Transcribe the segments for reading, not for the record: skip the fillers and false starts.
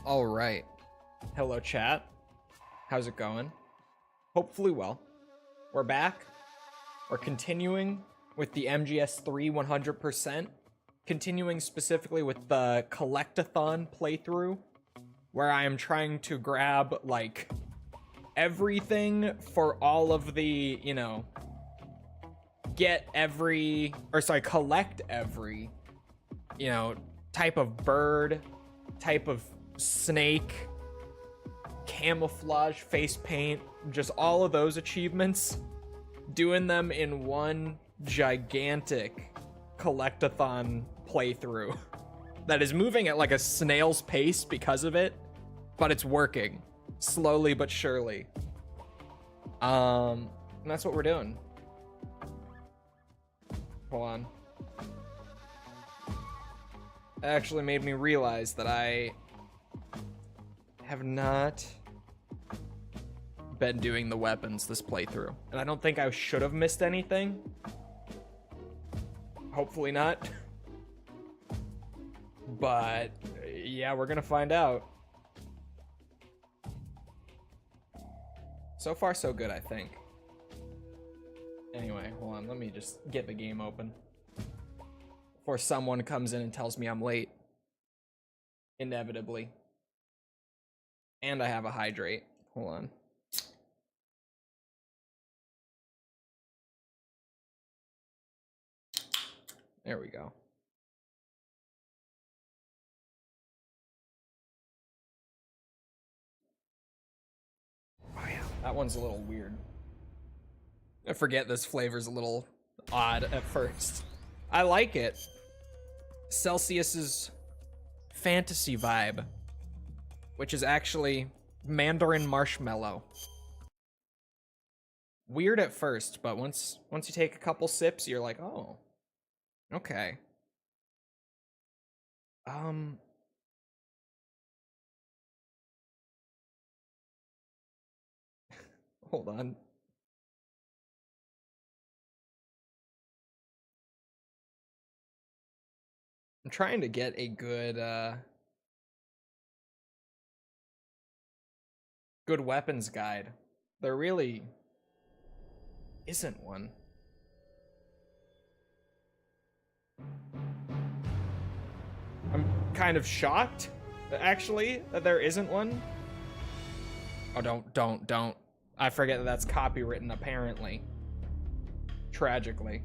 All right. Hello, chat. How's it going? Hopefully well. We're back. We're continuing with the MGS3 100%. Continuing specifically with the collectathon playthrough, where I am trying to grab, like, everything for all of the, you know, collect every, you know, type of bird, type of snake, camouflage, face paint, just all of those achievements, doing them in one gigantic collectathon playthrough that is moving at like a snail's pace because of it, but it's working slowly but surely. And that's what we're doing. Hold on. It actually made me realize that I have not been doing the weapons this playthrough, and I don't think I should have missed anything. Hopefully not. But yeah, we're gonna find out. So far so good, I think. Anyway, hold on, let me just get the game open before someone comes in and tells me I'm late. Inevitably. And I have a hydrate. Hold on. There we go. Oh yeah, that one's a little weird. I forget this flavor's a little odd at first. I like it. Celsius's fantasy vibe, which is actually Mandarin marshmallow. Weird at first, but once you take a couple sips, you're like, oh, okay. Hold on. I'm trying to get a good weapons guide. There really isn't one. I'm kind of shocked, actually, that there isn't one. Oh, don't. I forget that that's copywritten, apparently. Tragically.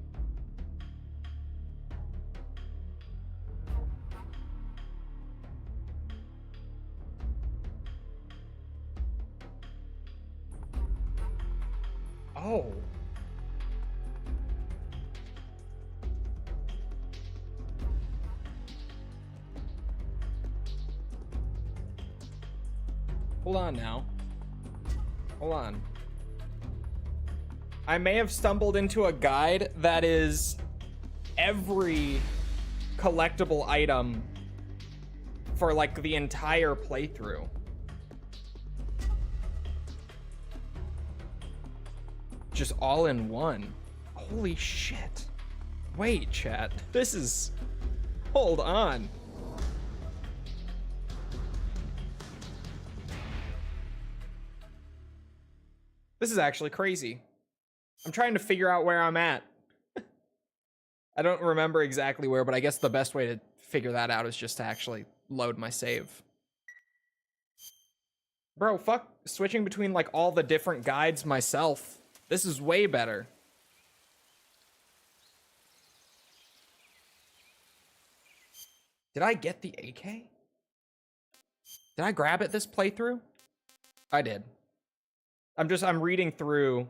Oh. Hold on now. Hold on. I may have stumbled into a guide that is every collectible item for like the entire playthrough. Just all in one. Holy shit. Wait, chat. This is... Hold on. This is actually crazy. I'm trying to figure out where I'm at. I don't remember exactly where, but I guess the best way to figure that out is just to actually load my save. Bro, fuck switching between like all the different guides myself. This is way better. Did I get the AK? Did I grab it this playthrough? I did. I'm reading through.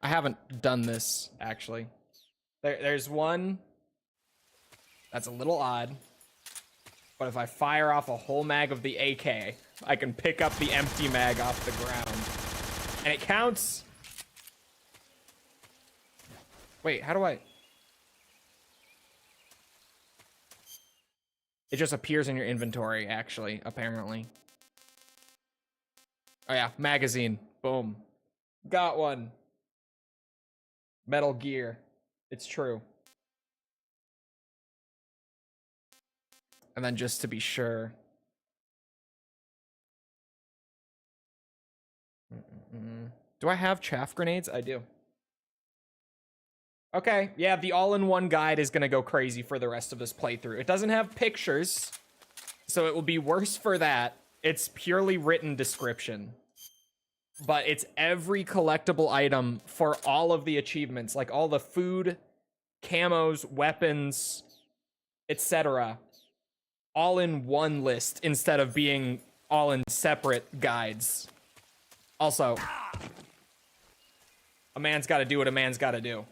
I haven't done this, actually. There's one that's a little odd. But if I fire off a whole mag of the AK, I can pick up the empty mag off the ground. And it counts. Wait, how do I... It just appears in your inventory, actually, apparently. Oh yeah, magazine. Boom. Got one. Metal Gear. It's true. And then just to be sure. Do I have chaff grenades? I do. Okay, yeah, the all-in-one guide is gonna go crazy for the rest of this playthrough. It doesn't have pictures, so it will be worse for that. It's purely written description. But it's every collectible item for all of the achievements, like all the food, camos, weapons, etc. All in one list instead of being all in separate guides. Also, a man's gotta do what a man's gotta do.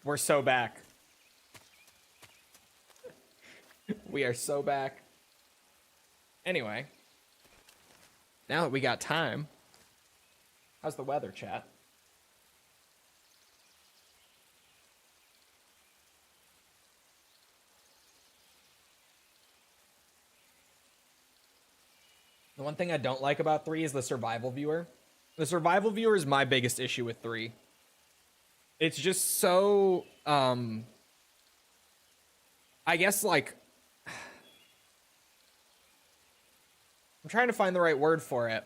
We're so back. We are so back. Anyway, now that we got time, how's the weather, chat? The one thing I don't like about 3 is the survival viewer. The survival viewer is my biggest issue with 3. It's just so, I guess, like, I'm trying to find the right word for it.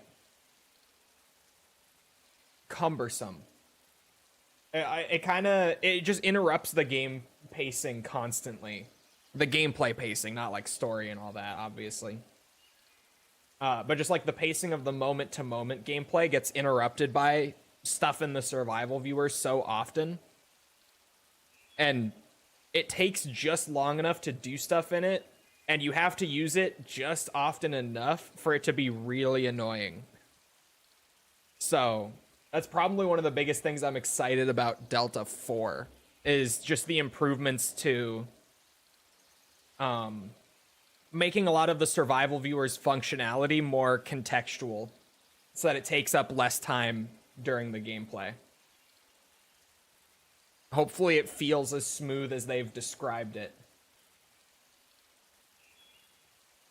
Cumbersome. It just interrupts the game pacing constantly. The gameplay pacing, not like story and all that, obviously. But just like the pacing of the moment-to-moment gameplay gets interrupted by stuff in the survival viewer so often. And it takes just long enough to do stuff in it And you have to use it just often enough for it to be really annoying. So that's probably one of the biggest things I'm excited about Delta 4 is just the improvements to making a lot of the survival viewers functionality more contextual so that it takes up less time during the gameplay. Hopefully it feels as smooth as they've described it.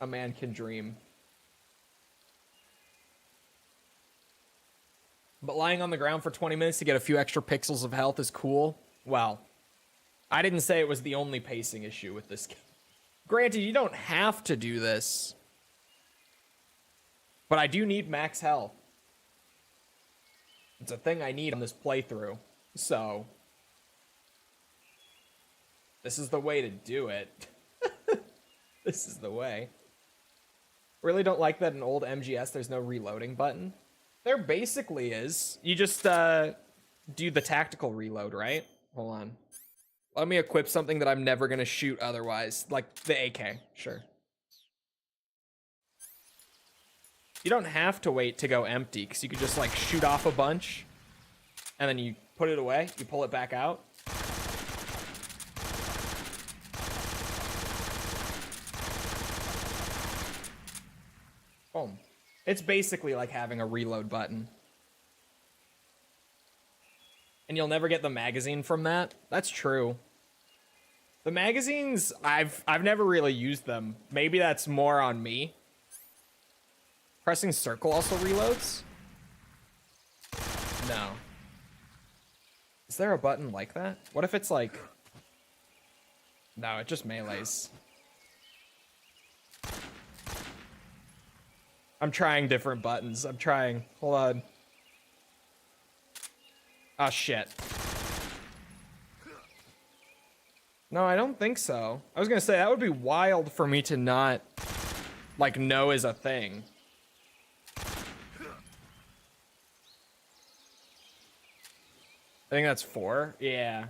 A man can dream. But lying on the ground for 20 minutes to get a few extra pixels of health is cool. Well, I didn't say it was the only pacing issue with this game. Granted, you don't have to do this. But I do need max health. It's a thing I need on this playthrough. So this is the way to do it. This is the way. Really don't like that in old MGS there's no reloading button. There basically is. You just do the tactical reload, right? Hold on. Let me equip something that I'm never gonna shoot otherwise. Like the AK, sure. You don't have to wait to go empty, because you could just like shoot off a bunch, and then you put it away, you pull it back out. Boom. It's basically like having a reload button. And you'll never get the magazine from that? That's true. The magazines, I've never really used them. Maybe that's more on me. Pressing circle also reloads? No. Is there a button like that? What if it's like... No, it just melees. I'm trying different buttons. I'm trying. Hold on. Oh, shit. No, I don't think so. I was gonna say, that would be wild for me to not, like, know is a thing. I think that's 4. Yeah.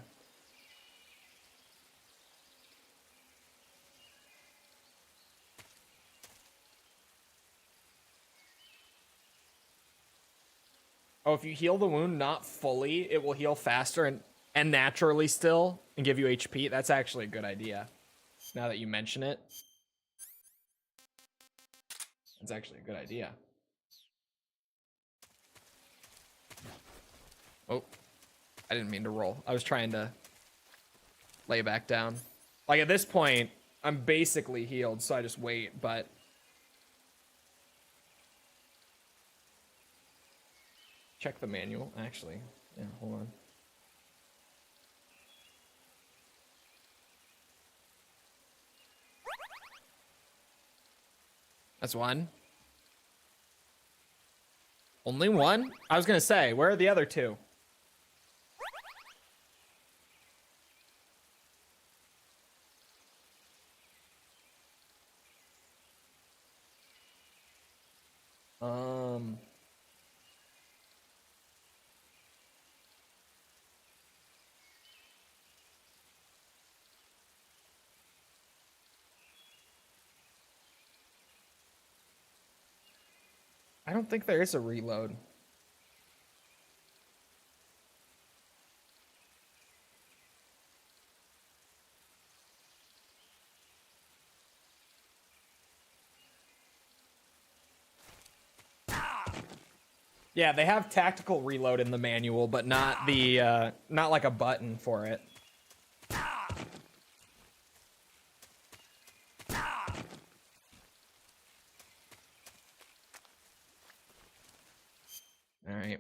Oh, if you heal the wound not fully, it will heal faster and naturally still and give you HP. That's actually a good idea. Now that you mention it. That's actually a good idea. Oh. I didn't mean to roll. I was trying to lay back down. Like at this point, I'm basically healed, so I just wait, but... Check the manual, actually. Yeah, hold on. That's one. Only one? I was gonna say, where are the other two? I don't think there is a reload. Yeah, they have tactical reload in the manual, but not the not like a button for it. All right.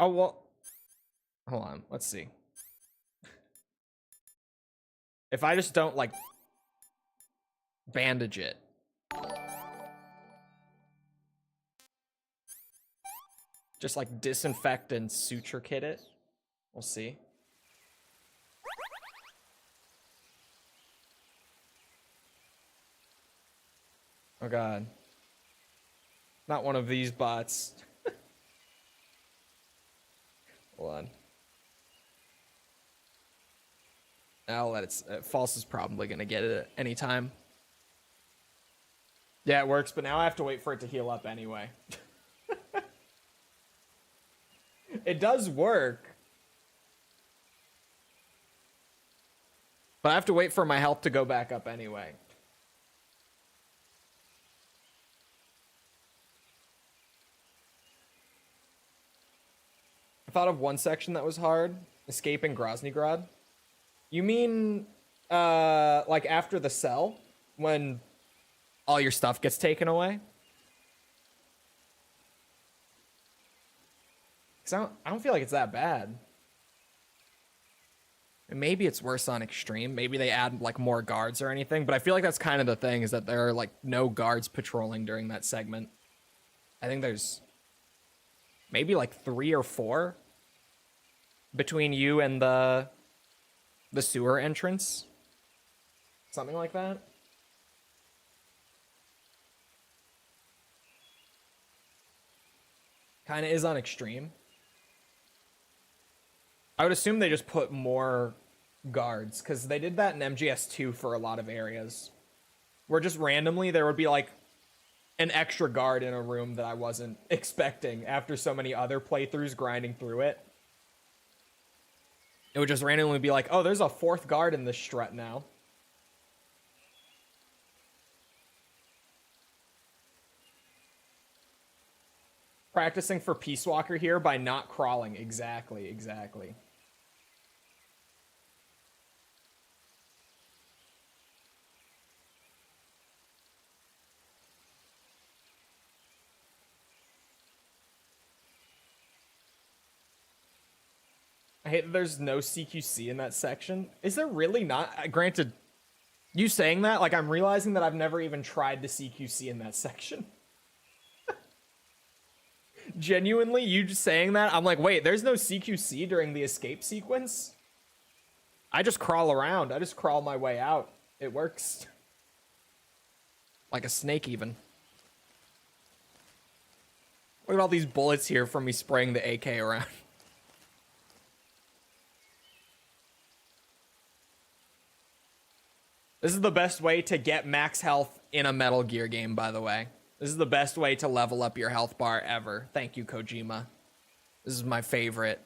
Oh, well, hold on. Let's see. If I just don't like bandage it. Just like disinfect and suture kit it. We'll see. Oh god. Not one of these bots. Hold on. I'll let it. False is probably gonna get it at any time. Yeah, it works, but now I have to wait for it to heal up anyway. It does work. But I have to wait for my health to go back up anyway. I thought of one section that was hard. Escaping Grozni Grad. You mean, like after the cell? When all your stuff gets taken away? 'Cause I don't feel like it's that bad. And maybe it's worse on extreme. Maybe they add like more guards or anything. But I feel like that's kind of the thing, is that there are like no guards patrolling during that segment. I think there's maybe like 3 or 4 between you and the sewer entrance. Something like that. Kind of is on extreme. I would assume they just put more guards, because they did that in MGS2 for a lot of areas. Where just randomly there would be like an extra guard in a room that I wasn't expecting after so many other playthroughs grinding through it. It would just randomly be like, oh, there's a 4th guard in this strut now. Practicing for Peace Walker here by not crawling. Exactly, exactly. I hate that there's no CQC in that section. Is there really not? Granted, you saying that, like, I'm realizing that I've never even tried the CQC in that section. Genuinely, you just saying that, I'm like, wait, there's no CQC during the escape sequence? I just crawl around. I just crawl my way out. It works. Like a snake, even. Look at all these bullets here from me spraying the AK around. This is the best way to get max health in a Metal Gear game, by the way. This is the best way to level up your health bar ever. Thank you, Kojima. This is my favorite.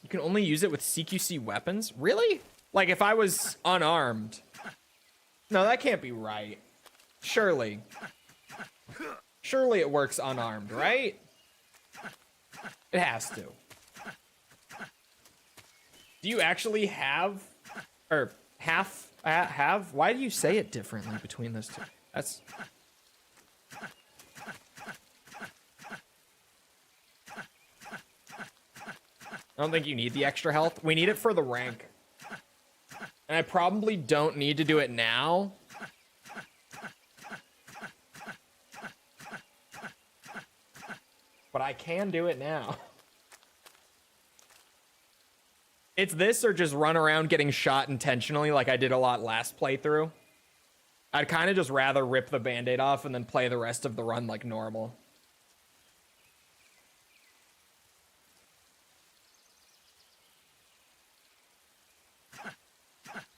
You can only use it with CQC weapons? Really? Like if I was unarmed? No, that can't be right. Surely. Surely it works unarmed, right? It has to. Do you actually have, or have? Why do you say it differently between those two? That's. I don't think you need the extra health. We need it for the rank. And I probably don't need to do it now. But I can do it now. It's this or just run around getting shot intentionally like I did a lot last playthrough. I'd kind of just rather rip the band-aid off and then play the rest of the run like normal.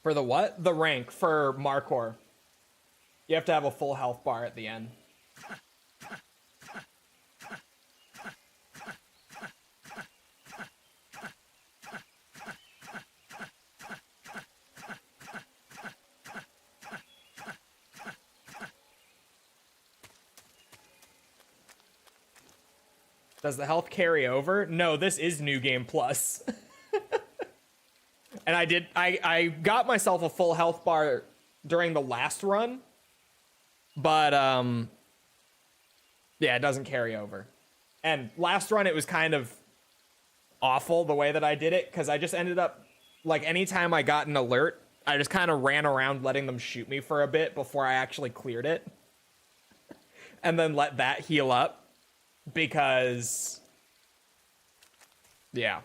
For the what? The rank for Markor. You have to have a full health bar at the end. Does the health carry over? No, this is New Game Plus. And I got myself a full health bar during the last run. But, yeah, it doesn't carry over. And last run, it was kind of awful the way that I did it, because I just ended up, like, anytime I got an alert, I just kind of ran around letting them shoot me for a bit before I actually cleared it. And then let that heal up. Because, yeah.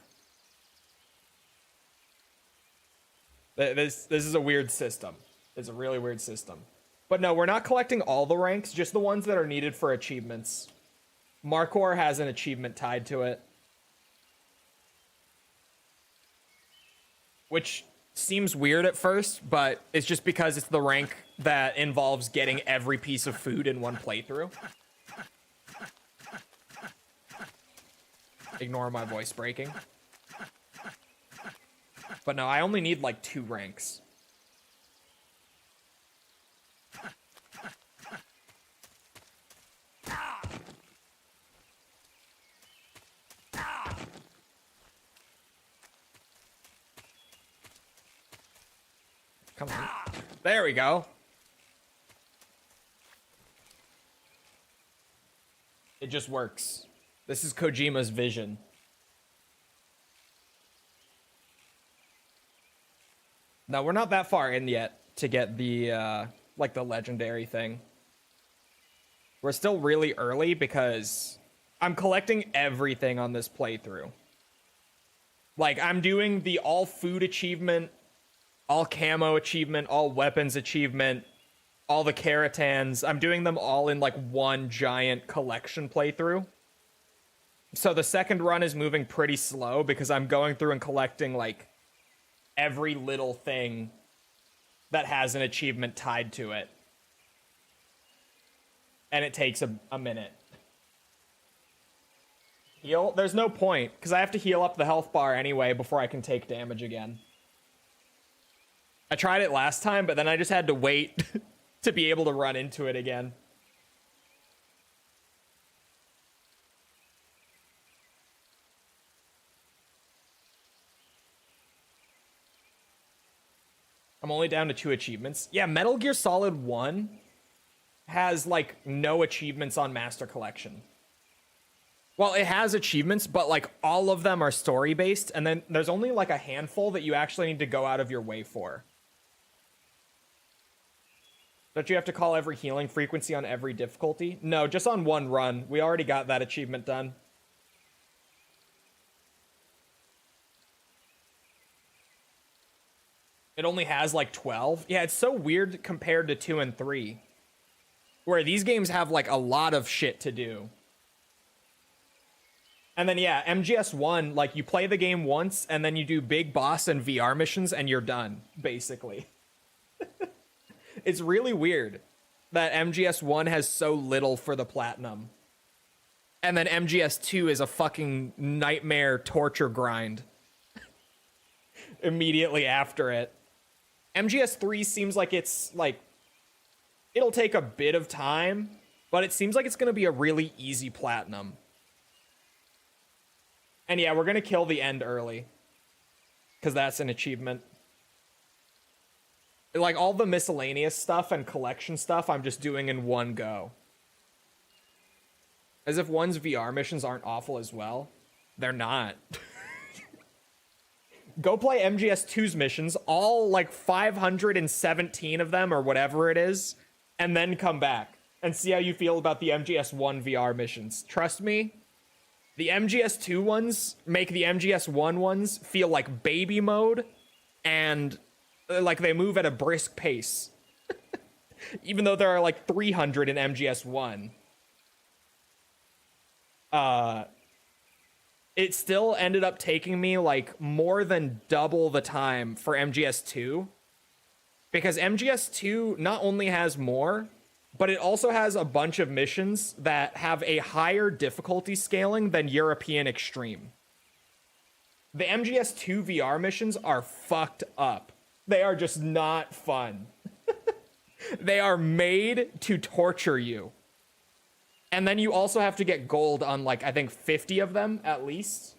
This is a weird system. It's a really weird system. But no, we're not collecting all the ranks, just the ones that are needed for achievements. Markor has an achievement tied to it. which seems weird at first, but it's just because it's the rank that involves getting every piece of food in one playthrough. Ignore my voice breaking. But no, I only need like 2 ranks. Come on. There we go. It just works. This is Kojima's vision. No, we're not that far in yet to get the, like the legendary thing. We're still really early because I'm collecting everything on this playthrough. Like, I'm doing the all food achievement, all camo achievement, all weapons achievement, all the Karatans. I'm doing them all in like one giant collection playthrough. So the second run is moving pretty slow because I'm going through and collecting like every little thing that has an achievement tied to it. And it takes a minute. Heal? There's no point, because I have to heal up the health bar anyway before I can take damage again. I tried it last time, but then I just had to wait to be able to run into it again. I'm only down to 2 achievements. Yeah, Metal Gear Solid 1 has, like, no achievements on Master Collection. Well, it has achievements, but, like, all of them are story-based, and then there's only, like, a handful that you actually need to go out of your way for. Don't you have to call every healing frequency on every difficulty? No, just on one run. We already got that achievement done. It only has like 12. Yeah, it's so weird compared to 2 and 3. Where these games have like a lot of shit to do. And then yeah, MGS1, like you play the game once and then you do big boss and VR missions and you're done, basically. It's really weird that MGS1 has so little for the platinum. And then MGS2 is a fucking nightmare torture grind immediately after it. MGS3 seems like it's like, it'll take a bit of time, but it seems like it's going to be a really easy platinum. And yeah, we're going to kill the end early, because that's an achievement. Like all the miscellaneous stuff and collection stuff, I'm just doing in one go. As if one's VR missions aren't awful as well. They're not. Go play MGS2's missions, all like 517 of them or whatever it is, and then come back and see how you feel about the MGS1 VR missions. Trust me, the MGS2 ones make the MGS1 ones feel like baby mode and like they move at a brisk pace. Even though there are like 300 in MGS1. It still ended up taking me like more than double the time for MGS2. Because MGS2 not only has more, but it also has a bunch of missions that have a higher difficulty scaling than European Extreme. The MGS2 VR missions are fucked up. They are just not fun. They are made to torture you. And then you also have to get gold on, like, I think 50 of them at least.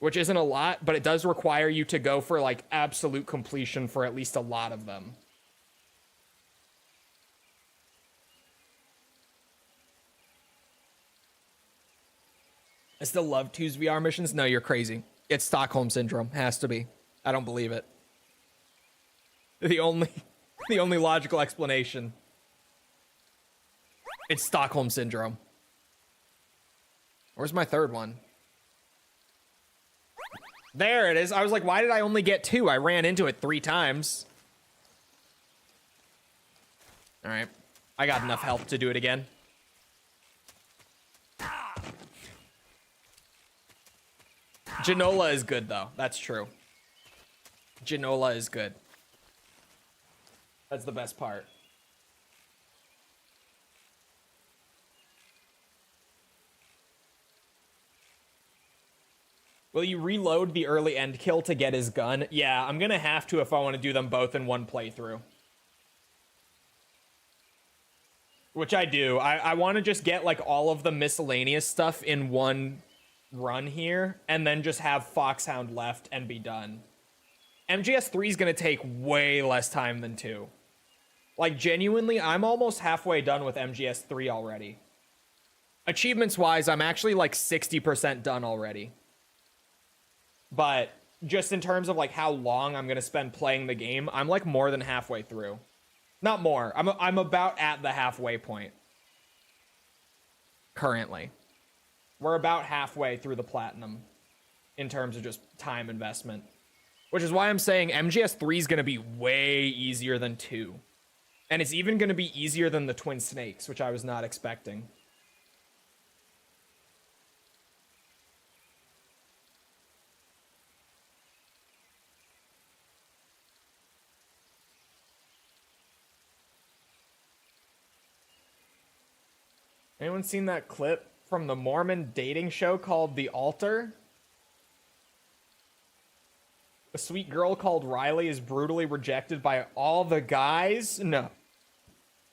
Which isn't a lot, but it does require you to go for, like, absolute completion for at least a lot of them. I still love 2's VR missions. No, you're crazy. It's Stockholm Syndrome. Has to be. I don't believe it. The only logical explanation. It's Stockholm Syndrome. Where's my third one? There it is. I was like, why did I only get 2? I ran into it 3 times. All right. I got enough health to do it again. Genola is good, though. That's true. Ginola is good. That's the best part. Will you reload the early end kill to get his gun? Yeah, I'm gonna have to if I want to do them both in one playthrough. Which I do. I want to just get like all of the miscellaneous stuff in one run here, and then just have Foxhound left and be done. MGS3 is gonna take way less time than 2. Like, genuinely, I'm almost halfway done with MGS3 already. Achievements-wise, I'm actually like 60% done already. But just in terms of like how long I'm gonna spend playing the game, I'm like more than halfway through. Not more. I'm about at the halfway point. Currently. We're about halfway through the platinum in terms of just time investment. Which is why I'm saying MGS3 is gonna be way easier than 2. And it's even gonna be easier than the Twin Snakes, which I was not expecting. Anyone seen that clip from the Mormon dating show called The Altar? A sweet girl called Riley is brutally rejected by all the guys? No.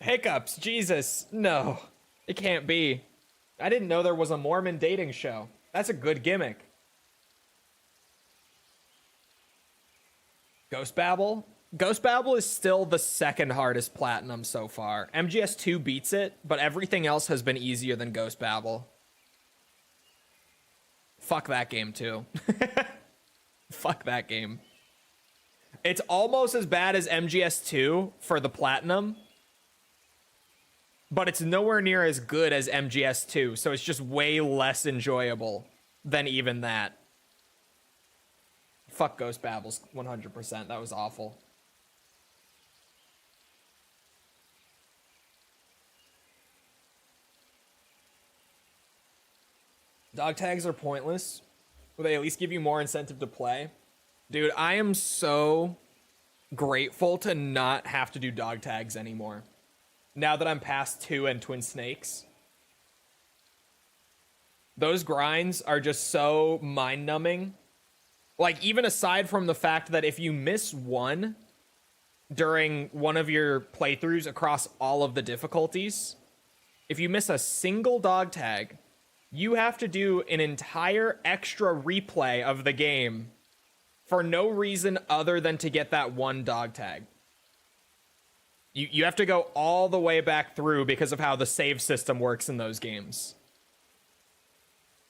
Hiccups, Jesus, no. It can't be. I didn't know there was a Mormon dating show. That's a good gimmick. Ghost Babel? Ghost Babel is still the second hardest platinum so far. MGS2 beats it, but everything else has been easier than Ghost Babel. Fuck that game too. Fuck that game. It's almost as bad as MGS2 for the platinum, but it's nowhere near as good as MGS2, so it's just way less enjoyable than even that. Fuck Ghost Babel's 100%. That was awful. Dog tags are pointless. Will they at least give you more incentive to play? Dude, I am so grateful to not have to do dog tags anymore. Now that I'm past 2 and Twin Snakes. Those grinds are just so mind-numbing. Like, even aside from the fact that if you miss one during one of your playthroughs across all of the difficulties, if you miss a single dog tag, you have to do an entire extra replay of the game for no reason other than to get that one dog tag. You have to go all the way back through because of how the save system works in those games.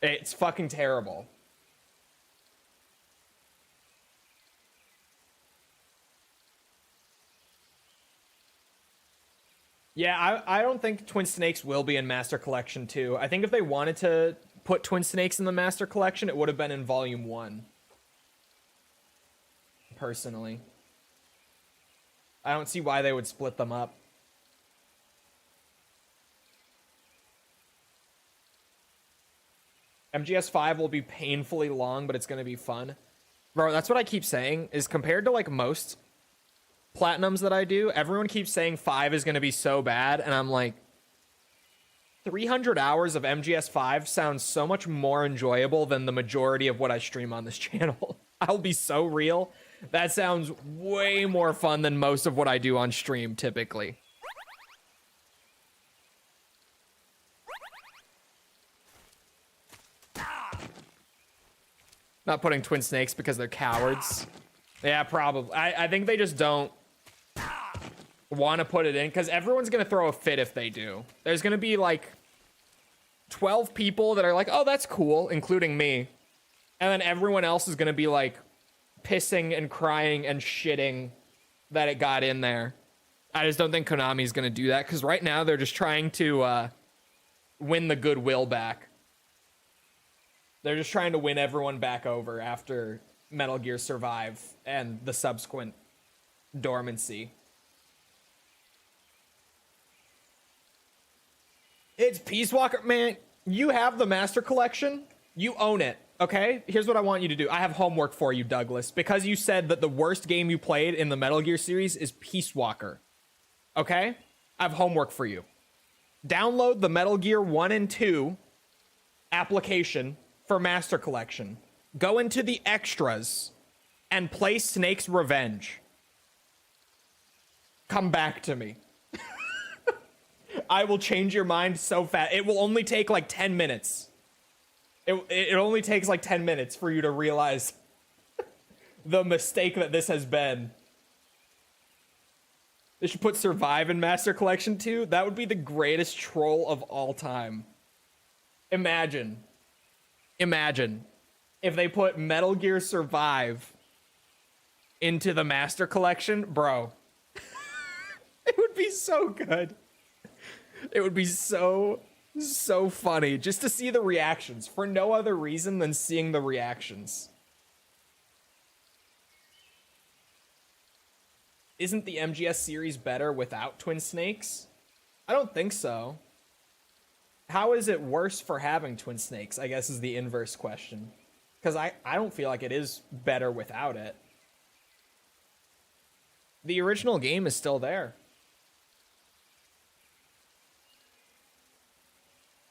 It's fucking terrible. Yeah, I don't think Twin Snakes will be in Master Collection 2. I think if they wanted to put Twin Snakes in the Master Collection, it would have been in Volume 1. Personally. I don't see why they would split them up. MGS5 will be painfully long, but it's going to be fun. Bro, that's what I keep saying, is compared to like most platinums that I do, everyone keeps saying 5 is going to be so bad, and I'm like, 300 hours of MGS5 sounds so much more enjoyable than the majority of what I stream on this channel. I'll be so real. That sounds way more fun than most of what I do on stream, typically. Not putting Twin Snakes because they're cowards. Yeah, probably. I think they just don't want to put it in because everyone's going to throw a fit if they do. There's going to be like 12 people that are like, oh, that's cool, including me. And then everyone else is going to be like pissing and crying and shitting that it got in there. I just don't think Konami's going to do that because right now they're just trying to win the goodwill back. They're just trying to win everyone back over after Metal Gear Survive and the subsequent dormancy. It's Peace Walker. Man, you have the Master Collection. You own it. Okay, here's what I want you to do. I have homework for you, Douglas, because you said that the worst game you played in the Metal Gear series is Peace Walker. Okay? I have homework for you. Download the Metal Gear 1 and 2 application for Master Collection. Go into the extras and play Snake's Revenge. Come back to me. I will change your mind so fast. It will only take like 10 minutes. It only takes like 10 minutes for you to realize the mistake that this has been. They should put Survive in Master Collection 2. That would be the greatest troll of all time. Imagine if they put Metal Gear Survive into the Master Collection, bro. It would be so good. It would be so funny just to see the reactions for no other reason than seeing the reactions. Isn't the MGS series better without Twin Snakes? I don't think so. How is it worse for having Twin Snakes, I guess is the inverse question. Because I don't feel like it is better without it. The original game is still there.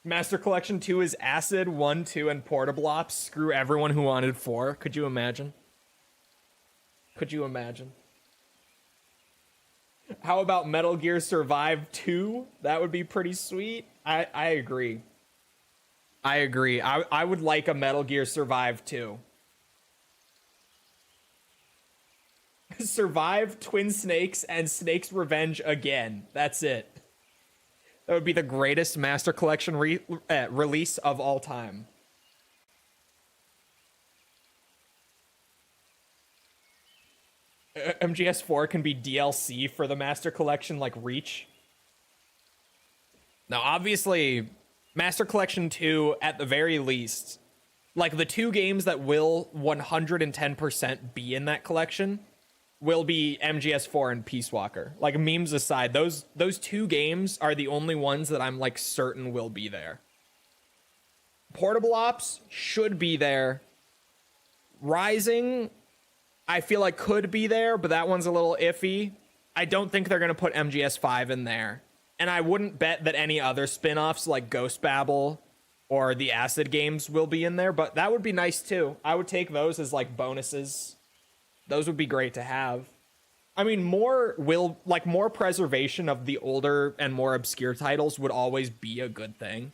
Master Collection 2 is Acid, 1, 2, and Portable Ops. Screw everyone who wanted 4. Could you imagine? Could you imagine? How about Metal Gear Survive 2? That would be pretty sweet. I agree. I agree. I would like a Metal Gear Survive 2. Survive, Twin Snakes, and Snake's Revenge again. That's it. That would be the greatest Master Collection release of all time. MGS4 can be DLC for the Master Collection, like Reach. Now, obviously, Master Collection 2, at the very least, like the two games that will 110% be in that collection will be MGS4 and Peace Walker. Like, memes aside, those two games are the only ones that I'm like certain will be there. Portable Ops should be there. Rising, I feel like could be there, but that one's a little iffy. I don't think they're going to put MGS5 in there. And I wouldn't bet that any other spin-offs like Ghost Babel or the Acid games will be in there, but that would be nice too. I would take those as like bonuses. Those would be great to have. I mean, more preservation of the older and more obscure titles would always be a good thing.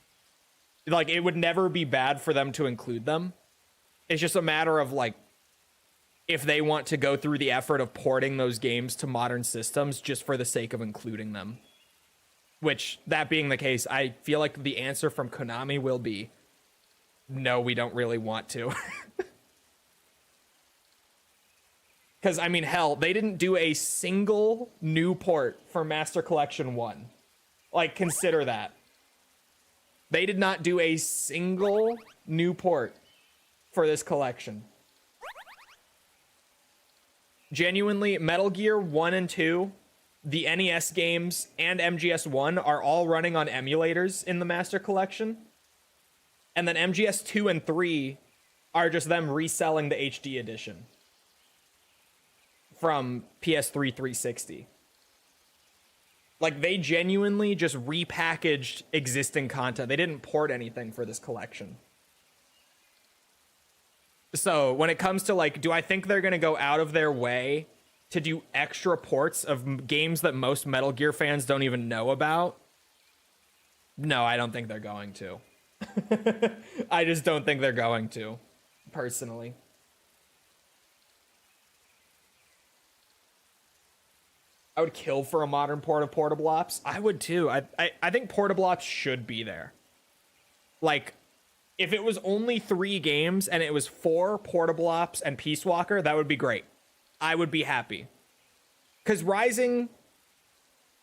Like, it would never be bad for them to include them. It's just a matter of like, if they want to go through the effort of porting those games to modern systems just for the sake of including them. Which, that being the case, I feel like the answer from Konami will be, no, we don't really want to. Because, I mean, hell, they didn't do a single new port for Master Collection 1. Like, consider that. They did not do a single new port for this collection. Genuinely, Metal Gear 1 and 2, the NES games, and MGS1 are all running on emulators in the Master Collection. And then MGS 2 and 3 are just them reselling the HD edition from PS3 360. Like, they genuinely just repackaged existing content. They didn't port anything for this collection. So when it comes to like, do I think they're going to go out of their way to do extra ports of games that most Metal Gear fans don't even know about? No, I don't think they're going to. I just don't think they're going to, personally. I would kill for a modern port of Portable Ops. I would too. I think Portable Ops should be there. Like, if it was only 3 games and it was 4 Portable Ops and Peace Walker, that would be great. I would be happy. Because Rising,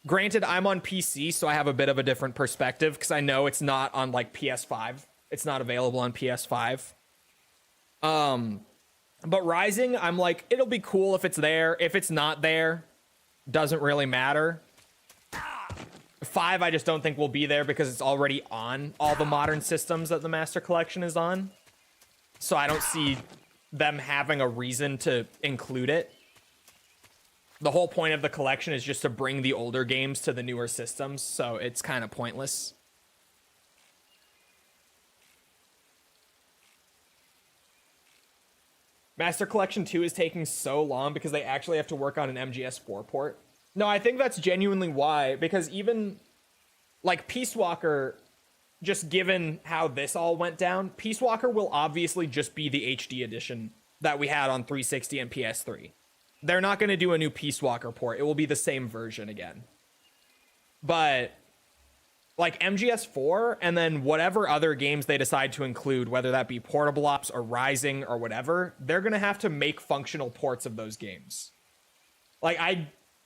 granted, I'm on PC, so I have a bit of a different perspective, because I know it's not on, like, PS5. It's not available on PS5. But Rising, I'm like, it'll be cool if it's there. If it's not there, doesn't really matter. 5, I just don't think will be there because it's already on all the modern systems that the Master Collection is on. so I don't see them having a reason to include it. The whole point of the collection is just to bring the older games to the newer systems, so it's kind of pointless. Master Collection 2 is taking so long because they actually have to work on an MGS4 port. No, I think that's genuinely why, because even, like, Peace Walker, just given how this all went down, Peace Walker will obviously just be the HD edition that we had on 360 and PS3. They're not going to do a new Peace Walker port. It will be the same version again. But like MGS4 and then whatever other games they decide to include, whether that be Portable Ops or Rising or whatever, they're going to have to make functional ports of those games. Like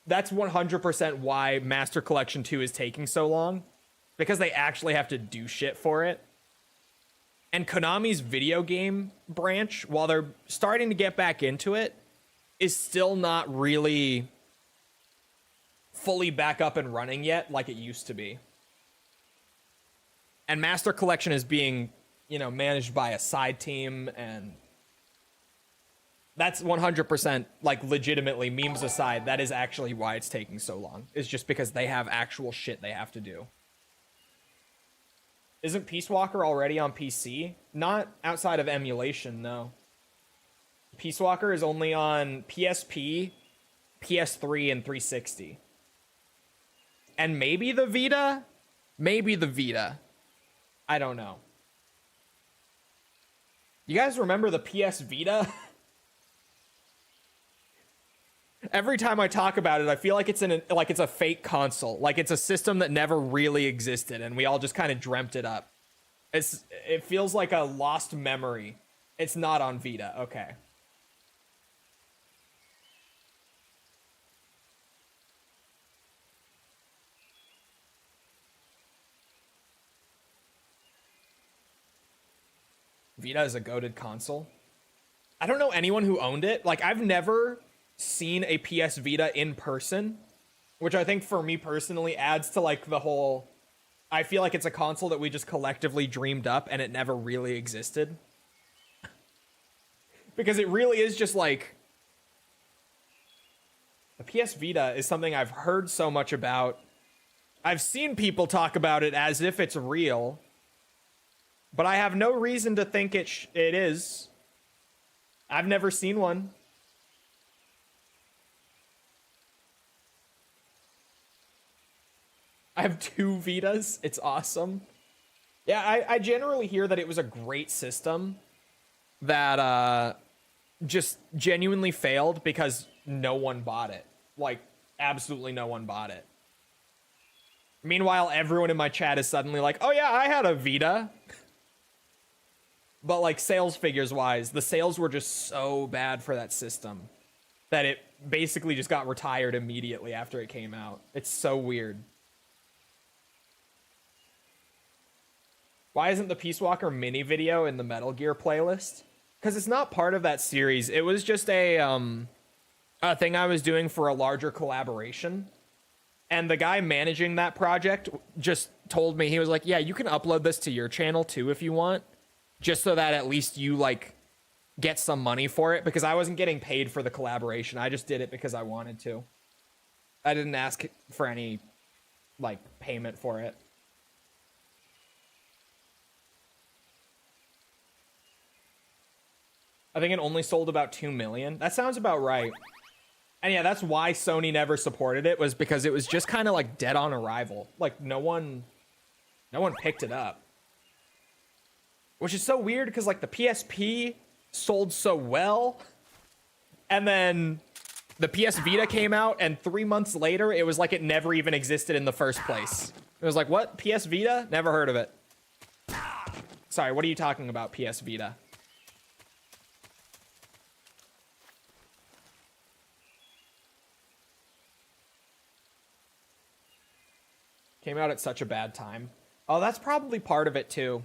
that's 100% why Master Collection 2 is taking so long, because they actually have to do shit for it. And Konami's video game branch, while they're starting to get back into it, is still not really fully back up and running yet like it used to be. And Master Collection is being, managed by a side team, and that's 100%, like, legitimately, memes aside, that is actually why it's taking so long. It's just because they have actual shit they have to do. Isn't Peace Walker already on PC? Not outside of emulation, no. Peace Walker is only on PSP, PS3, and 360. And maybe the Vita? Maybe the Vita. I don't know. You guys remember the PS Vita? Every time I talk about it, I feel like it's a fake console. Like it's a system that never really existed, and we all just kind of dreamt it up. It feels like a lost memory. It's not on Vita. Okay. Vita is a goated console. I don't know anyone who owned it. Like, I've never seen a PS Vita in person, which I think for me personally adds to like the whole, I feel like it's a console that we just collectively dreamed up and it never really existed. Because it really is just like, the PS Vita is something I've heard so much about. I've seen people talk about it as if it's real, but I have no reason to think it is. I've never seen one. I have 2 Vitas. It's awesome. Yeah, I generally hear that it was a great system that just genuinely failed because no one bought it. Like, absolutely no one bought it. Meanwhile, everyone in my chat is suddenly like, oh yeah, I had a Vita. But like sales figures wise, the sales were just so bad for that system that it basically just got retired immediately after it came out. It's so weird. Why isn't the Peace Walker mini video in the Metal Gear playlist? Because it's not part of that series. It was just a thing I was doing for a larger collaboration. And the guy managing that project just told me, he was like, yeah, you can upload this to your channel too if you want. Just so that at least you, like, get some money for it. Because I wasn't getting paid for the collaboration. I just did it because I wanted to. I didn't ask for any, like, payment for it. I think it only sold about 2 million. That sounds about right. And yeah, that's why Sony never supported it, was because it was just kind of, like, dead on arrival. Like, no one picked it up. Which is so weird because, like, the PSP sold so well. And then the PS Vita came out, and 3 months later, it was like it never even existed in the first place. It was like, what? PS Vita? Never heard of it. Sorry, what are you talking about, PS Vita? Came out at such a bad time. Oh, that's probably part of it, too.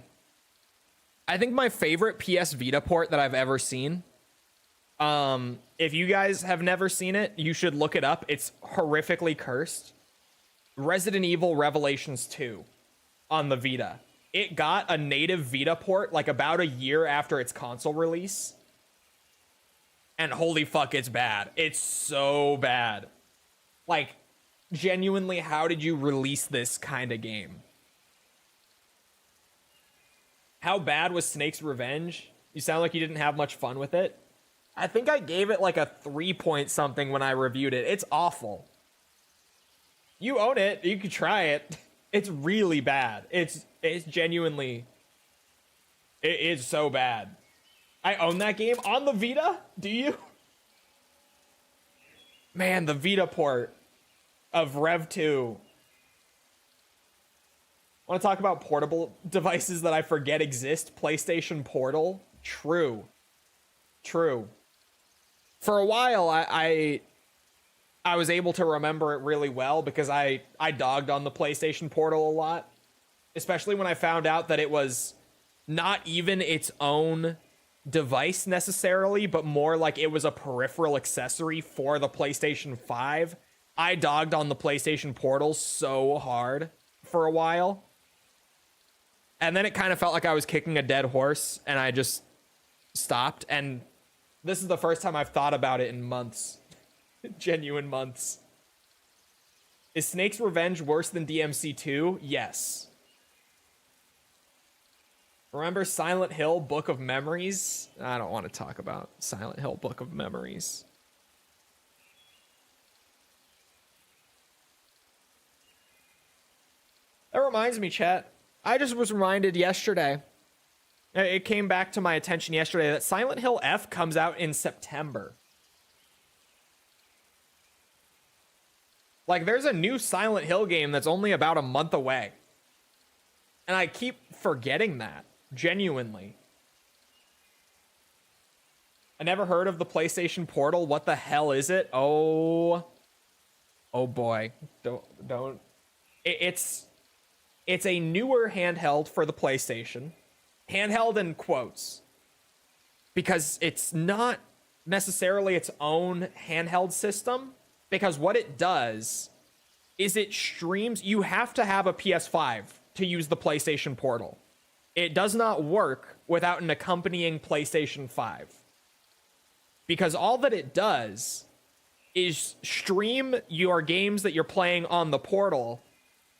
I think my favorite PS Vita port that I've ever seen, if you guys have never seen it, you should look it up. It's horrifically cursed. Resident Evil Revelations 2 on the Vita. it got a native Vita port like about a year after its console release. And holy fuck, it's bad. It's so bad. Like, genuinely, how did you release this kind of game? How bad was Snake's Revenge? You sound like you didn't have much fun with it. I think I gave it like a 3 point something when I reviewed it. It's awful. You own it. You can try it. It's really bad. It's genuinely... It is so bad. I own that game on the Vita? Do you? Man, the Vita port of Rev 2. Want to talk about portable devices that I forget exist? PlayStation Portal? True. True. For a while, I was able to remember it really well because I dogged on the PlayStation Portal a lot. Especially when I found out that it was not even its own device necessarily, but more like it was a peripheral accessory for the PlayStation 5. I dogged on the PlayStation Portal so hard for a while. And then it kind of felt like I was kicking a dead horse, and I just stopped. And this is the first time I've thought about it in months. Genuine months. Is Snake's Revenge worse than DMC2? Yes. Remember Silent Hill Book of Memories? I don't want to talk about Silent Hill Book of Memories. That reminds me, chat. I just was reminded yesterday. It came back to my attention yesterday that Silent Hill F comes out in September. Like, there's a new Silent Hill game that's only about a month away. And I keep forgetting that. Genuinely. I never heard of the PlayStation Portal. What the hell is it? Oh boy. Don't. It's a newer handheld for the PlayStation. Handheld in quotes. Because it's not necessarily its own handheld system. Because what it does is it streams... You have to have a PS5 to use the PlayStation Portal. It does not work without an accompanying PlayStation 5. Because all that it does is stream your games that you're playing on the Portal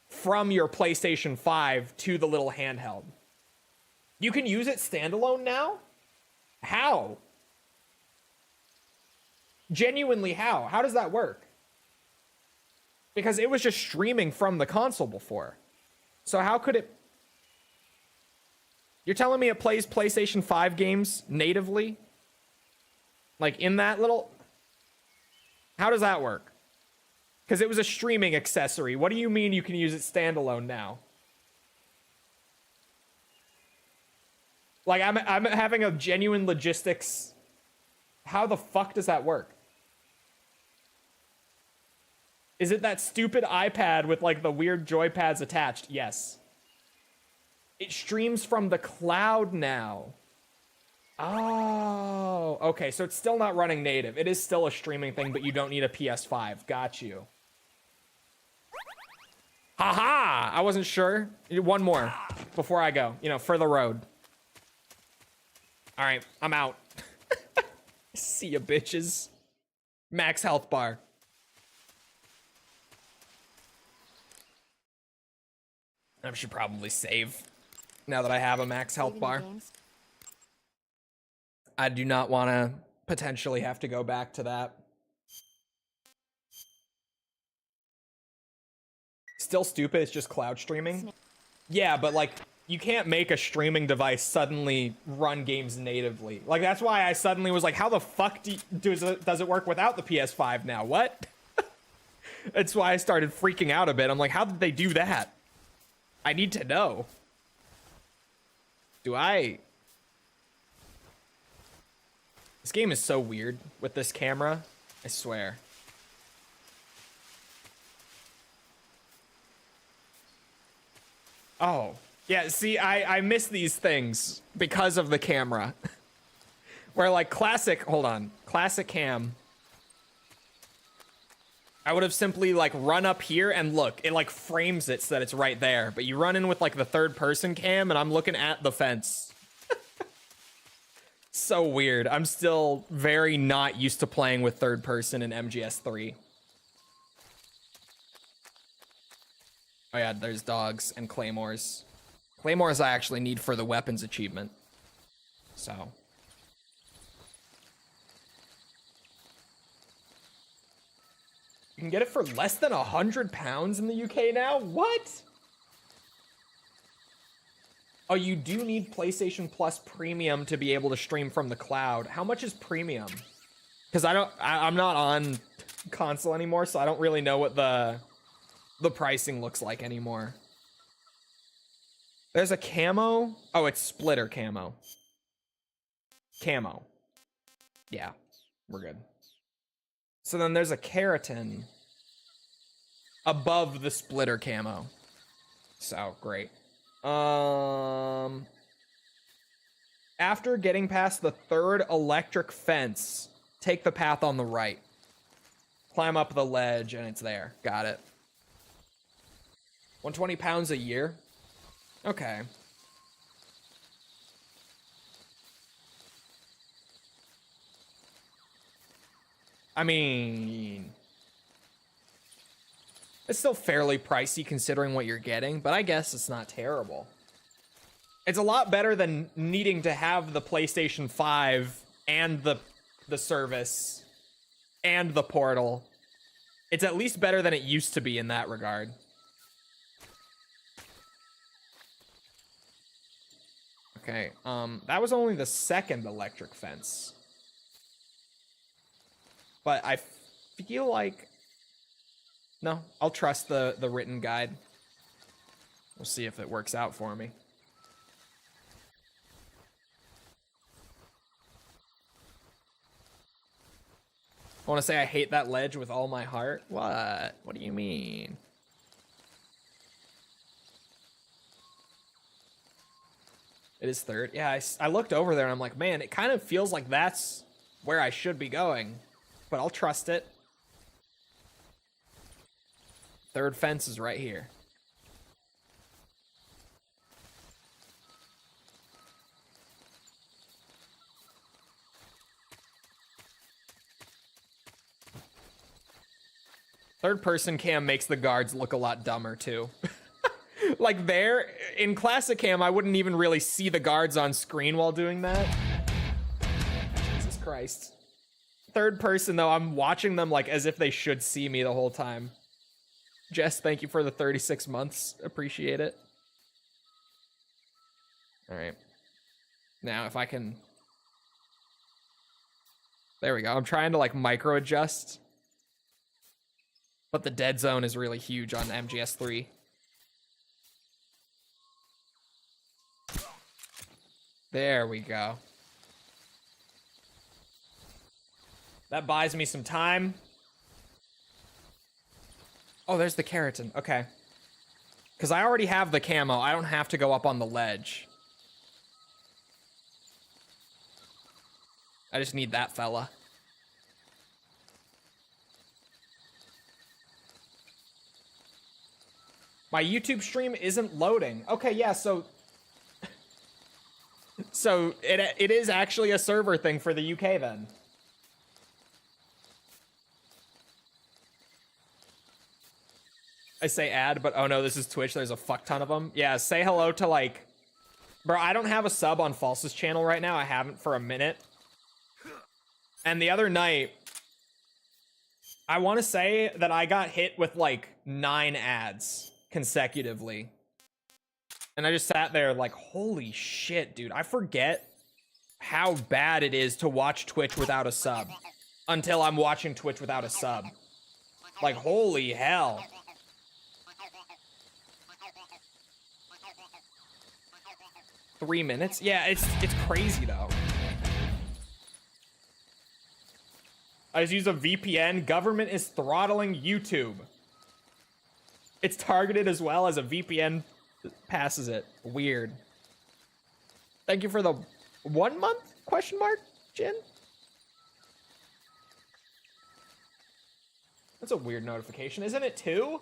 from your PlayStation 5 to the little handheld. You can use it standalone now? How? Genuinely, how? How does that work? Because it was just streaming from the console before. So how could it... You're telling me it plays PlayStation 5 games natively? Like, in that little... How does that work? Because it was a streaming accessory. What do you mean you can use it standalone now? Like, I'm having a genuine logistics... How the fuck does that work? Is it that stupid iPad with, like, the weird joypads attached? Yes. It streams from the cloud now. Oh, okay, so it's still not running native. It is still a streaming thing, but you don't need a PS5. Got you. Haha! I wasn't sure. One more before I go. You know, for the road. All right, I'm out. See ya, bitches. Max health bar. I should probably save now that I have a max health bar. I do not want to potentially have to go back to that. Still stupid, it's just cloud streaming. Yeah, but like, you can't make a streaming device suddenly run games natively. Like, that's why I suddenly was like, how the fuck does it work without the PS5 now? What? That's why I started freaking out a bit. I'm like, how did they do that? I need to know. This game is so weird with this camera. I swear. Oh. Yeah, see, I miss these things because of the camera. Where, like, classic... Hold on. Classic cam. I would have simply like run up here and look, it like frames it so that it's right there. But you run in with like the third person cam and I'm looking at the fence. So weird. I'm still very not used to playing with third person in MGS3. Oh yeah, there's dogs and claymores. Claymores I actually need for the weapons achievement. So. You can get it for less than £100 in the UK now? What? Oh, you do need PlayStation Plus Premium to be able to stream from the cloud. How much is Premium? Because I'm not on console anymore, so I don't really know what the pricing looks like anymore. There's a camo. Oh, it's splitter camo. Camo. Yeah, we're good. So then there's a keratin above the splitter camo. So great. After getting past the third electric fence, take the path on the right. Climb up the ledge and it's there. Got it. £120 a year? Okay. I mean, it's still fairly pricey considering what you're getting, but I guess it's not terrible. It's a lot better than needing to have the PlayStation 5 and the service and the portal. It's at least better than it used to be in that regard. Okay, that was only the second electric fence. But I feel like... No, I'll trust the written guide. We'll see if it works out for me. I want to say I hate that ledge with all my heart. What? What do you mean? It is third. Yeah, I looked over there and I'm like, man, it kind of feels like that's where I should be going. But I'll trust it. Third fence is right here. Third person cam makes the guards look a lot dumber too. Like there, in classic cam, I wouldn't even really see the guards on screen while doing that. Jesus Christ. Third person though, I'm watching them like as if they should see me the whole time. Jess, thank you for the 36 months. Appreciate it. All right. Now, if I can... There we go. I'm trying to, like, micro-adjust. But the dead zone is really huge on MGS3. There we go. That buys me some time. Oh, there's the keratin. Okay. Because I already have the camo. I don't have to go up on the ledge. I just need that fella. My YouTube stream isn't loading. Okay, yeah, so... So, it is actually a server thing for the UK, then. I say ad, but oh no, this is Twitch. There's a fuck ton of them. Yeah, say hello to like... Bro, I don't have a sub on False's channel right now. I haven't for a minute. And the other night, I want to say that I got hit with like 9 ads consecutively. And I just sat there like, holy shit, dude. I forget how bad it is to watch Twitch without a sub. Until I'm watching Twitch without a sub. Like, holy hell. Three minutes? Yeah, it's crazy though. I just use a VPN. Government is throttling YouTube. It's targeted as well as a VPN passes it. Weird. Thank you for the 1 month question mark, Jin? That's a weird notification, isn't it too?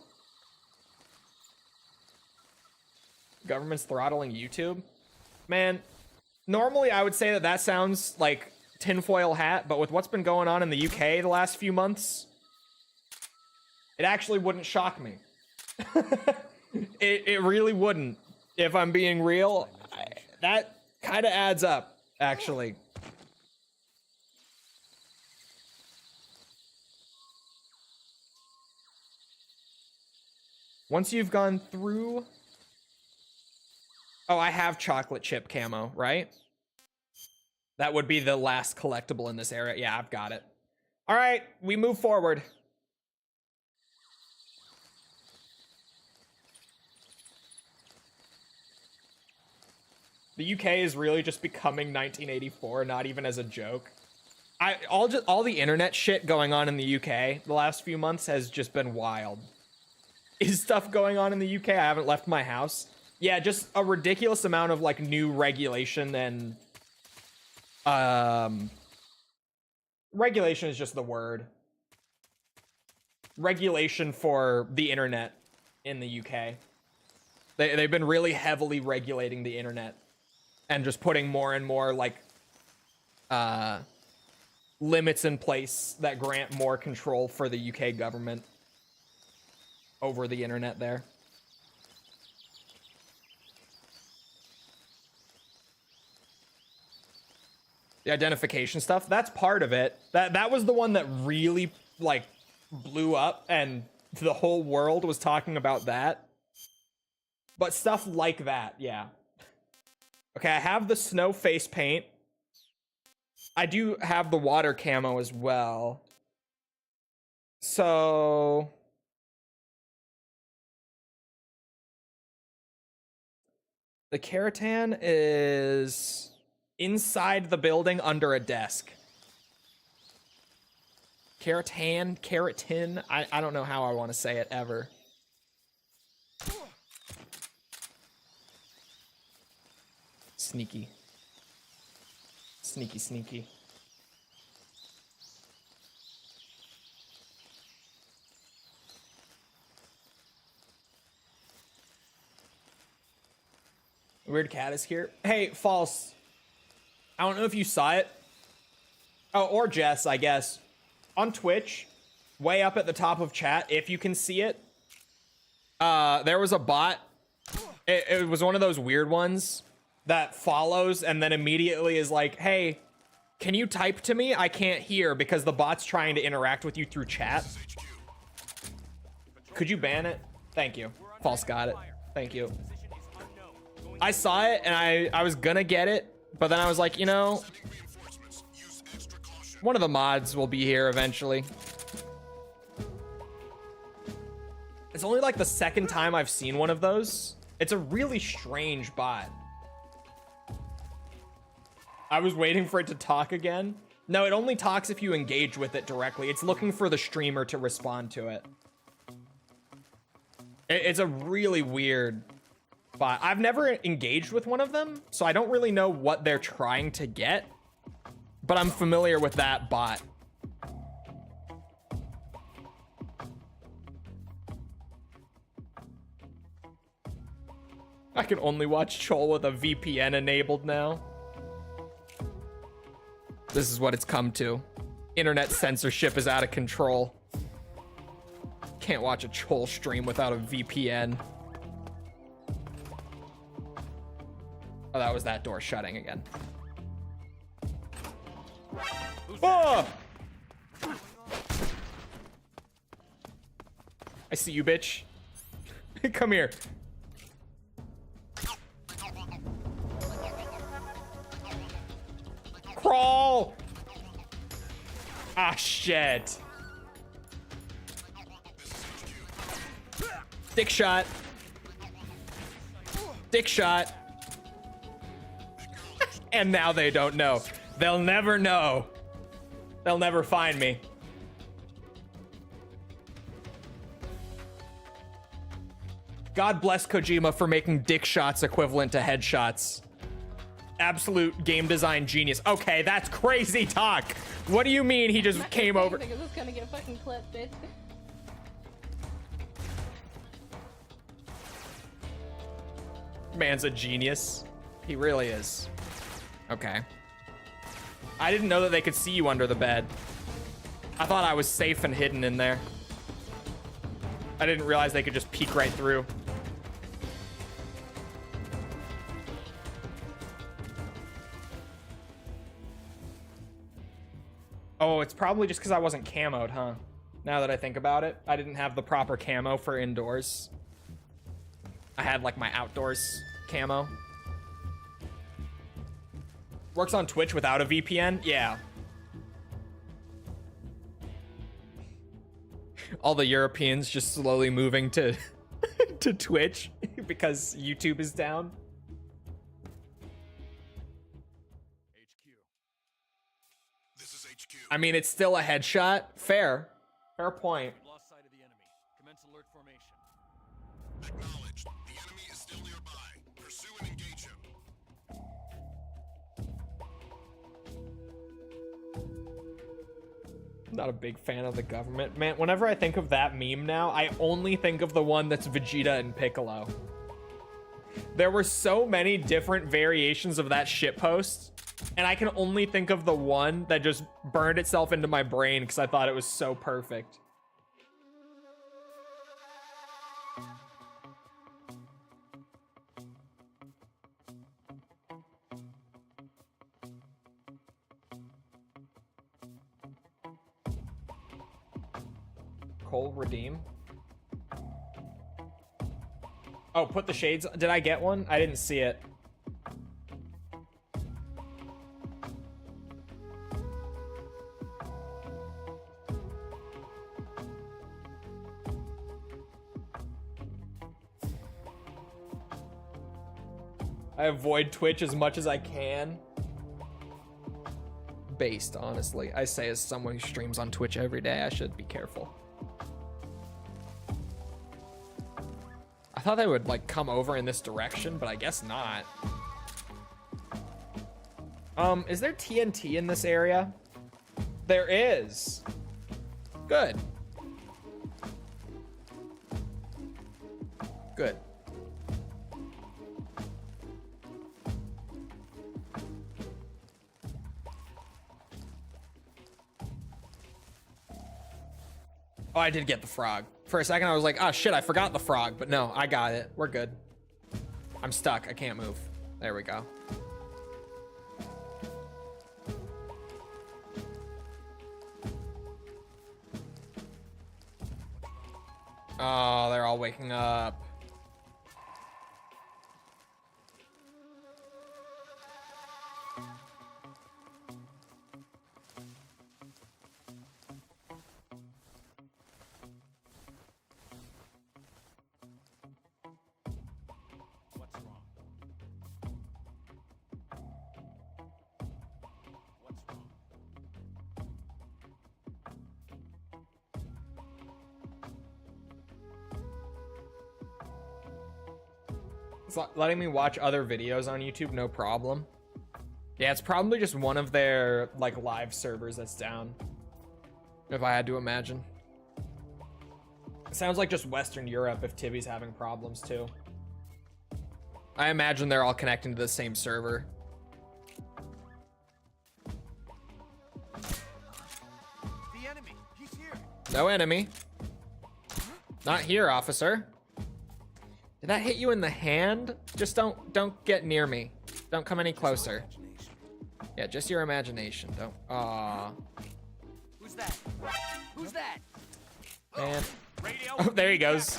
Government's throttling YouTube. Man, normally I would say that that sounds like tinfoil hat, but with what's been going on in the UK the last few months, it actually wouldn't shock me. It really wouldn't, if I'm being real. That kind of adds up, actually. Once you've gone through... Oh, I have chocolate chip camo, right? That would be the last collectible in this era. Yeah, I've got it. All right, we move forward. The UK is really just becoming 1984, not even as a joke. All the internet shit going on in the UK the last few months has just been wild. Is stuff going on in the UK? I haven't left my house. Yeah, just a ridiculous amount of like new regulation and regulation is just the word. Regulation for the internet in the UK. They've been really heavily regulating the internet and just putting more and more like limits in place that grant more control for the UK government over the internet there. The identification stuff, that's part of it. That was the one that really like blew up and the whole world was talking about that. But stuff like that, yeah. Okay, I have the snow face paint. I do have the water camo as well. So... the Keratin is inside the building under a desk. Keratin, I don't know how I want to say it ever. Sneaky. Sneaky, sneaky. Weird Cat is here. Hey, False. I don't know if you saw it. Oh, or Jess, I guess. On Twitch, way up at the top of chat, if you can see it, there was a bot. It was one of those weird ones that follows and then immediately is like, hey, can you type to me? I can't hear because the bot's trying to interact with you through chat. Could you ban it? Thank you. False got it. Thank you. I saw it and I was gonna get it, but then I was like, you know, one of the mods will be here eventually. It's only like the second time I've seen one of those. It's a really strange bot. I was waiting for it to talk again. No, it only talks if you engage with it directly. It's looking for the streamer to respond to it. It's a really weird bot. I've never engaged with one of them, so I don't really know what they're trying to get, but I'm familiar with that bot. I can only watch Chol with a VPN enabled now. This is what it's come to. Internet censorship is out of control. Can't watch a Chol stream without a VPN. Oh, that was that door shutting again. Oh! I see you, bitch. Come here. Crawl! Ah, shit. Dick shot. Dick shot. And now they don't know. They'll never know. They'll never find me. God bless Kojima for making dick shots equivalent to headshots. Absolute game design genius. Okay, that's crazy talk. What do you mean he just came over? This is gonna get fucking clipped, bitch. Man's a genius. He really is. Okay. I didn't know that they could see you under the bed. I thought I was safe and hidden in there. I didn't realize they could just peek right through. Oh, it's probably just because I wasn't camoed, huh? Now that I think about it, I didn't have the proper camo for indoors. I had like my outdoors camo. Works on Twitch without a VPN? Yeah. All the Europeans just slowly moving to to Twitch because YouTube is down. HQ. This is HQ. I mean, it's still a headshot. Fair. Fair point. Lost sight of the enemy. Commence alert formation. Acknowledged. The enemy is still nearby. Pursue and engage him. Not a big fan of the government. Man, whenever I think of that meme now, I only think of the one that's Vegeta and Piccolo. There were so many different variations of that shitpost, and I can only think of the one that just burned itself into my brain because I thought it was so perfect. Cole redeem. Oh, put the shades. Did I get one? I didn't see it. I avoid Twitch as much as I can. Based, honestly. I say as someone who streams on Twitch every day, I should be careful. I thought they would like come over in this direction, but I guess not. Is there TNT in this area? There is. Good. Good. Oh, I did get the frog. For a second, I was like, oh shit, I forgot the frog. But no, I got it. We're good. I'm stuck. I can't move. There we go. Oh, they're all waking up. Letting me watch other videos on YouTube, no problem. Yeah, it's probably just one of their like live servers that's down, if I had to imagine. It sounds like just Western Europe if Tibby's having problems too. I imagine they're all connecting to the same server. The enemy. He's here. No enemy. Not here, officer. Did that hit you in the hand? Just don't get near me. Don't come any closer. Yeah, just your imagination. Don't. Aw. Who's that? Who's that? Man. Oh, there he goes.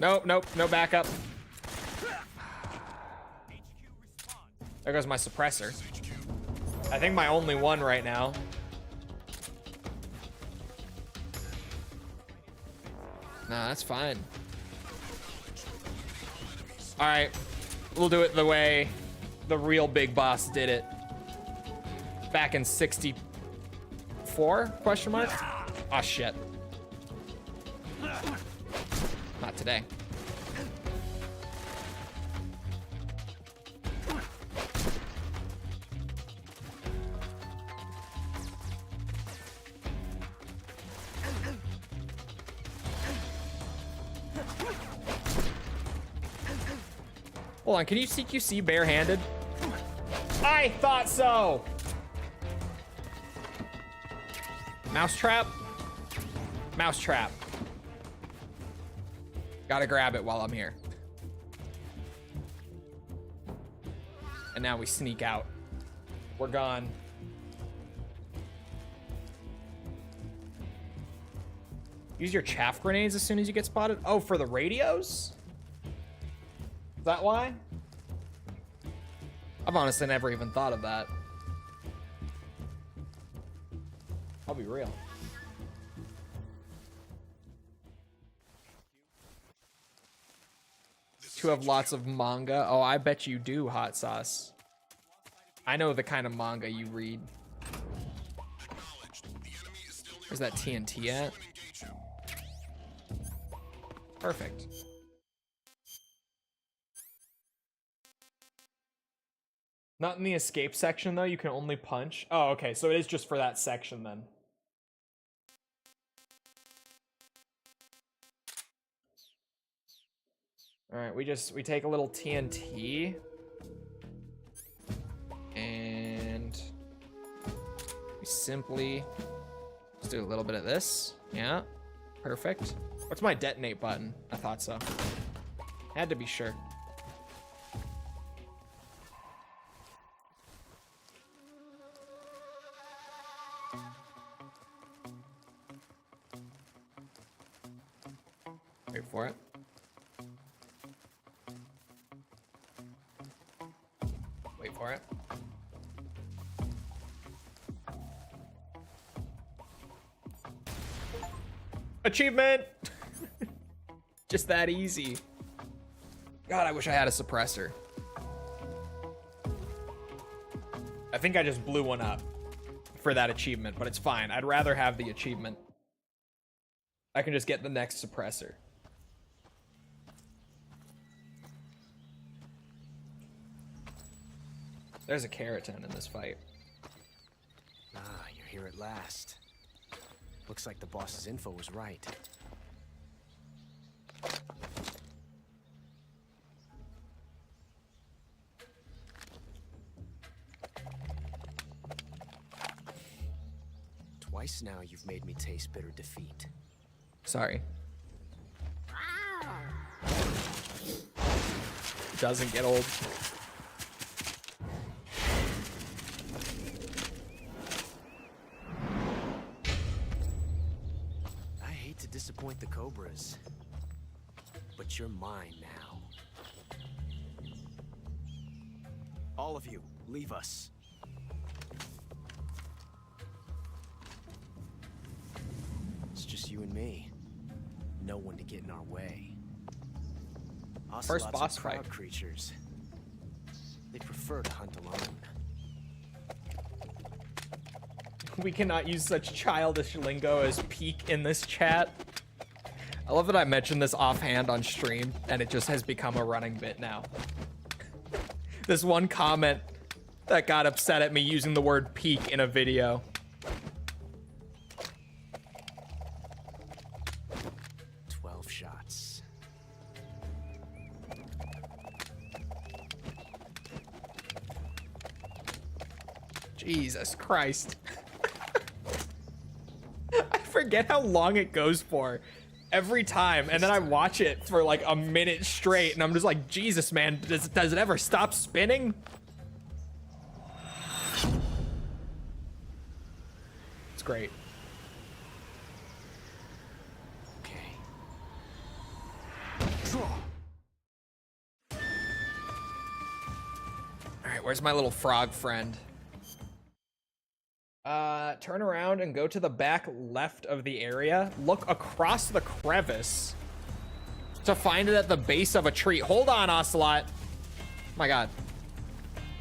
Nope, nope, no backup. There goes my suppressor. I think my only one right now. Nah, that's fine. All right, we'll do it the way the real big boss did it. Back in 64? Question mark? Oh shit. Not today. Hold on, can you CQC barehanded? I thought so! Mousetrap? Mousetrap. Gotta grab it while I'm here. And now we sneak out. We're gone. Use your chaff grenades as soon as you get spotted. Oh, for the radios? Is that why? I've honestly never even thought of that. I'll be real. To have lots of manga. Oh, I bet you do, Hot Sauce. I know the kind of manga you read. Where's that TNT at? Perfect. Not in the escape section, though. You can only punch. Oh, okay. So it is just for that section, then. All right, we take a little TNT. And we simply just do a little bit of this. Yeah, perfect. What's my detonate button? I thought so. Had to be sure. Wait for it. Wait for it. Achievement! Just that easy. God, I wish I had a suppressor. I think I just blew one up for that achievement, but it's fine. I'd rather have the achievement. I can just get the next suppressor. There's a keratin in this fight. Ah, you're here at last. Looks like the boss's info was right. Twice now you've made me taste bitter defeat. Sorry. Doesn't get old. I hate to disappoint the Cobras, but you're mine now. All of you, leave us. It's just you and me. No one to get in our way. First Ocelots boss are crowd fight. creatures. They prefer to hunt alone. We cannot use such childish lingo as peak in this chat. I love that I mentioned this offhand on stream, and it just has become a running bit now. This one comment that got upset at me using the word peak in a video. Shots. Jesus Christ. I forget how long it goes for every time, and then I watch it for like a minute straight, and I'm just like, Jesus, man, does it ever stop spinning? It's great. Alright, where's my little frog friend? Turn around and go to the back left of the area. Look across the crevice to find it at the base of a tree. Hold on, Ocelot. My God.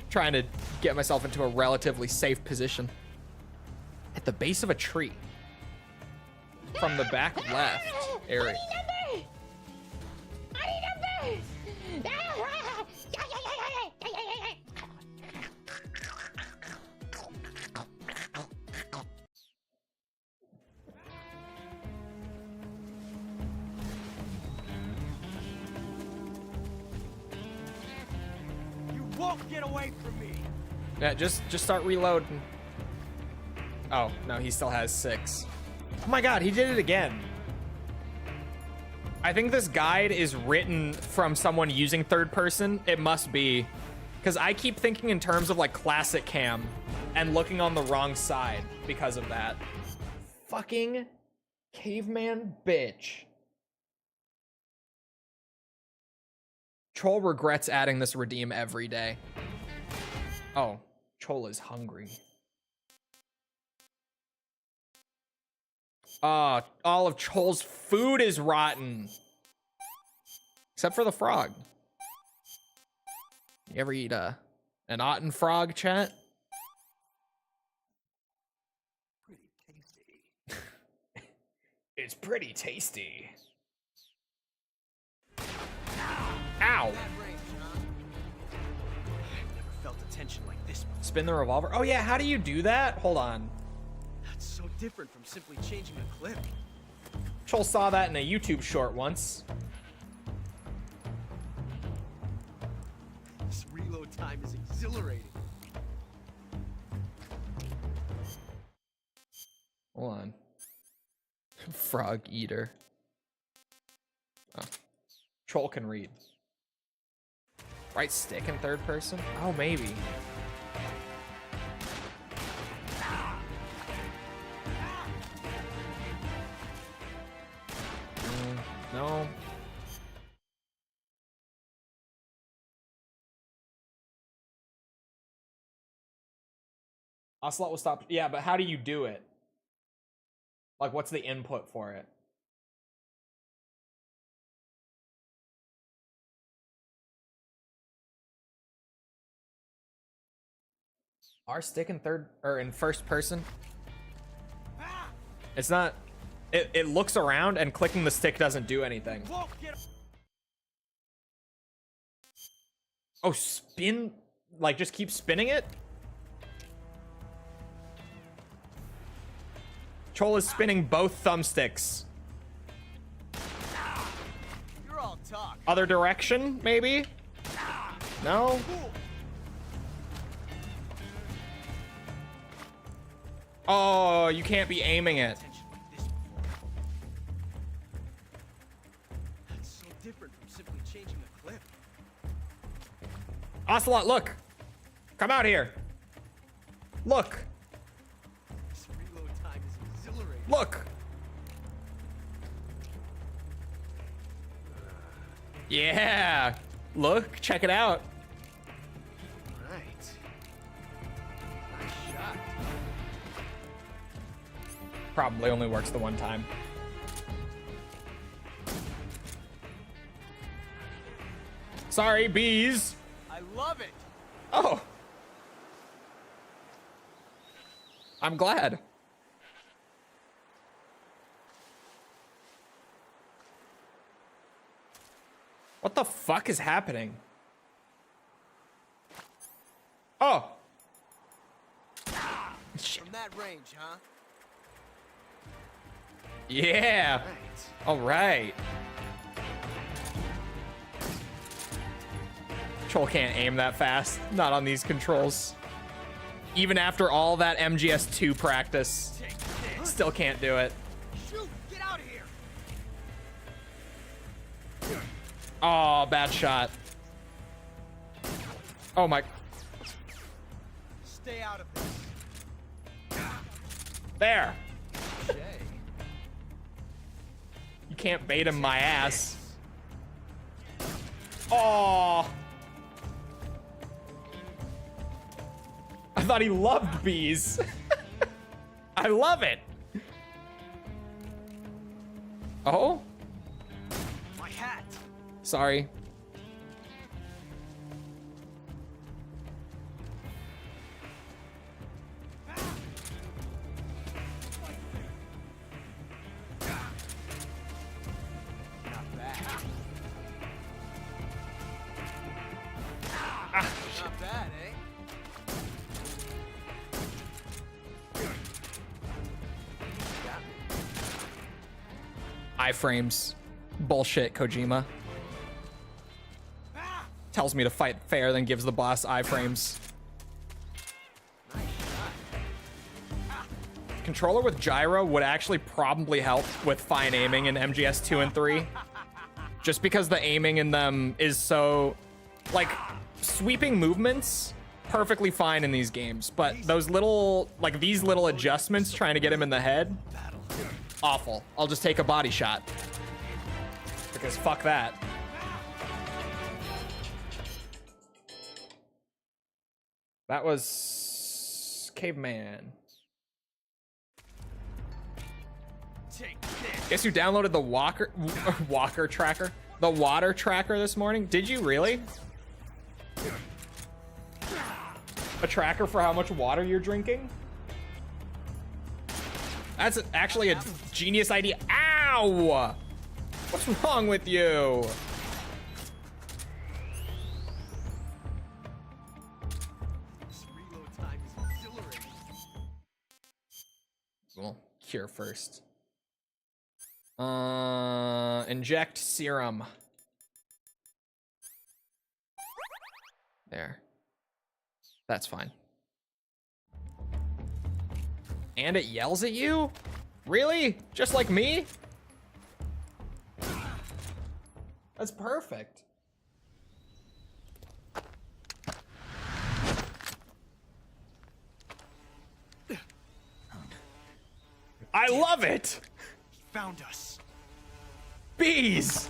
Trying to get myself into a relatively safe position. At the base of a tree. From the back left area. Won't get away from me. Yeah, just start reloading. Oh, no, he still has 6. Oh my god, he did it again. I think this guide is written from someone using third person. It must be. Because I keep thinking in terms of like classic cam and looking on the wrong side because of that. Fucking caveman bitch. Troll regrets adding this redeem every day. Oh, Troll is hungry. All of Troll's food is rotten. Except for the frog. You ever eat an Otten frog, chat? Pretty tasty. It's pretty tasty. Ow! Never felt a tension like this before. Spin the revolver. Oh yeah, how do you do that? Hold on. That's so different from simply changing a clip. Troll saw that in a YouTube short once. This reload time is exhilarating. Hold on. Frog eater. Oh. Troll can read. Right stick in third person? Oh, maybe. No. Ocelot will stop. Yeah, but how do you do it? Like, what's the input for it? R stick in third or in first person? It's not. It looks around and clicking the stick doesn't do anything. Oh, spin, like just keep spinning it? Troll is spinning both thumbsticks. You're all talk. Other direction, maybe? No? Oh, you can't be aiming it. Tension like this before. That's so different from simply changing a clip. Ocelot, look. Come out here. Look. This reload time is exhilarating. Look. Yeah. Look, check it out. Right. Nice shot. Probably only works the one time. Sorry, bees. I love it. Oh. I'm glad. What the fuck is happening? Oh. Shit. From that range, huh? Yeah. Right. All right. Troll can't aim that fast. Not on these controls. Even after all that MGS2 practice, still can't do it. Shoot! Get out of here! Oh, bad shot. Oh my. Stay out of this. There. Shay. You can't bait him my ass. Oh. I thought he loved bees. I love it. Oh? My hat. Sorry. Not bad. Ah, Not bad, eh? Got me. iframes. Bullshit, Kojima. tells me to fight fair, then gives the boss iframes. Controller with gyro would actually probably help with fine aiming in MGS 2 and 3. Just because the aiming in them is so... Like, sweeping movements, perfectly fine in these games. But those little... Like, these little adjustments trying to get him in the head, awful. I'll just take a body shot. Because fuck that. That was... Caveman. Guess you downloaded the Walker tracker? The water tracker this morning? Did you really? A tracker for how much water you're drinking? That's actually a genius idea. Ow! What's wrong with you? Well, cure first. Inject serum. There. That's fine. And it yells at you? Really? Just like me? That's perfect. I love it! He found us. Bees!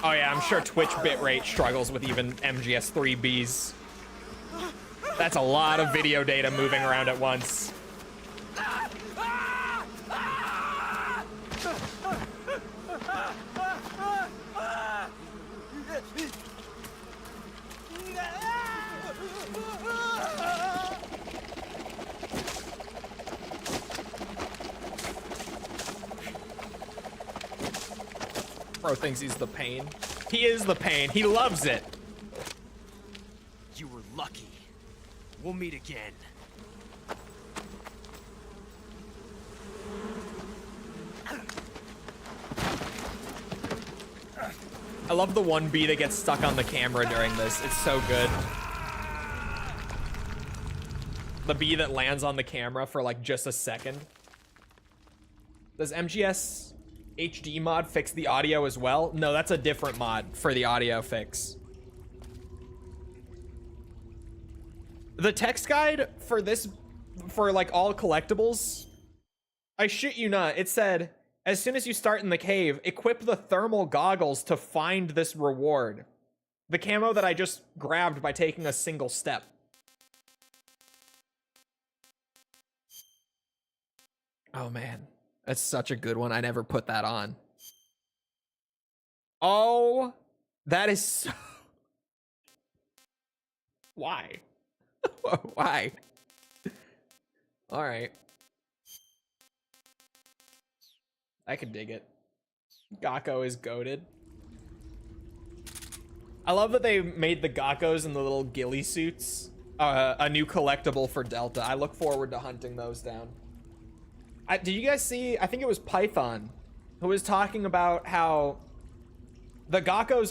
Oh yeah, I'm sure Twitch bitrate struggles with even MGS3 Bs. That's a lot of video data moving around at once. Bro thinks he's the pain. He is the pain. He loves it. You were lucky. We'll meet again. I love the one bee that gets stuck on the camera during this. It's so good. The bee that lands on the camera for like just a second. Does MGS HD mod fix the audio as well? No, that's a different mod for the audio fix. The text guide for this, for like all collectibles, I shit you not, it said, as soon as you start in the cave, equip the thermal goggles to find this reward. The camo that I just grabbed by taking a single step. Oh man, that's such a good one. I never put that on. Oh, that is so... Why? Why? All right. I can dig it. Gakko is goated. I love that they made the Gakkos in the little ghillie suits a new collectible for Delta. I look forward to hunting those down. Did you guys see, I think it was Python, who was talking about how the Gakkos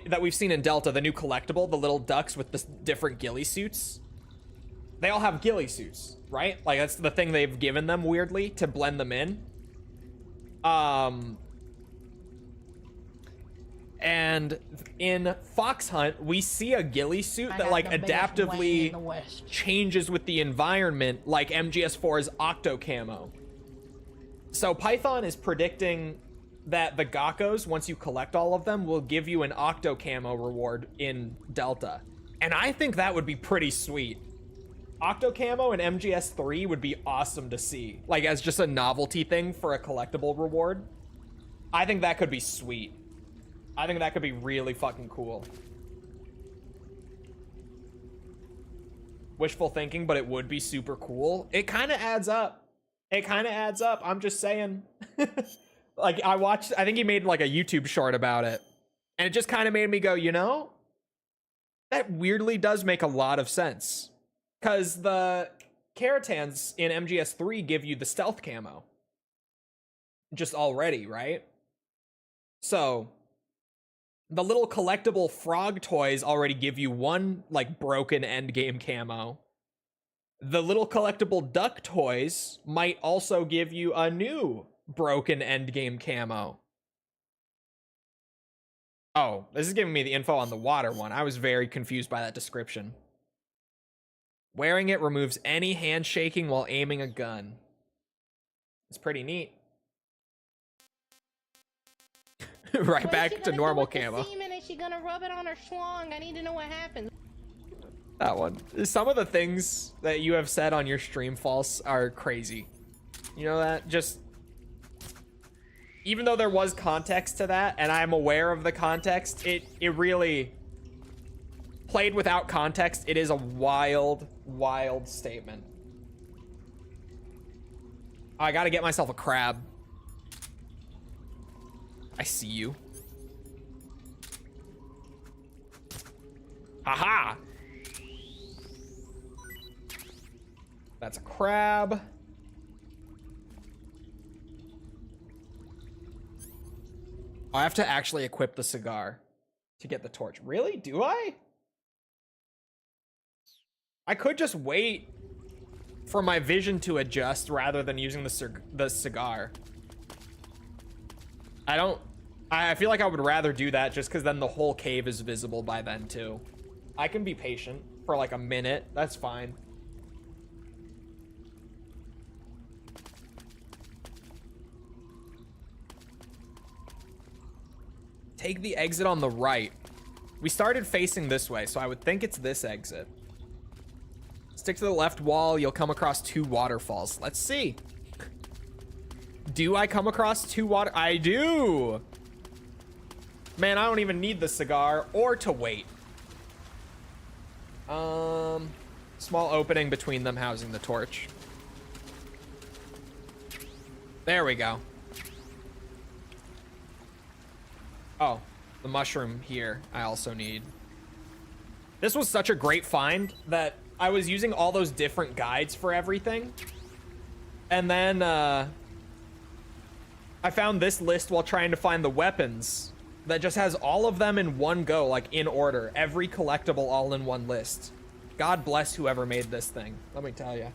that we've seen in Delta, the new collectible, the little ducks with the different ghillie suits, they all have ghillie suits, right? Like that's the thing they've given them weirdly to blend them in. And in Fox Hunt, we see a ghillie suit that like adaptively changes with the environment, like MGS4's Octo Camo. So Python is predicting that the Gakkos, once you collect all of them, will give you an Octo Camo reward in Delta. And I think that would be pretty sweet. Octo Camo in MGS3 would be awesome to see, like as just a novelty thing for a collectible reward. I think that could be sweet. I think that could be really fucking cool. wishful thinking, but it would be super cool. It kind of adds up. It kind of adds up. I'm just saying. Like, I think he made like a YouTube short about it. And it just kind of made me go, you know, that weirdly does make a lot of sense. Because the Karatans in MGS3 give you the stealth camo. Just already, right? So, the little collectible frog toys already give you one, like, broken endgame camo. The little collectible duck toys might also give you a new broken endgame camo. Oh, this is giving me the info on the water one. I was very confused by that description. Wearing it removes any handshaking while aiming a gun. It's pretty neat. Right back to normal camo. Is she gonna rub it on her schlong? I need to know what happens. That one. Some of the things that you have said on your stream, False, are crazy. You know that? Just... Even though there was context to that, and I'm aware of the context, it really... Played without context, it is a wild, wild statement. I gotta get myself a crab. I see you. Haha! That's a crab. I have to actually equip the cigar to get the torch. Really? Do I? I could just wait for my vision to adjust rather than using the cigar. I feel like I would rather do that just because then the whole cave is visible by then too. I can be patient for like a minute. That's fine. Take the exit on the right. We started facing this way, so I would think it's this exit. Stick to the left wall, you'll come across 2 waterfalls. Let's see. Do I come across 2 I do! Man, I don't even need the cigar or to wait. Small opening between them housing the torch. There we go. Oh, the mushroom here I also need. This was such a great find that I was using all those different guides for everything. And then I found this list while trying to find the weapons that just has all of them in one go, like in order. Every collectible all in one list. God bless whoever made this thing, let me tell you.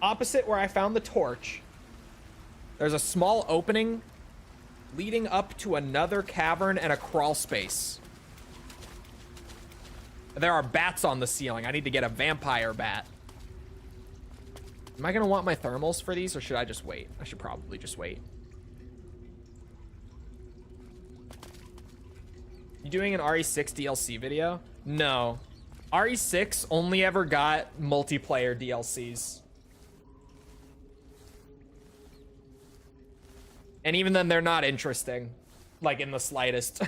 Opposite where I found the torch, there's a small opening leading up to another cavern and a crawl space. There are bats on the ceiling. I need to get a vampire bat. Am I gonna want my thermals for these, or should I just wait? I should probably just wait. You doing an RE6 DLC video? No. RE6 only ever got multiplayer DLCs. And even then, they're not interesting. Like, in the slightest.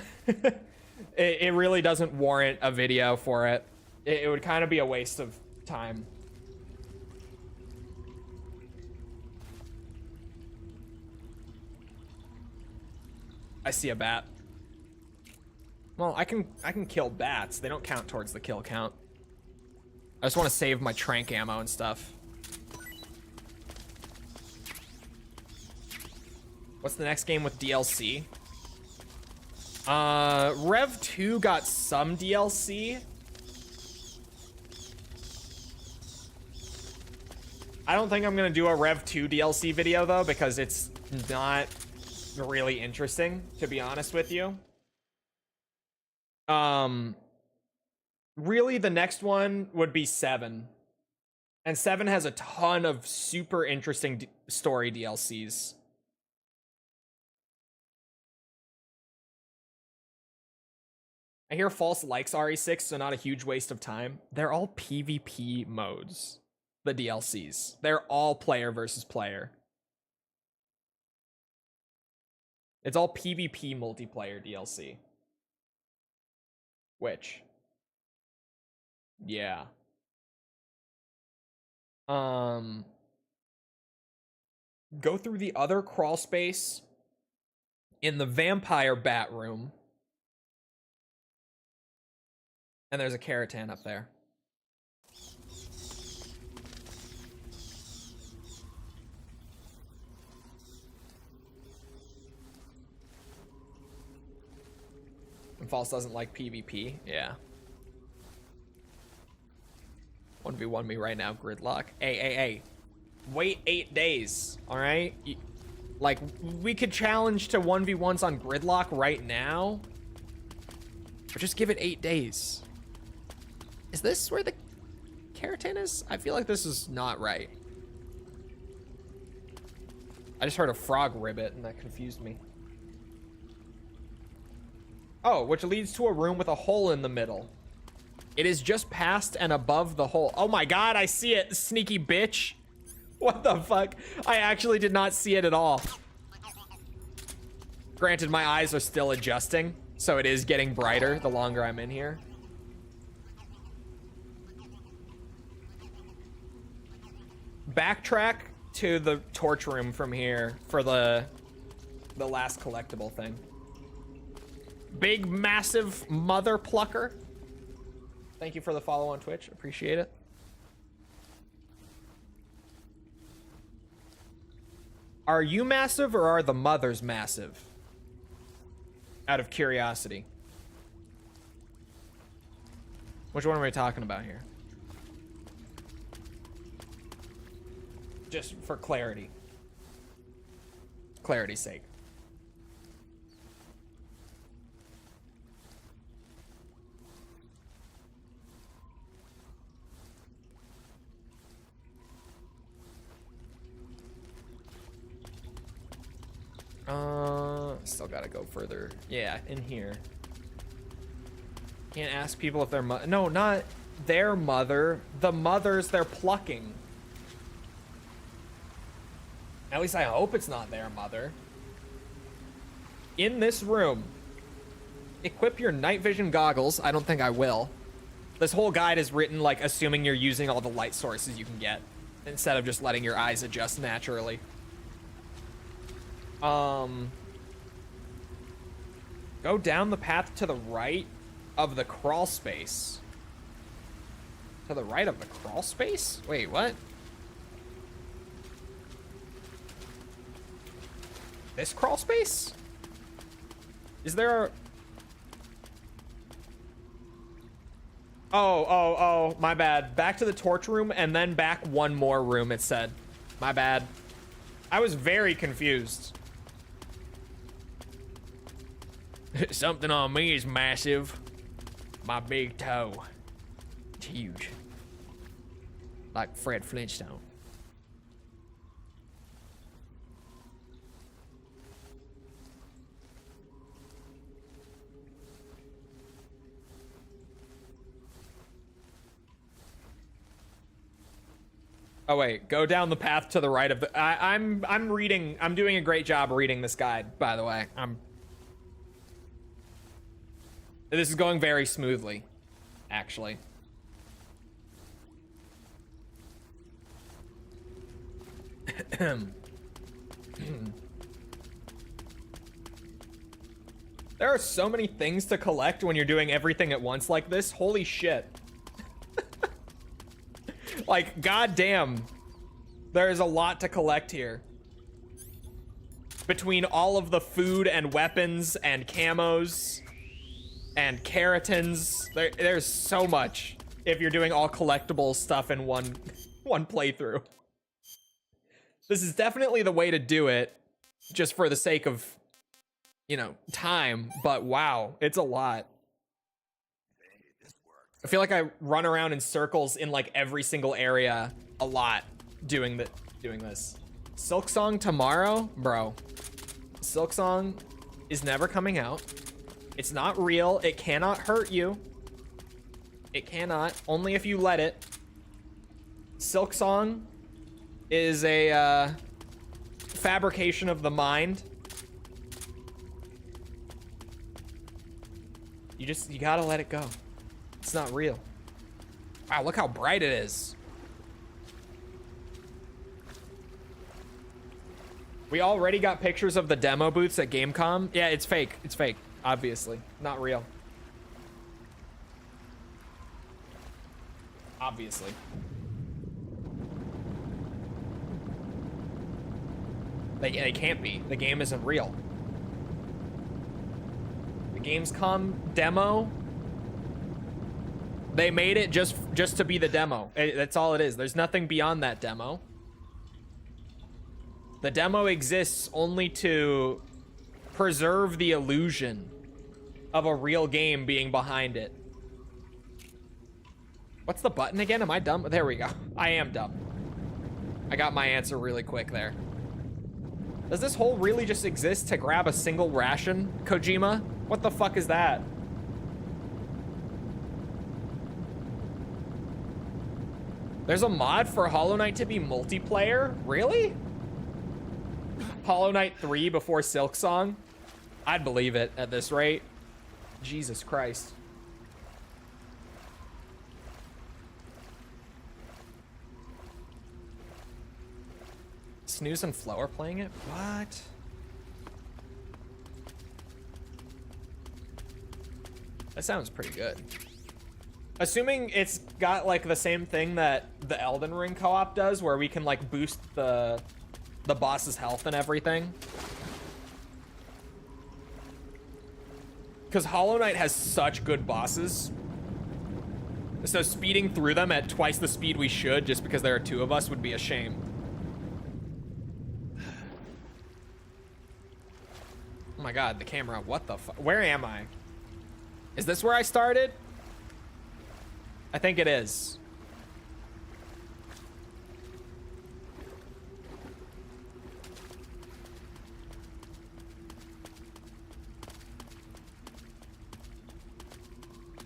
It really doesn't warrant a video for it. It would kind of be a waste of time. I see a bat. Well, I can kill bats. They don't count towards the kill count. I just want to save my trank ammo and stuff. What's the next game with DLC? Rev 2 got some DLC. I don't think I'm gonna do a Rev 2 DLC video though, because it's not really interesting, to be honest with you. Really the next one would be 7. And 7 has a ton of super interesting story DLCs. I hear False likes RE6, so not a huge waste of time. They're all PvP modes, the DLCs. They're all player versus player. It's all PvP multiplayer DLC. Which? Yeah. Go through the other crawl space in the vampire bat room. And there's a Keratin up there. And False doesn't like PvP. Yeah. 1v1 me right now, Gridlock. Hey. Wait 8 days, alright? Like, we could challenge to 1v1s on Gridlock right now. Or just give it 8 days. Is this where the Keratin is? I feel like this is not right. I just heard a frog ribbit and that confused me. Oh, which leads to a room with a hole in the middle. It is just past and above the hole. Oh my god, I see it, sneaky bitch. What the fuck? I actually did not see it at all. Granted, my eyes are still adjusting, so it is getting brighter the longer I'm in here. Backtrack to the torch room from here for the last collectible thing. Big, massive mother plucker. Thank you for the follow on Twitch. Appreciate it. Are you massive or are the mothers massive? Out of curiosity. Which one are we talking about here? Just for clarity. Clarity's sake. Still gotta go further. Yeah, in here. Can't ask people if they're no, not their mother. The mothers they're plucking. At least I hope it's not their mother. In this room, equip your night vision goggles. I don't think I will. This whole guide is written like assuming you're using all the light sources you can get instead of just letting your eyes adjust naturally. Go down the path to the right of the crawl space. To the right of the crawl space? Wait, what? This crawl space? Is there a... Oh, my bad. Back to the torch room and then back one more room, it said. My bad. I was very confused. Something on me is massive. My big toe. It's huge. Like Fred Flintstone. Oh wait, go down the path to the right of the... I'm reading... I'm doing a great job reading this guide, by the way. This is going very smoothly, actually. There are so many things to collect when you're doing everything at once like this. Holy shit. Like, goddamn. There is a lot to collect here. Between all of the food and weapons and camos and keratins, there's so much if you're doing all collectible stuff in one playthrough. This is definitely the way to do it, just for the sake of, you know, time, but wow, it's a lot. I feel like I run around in circles in like every single area a lot doing this. Silk Song tomorrow? Bro. Silk Song is never coming out. It's not real. It cannot hurt you. It cannot. Only if you let it. Silk Song is a fabrication of the mind. You gotta let it go. It's not real. Wow, look how bright it is. We already got pictures of the demo booths at Gamecom. Yeah, it's fake. It's fake. Obviously. Not real. Obviously. They can't be. The game isn't real. The Gamescom demo, they made it just to be the demo. That's all it is. There's nothing beyond that demo. The demo exists only to preserve the illusion of a real game being behind it. What's the button again? Am I dumb? There we go. I am dumb. I got my answer really quick there. Does this hole really just exist to grab a single ration, Kojima? What the fuck is that? There's a mod for Hollow Knight to be multiplayer? Really? Hollow Knight 3 before Silksong? I'd believe it at this rate. Jesus Christ. Snooze and Flo are playing it? What? That sounds pretty good. Assuming it's got like the same thing that the Elden Ring co-op does, where we can like boost the boss's health and everything. Because Hollow Knight has such good bosses. So speeding through them at twice the speed we should just because there are two of us would be a shame. Oh my god, the camera. What the fuck? Where am I? Is this where I started? I think it is.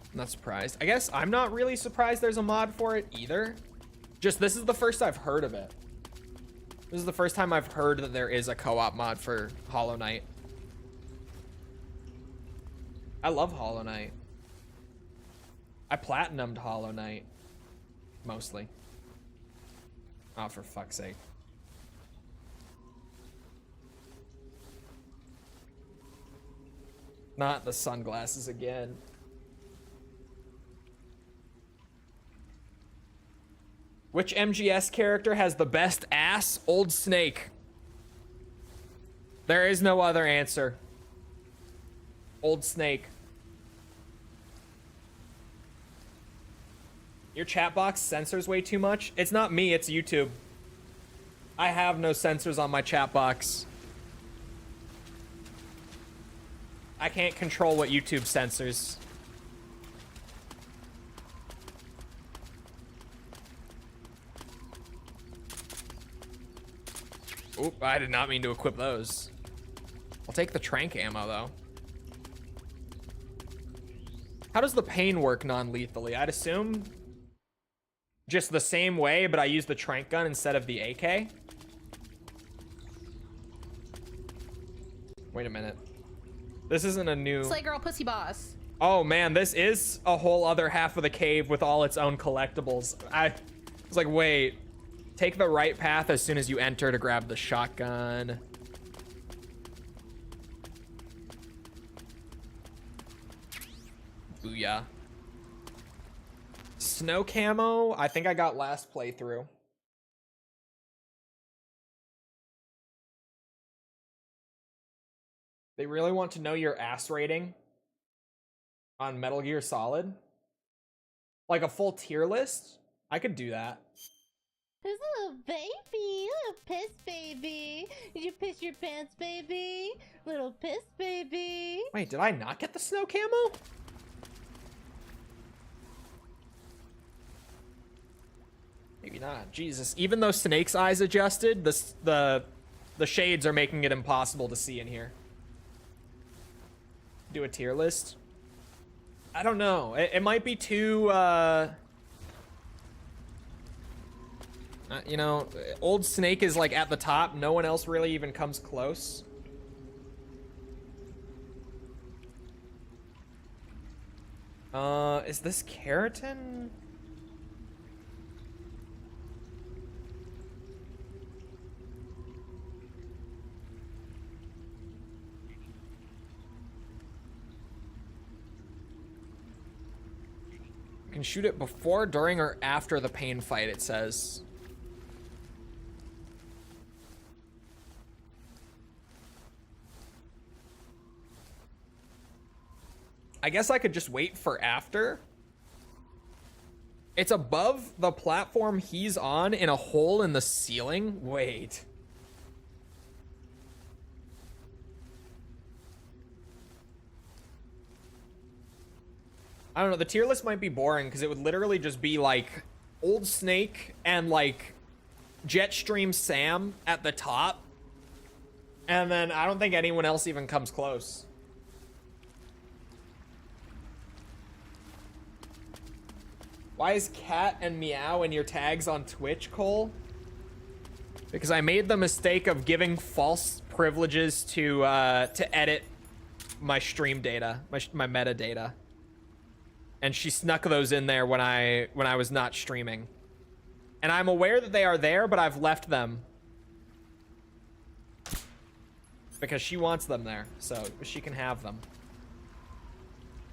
I'm not surprised. I guess I'm not really surprised there's a mod for it either. Just this is the first I've heard of it. This is the first time I've heard that there is a co-op mod for Hollow Knight. I love Hollow Knight. I platinumed Hollow Knight. Mostly. Oh, for fuck's sake. Not the sunglasses again. Which MGS character has the best ass? Old Snake. There is no other answer. Old Snake. Your chat box censors way too much. It's not me, it's YouTube. I have no censors on my chat box. I can't control what YouTube censors. Oop, I did not mean to equip those. I'll take the trank ammo, though. How does the pain work non-lethally? I'd assume just the same way, but I use the trank gun instead of the AK. Wait a minute. This isn't a new... Slay Girl Pussy Boss. Oh, man, this is a whole other half of the cave with all its own collectibles. I was like, wait. Take the right path as soon as you enter to grab the shotgun. Booyah. Snow camo, I think I got last playthrough. They really want to know your ass rating on Metal Gear Solid? Like a full tier list? I could do that. There's a little baby, little piss baby. Did you piss your pants, baby? Little piss baby. Wait, did I not get the snow camo? Maybe not. Jesus, even though Snake's eyes adjusted, the shades are making it impossible to see in here. Do a tier list? I don't know. It might be too, you know, Old Snake is like at the top. No one else really even comes close. Is this keratin? can shoot it before, during, or after the pain fight, it says. I guess I could just wait for after. It's above the platform he's on in a hole in the ceiling. Wait. I don't know, the tier list might be boring because it would literally just be like Old Snake and like Jetstream Sam at the top. And then I don't think anyone else even comes close. Why is Cat and Meow in your tags on Twitch, Cole? Because I made the mistake of giving false privileges to edit my stream data, my metadata. And she snuck those in there when I was not streaming. And I'm aware that they are there, but I've left them. Because she wants them there, so she can have them.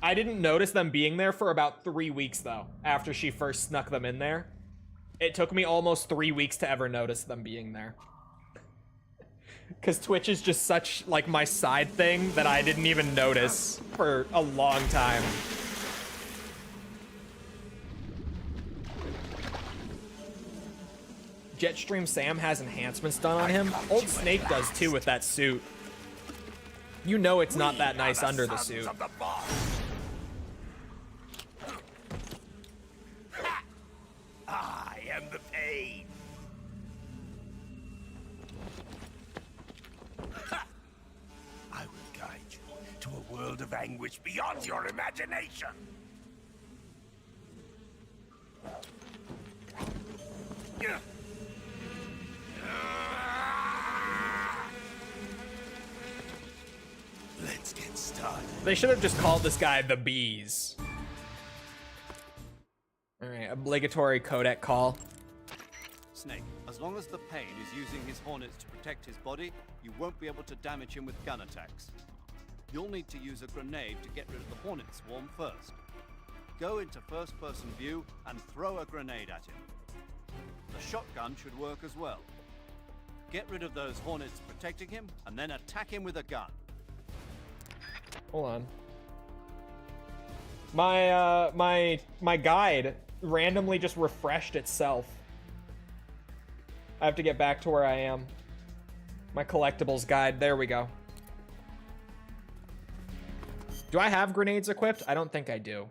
I didn't notice them being there for about 3 weeks, though, after she first snuck them in there. It took me almost 3 weeks to ever notice them being there. Because Twitch is just such, like, my side thing that I didn't even notice for a long time. Jetstream Sam has enhancements done on him. Old Snake does too with that suit. You know it's not that nice under the suit. I am the pain. I will guide you to a world of anguish beyond your imagination. Let's get started. They should have just called this guy the Bees. Alright, obligatory codec call. Snake, as long as the Pain is using his hornets to protect his body, you won't be able to damage him with gun attacks. You'll need to use a grenade to get rid of the hornet swarm first. Go into first-person view and throw a grenade at him. The shotgun should work as well. Get rid of those hornets protecting him, and then attack him with a gun. Hold on. My guide randomly just refreshed itself. I have to get back to where I am. My collectibles guide. There we go. Do I have grenades equipped? I don't think I do.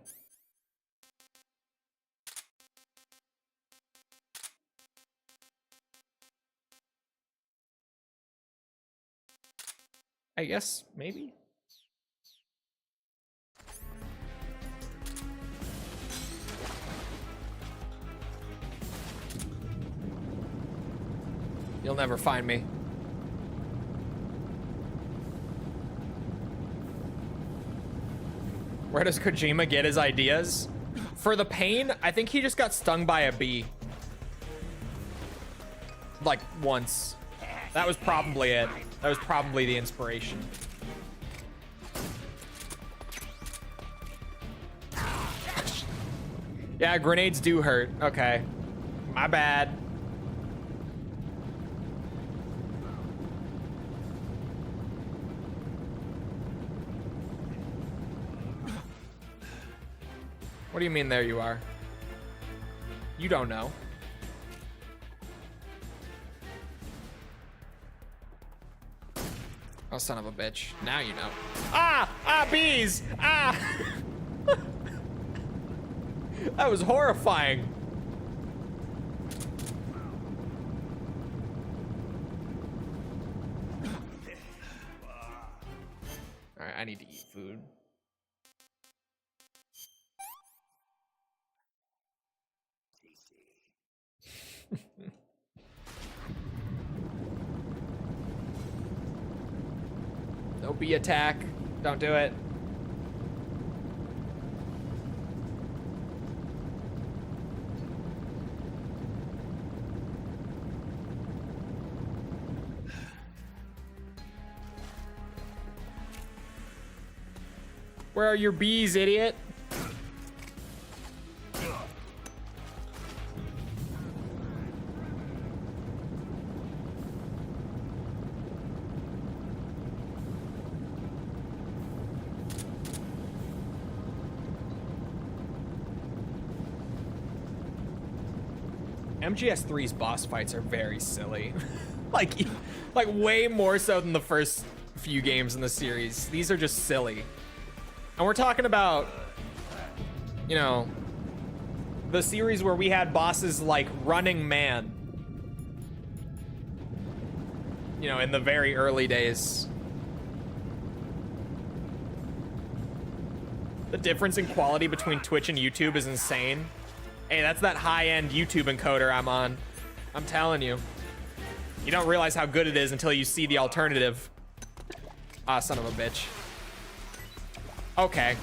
I guess, maybe? You'll never find me. Where does Kojima get his ideas? For the Pain, I think he just got stung by a bee. Like, once. That was probably it. That was probably the inspiration. Yeah, grenades do hurt. Okay. My bad. What do you mean there you are? You don't know. Oh, son of a bitch. Now you know. Ah! Ah, bees! Ah! That was horrifying. Alright, I need to eat food. No bee attack. Don't do it. Where are your bees, idiot? MGS3's boss fights are very silly. like way more so than the first few games in the series. These are just silly. And we're talking about, you know, the series where we had bosses like Running Man. You know, in the very early days. The difference in quality between Twitch and YouTube is insane. Hey, that's that high-end YouTube encoder I'm on. I'm telling you. You don't realize how good it is until you see the alternative. Ah, son of a bitch. Okay.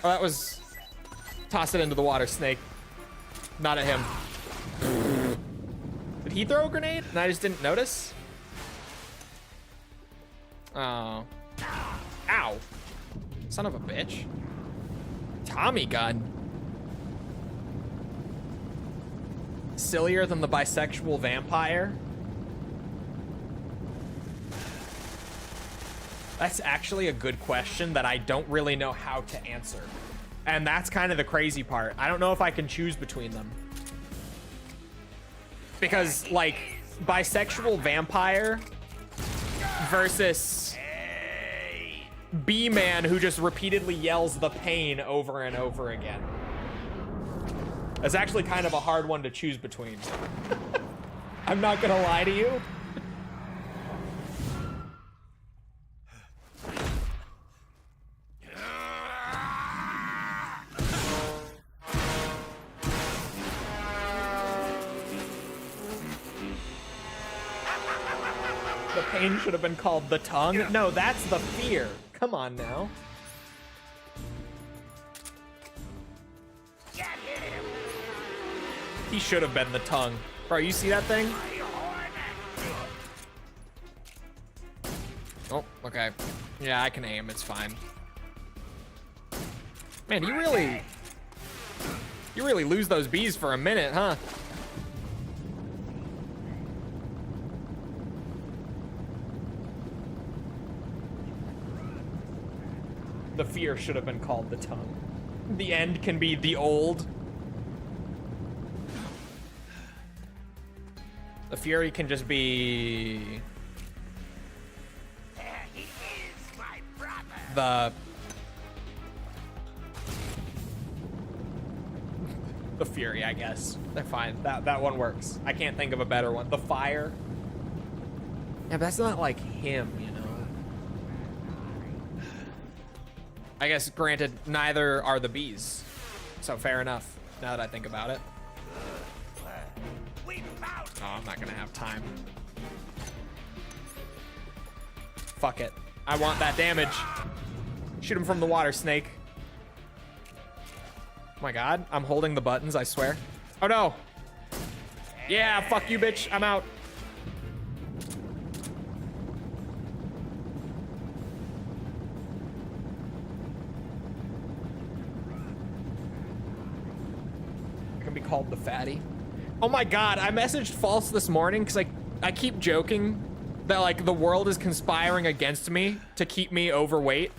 Oh, that was... Toss it into the water, Snake. Not at him. Did he throw a grenade and I just didn't notice? Oh. Ow. Son of a bitch. Tommy gun. Sillier than the bisexual vampire? That's actually a good question that I don't really know how to answer. And that's kind of the crazy part. I don't know if I can choose between them. Because, like, bisexual vampire versus B-man who just repeatedly yells the pain over and over again. That's actually kind of a hard one to choose between. I'm not gonna lie to you. The pain should have been called the tongue. No, that's the fear. Come on now. He should have been the tongue. Bro, you see that thing? Oh, okay. Yeah, I can aim. It's fine. Man, you really lose those bees for a minute, huh? The fear should have been called the tongue. The end can be the old. The fury can just be the fury, I guess. They're fine. That one works. I can't think of a better one. The fire. Yeah, but that's not like him, you know. I guess, granted, neither are the bees. So fair enough, now that I think about it. Oh, I'm not gonna have time. Fuck it. I want that damage. Shoot him from the water, Snake. Oh my god, I'm holding the buttons, I swear. Oh no! Yeah, fuck you, bitch, I'm out. I can be called the fatty. Oh my god, I messaged False this morning because I keep joking that like the world is conspiring against me to keep me overweight.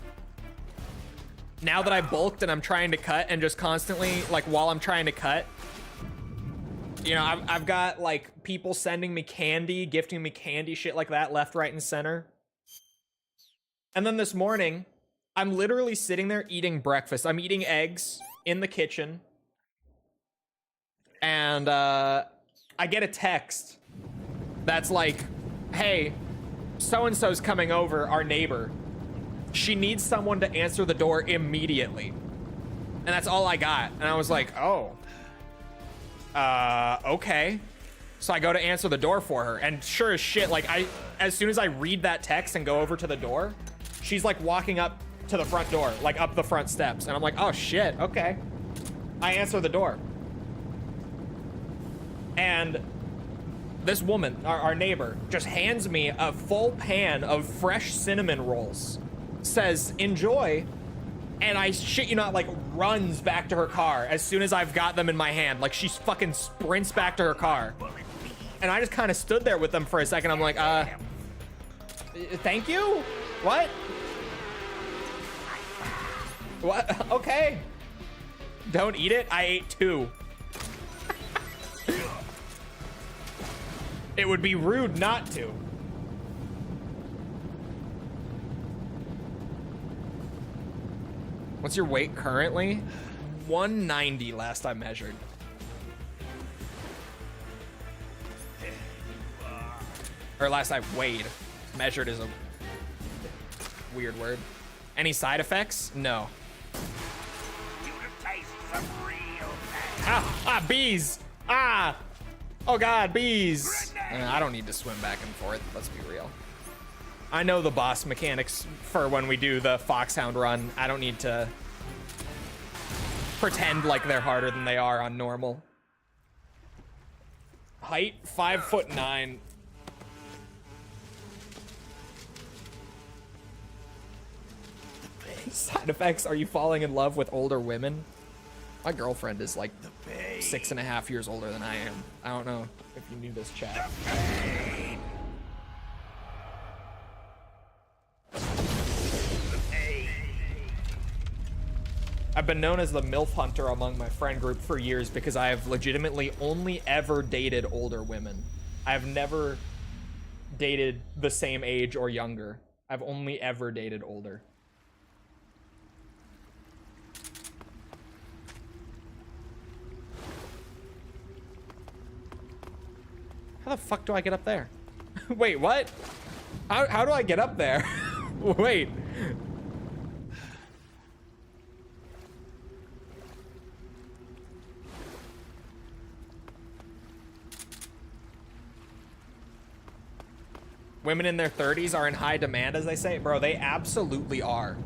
Now that I bulked and I'm trying to cut and just constantly, like while I'm trying to cut, you know, I've got like people sending me candy, gifting me candy, shit like that, left, right, and center. And then this morning, I'm literally sitting there eating breakfast. I'm eating eggs in the kitchen. And I get a text that's like, hey, so-and-so's coming over, our neighbor. She needs someone to answer the door immediately. And that's all I got. And I was like, oh. Okay. So I go to answer the door for her. And sure as shit, like as soon as I read that text and go over to the door, she's like walking up to the front door, like up the front steps. And I'm like, oh shit, okay. I answer the door. And this woman, our neighbor, just hands me a full pan of fresh cinnamon rolls. Says, enjoy. And I shit you not, like runs back to her car as soon as I've got them in my hand. Like she fucking sprints back to her car. And I just kind of stood there with them for a second. I'm like, thank you? What? What? Okay. Don't eat it. I ate 2. It would be rude not to. What's your weight currently? 190 last I measured. Or last I weighed. Measured is a weird word. Any side effects? No. Ah, bees! Ah! Oh god, bees! I don't need to swim back and forth, let's be real. I know the boss mechanics for when we do the Foxhound run. I don't need to pretend like they're harder than they are on normal. Height, 5'9". Side effects, are you falling in love with older women? My girlfriend is like 6.5 years older than I am. I don't know if you knew this, chat. I've been known as the MILF hunter among my friend group for years because I have legitimately only ever dated older women. I've never dated the same age or younger. I've only ever dated older. How the fuck do I get up there? Wait, what? How do I get up there? Wait. Women in their 30s are in high demand, as they say. Bro, they absolutely are.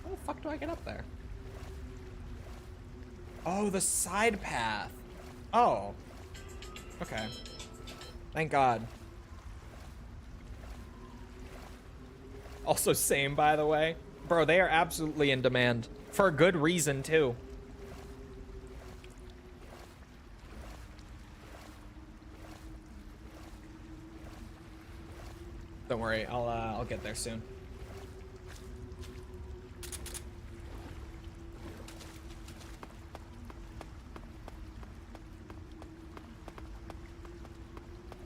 How the fuck do I get up there? Oh, the side path. Oh. Okay. Thank God. Also same, by the way. Bro, they are absolutely in demand. For a good reason, too. Don't worry, I'll get there soon.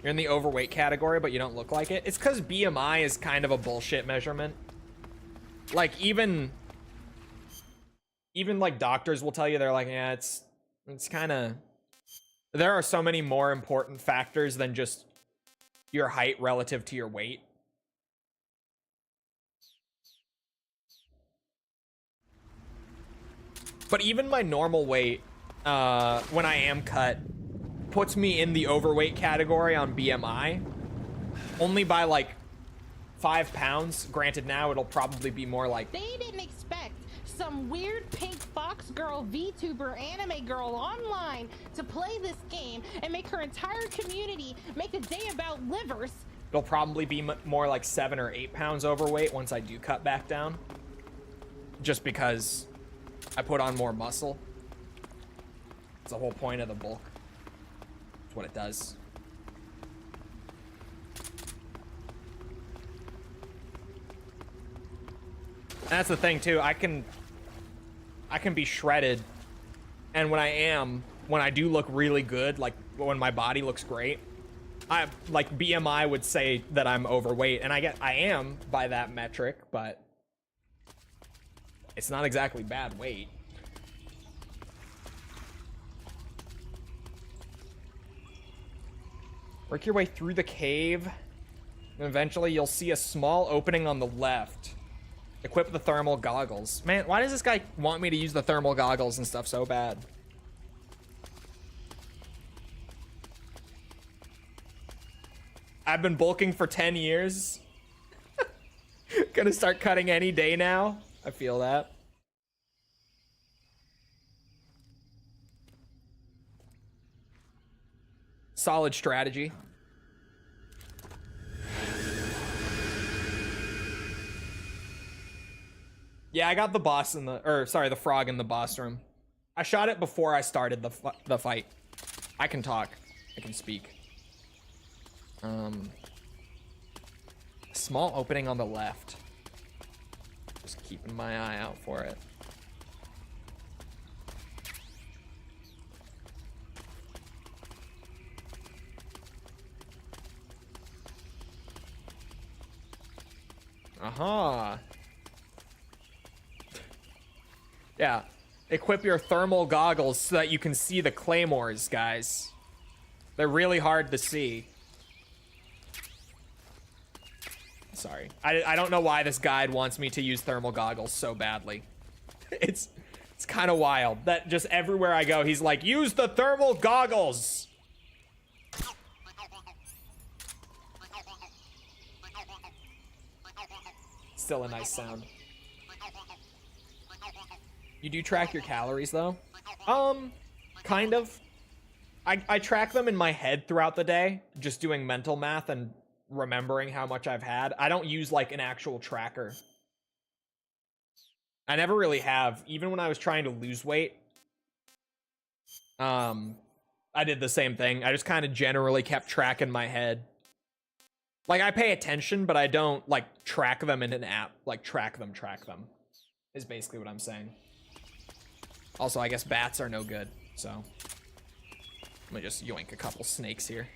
You're in the overweight category, but you don't look like it. It's because BMI is kind of a bullshit measurement. Like, even like doctors will tell you, they're like, yeah, it's kind of... There are so many more important factors than just your height relative to your weight. But even my normal weight, when I am cut, puts me in the overweight category on BMI. Only by like 5 pounds. Granted, now it'll probably be more like... They didn't expect some weird pink fox girl VTuber anime girl online to play this game and make her entire community make a day about livers. It'll probably be more like 7 or 8 pounds overweight once I do cut back down. Just because I put on more muscle. It's the whole point of the bulk. That's what it does. And that's the thing too. I can be shredded, and when I do look really good, like when my body looks great, I like BMI would say that I'm overweight, and I am by that metric, but it's not exactly bad weight. Work your way through the cave, and eventually you'll see a small opening on the left. Equip the thermal goggles. Man, why does this guy want me to use the thermal goggles and stuff so bad? I've been bulking for 10 years. Gonna start cutting any day now. I feel that. Solid strategy. Yeah, I got the boss in the, the frog in the boss room. I shot it before I started the fight. I can talk. I can speak. Small opening on the left. Just keeping my eye out for it. Aha. Yeah. Equip your thermal goggles so that you can see the claymores, guys. They're really hard to see. Sorry. I don't know why this guide wants me to use thermal goggles so badly. It's kind of wild that just everywhere I go, he's like, use the thermal goggles. Still a nice sound. You do track your calories though? Kind of. I track them in my head throughout the day, just doing mental math and remembering how much I've had. I don't use like an actual tracker. I never really have. Even when I was trying to lose weight, I did the same thing. I just kind of generally kept track in my head. Like, I pay attention, but I don't, like, track them in an app. Like, track them, is basically what I'm saying. Also, I guess bats are no good, so. Let me just yoink a couple snakes here.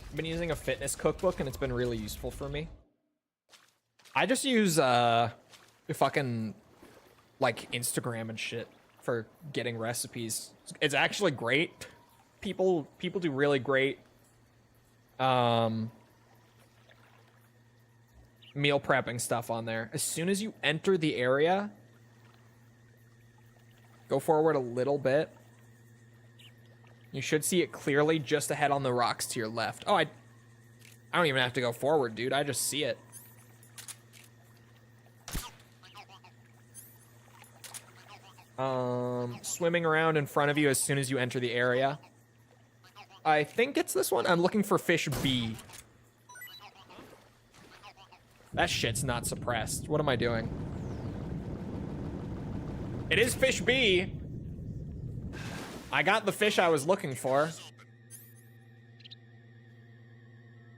I've been using a fitness cookbook and it's been really useful for me. I just use fucking like Instagram and shit for getting recipes. It's actually great. People do really great meal prepping stuff on there. As soon as you enter the area, go forward a little bit. You should see it clearly just ahead on the rocks to your left. Oh, I don't even have to go forward, dude. I just see it. Swimming around in front of you as soon as you enter the area. I think it's this one. I'm looking for fish B. That shit's not suppressed. What am I doing? It is fish B. I got the fish I was looking for.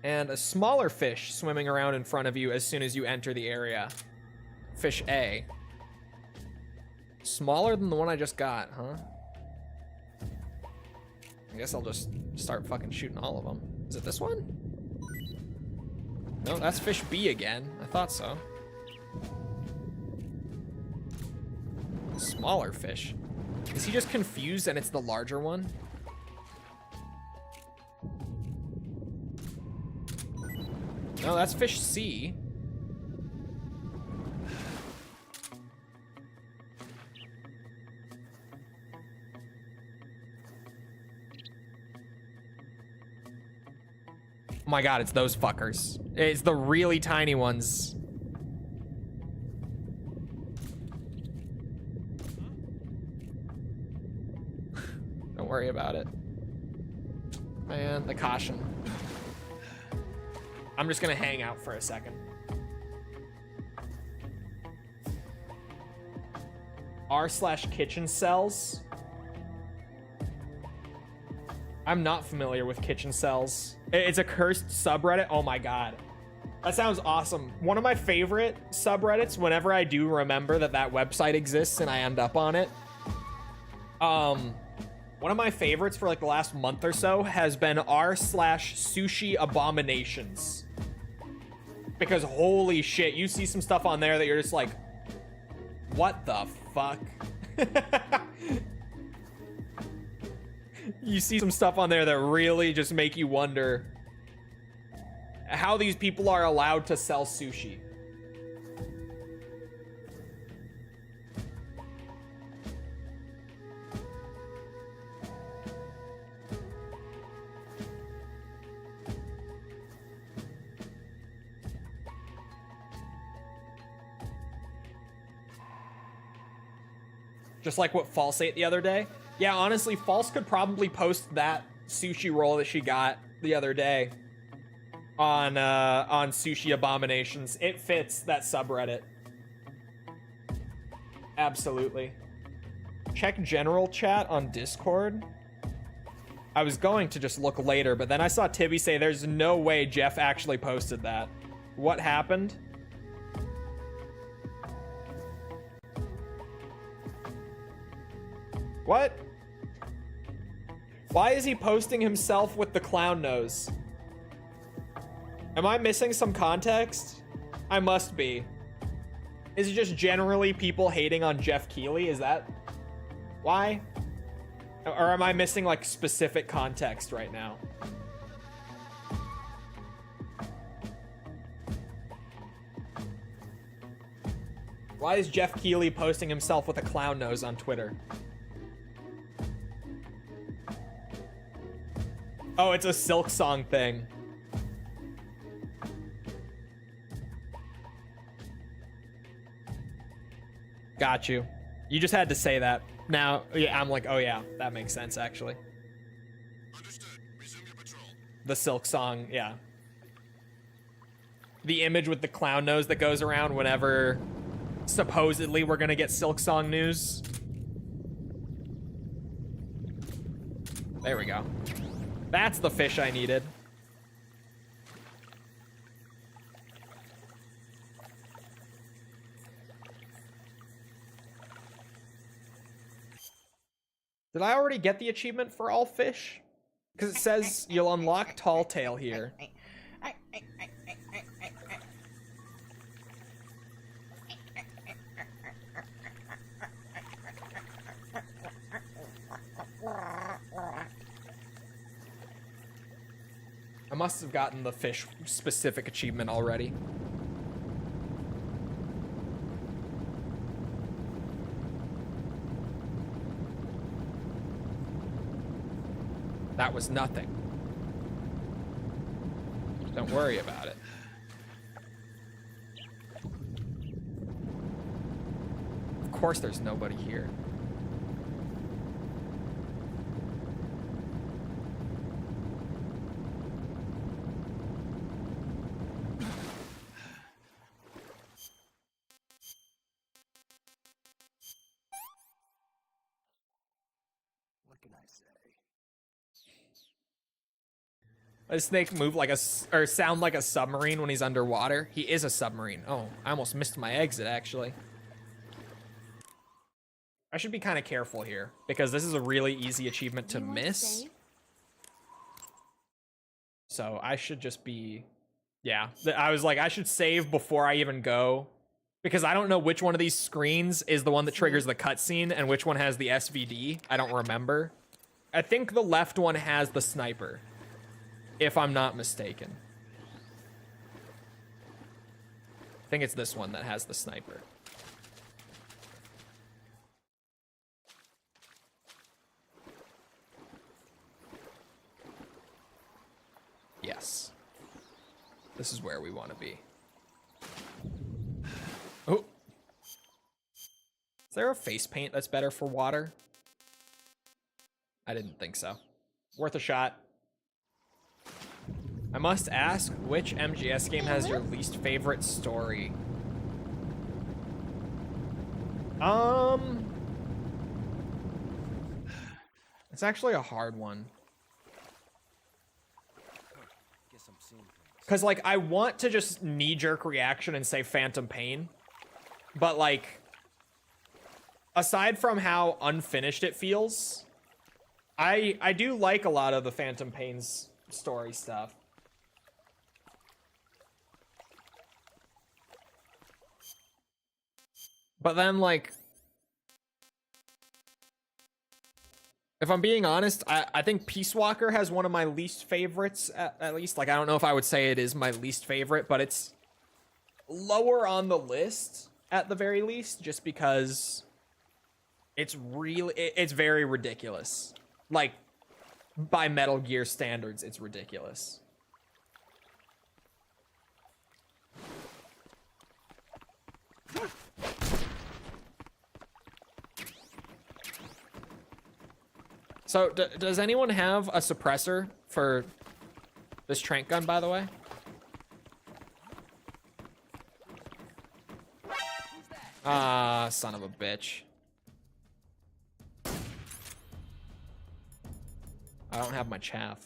And a smaller fish swimming around in front of you as soon as you enter the area. Fish A. Smaller than the one I just got, huh? I guess I'll just start fucking shooting all of them. Is it this one? No, that's fish B again. I thought so. Smaller fish. Is he just confused and it's the larger one? No, that's fish C. Oh my god, it's those fuckers. It's the really tiny ones. Don't worry about it. Man, the caution. I'm just gonna hang out for a second. r/kitchen cells. I'm not familiar with kitchen cells. It's a cursed subreddit. Oh my god. That sounds awesome. One of my favorite subreddits, whenever I do remember that that website exists and I end up on it. One of my favorites for like the last month or so has been r/sushi abominations. Because holy shit, you see some stuff on there that you're just like, what the fuck? You see some stuff on there that really just make you wonder how these people are allowed to sell sushi. Just like what False ate the other day. Yeah, honestly, False could probably post that sushi roll that she got the other day on Sushi Abominations. It fits that subreddit. Absolutely. Check general chat on Discord. I was going to just look later, but then I saw Tibby say there's no way Jeff actually posted that. What happened? What? Why is he posting himself with the clown nose? Am I missing some context? I must be. Is it just generally people hating on Jeff Keighley? Is that why? Or am I missing like specific context right now? Why is Jeff Keighley posting himself with a clown nose on Twitter? Oh, it's a Silk Song thing. Got you. You just had to say that. Now, yeah, I'm like, oh yeah, that makes sense actually. Understood. Resume your patrol. The Silk Song, yeah. The image with the clown nose that goes around whenever supposedly we're gonna get Silk Song news. There we go. That's the fish I needed. Did I already get the achievement for all fish? Because it says you'll unlock Tall Tale here. I must have gotten the fish specific achievement already. That was nothing. Don't worry about it. Of course there's nobody here. What can I say? Does Snake move like or sound like a submarine when he's underwater? He is a submarine. Oh, I almost missed my exit, actually. I should be kind of careful here, because this is a really easy achievement to miss. So I should just be... Yeah, I was like, I should save before I even go, because I don't know which one of these screens is the one that triggers the cutscene and which one has the SVD. I don't remember. I think the left one has the sniper, if I'm not mistaken. I think it's this one that has the sniper. Yes. This is where we want to be. Oh. Is there a face paint that's better for water? I didn't think so. Worth a shot. I must ask, which MGS game has your least favorite story? It's actually a hard one. Guess I'm seeing things. Because, like, I want to just knee-jerk reaction and say Phantom Pain. But, like, aside from how unfinished it feels, I do like a lot of the Phantom Pain's story stuff. But then, like, if I'm being honest, I think Peace Walker has one of my least favorites, at least. Like, I don't know if I would say it is my least favorite, but it's lower on the list, at the very least, just because it's very ridiculous. Like, by Metal Gear standards, it's ridiculous. So, does anyone have a suppressor for this trank gun, by the way? Ah, son of a bitch. I don't have my chaff.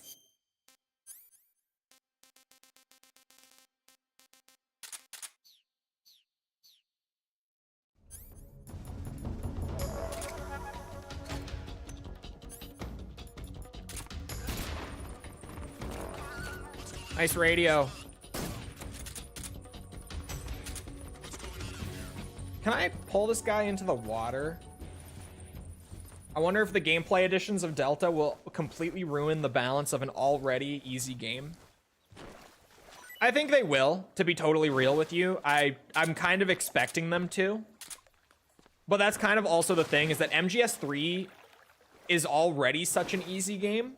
Nice radio. Can I pull this guy into the water? I wonder if the gameplay additions of Delta will completely ruin the balance of an already easy game. I think they will, to be totally real with you. I'm kind of expecting them to. But that's kind of also the thing, is that MGS3 is already such an easy game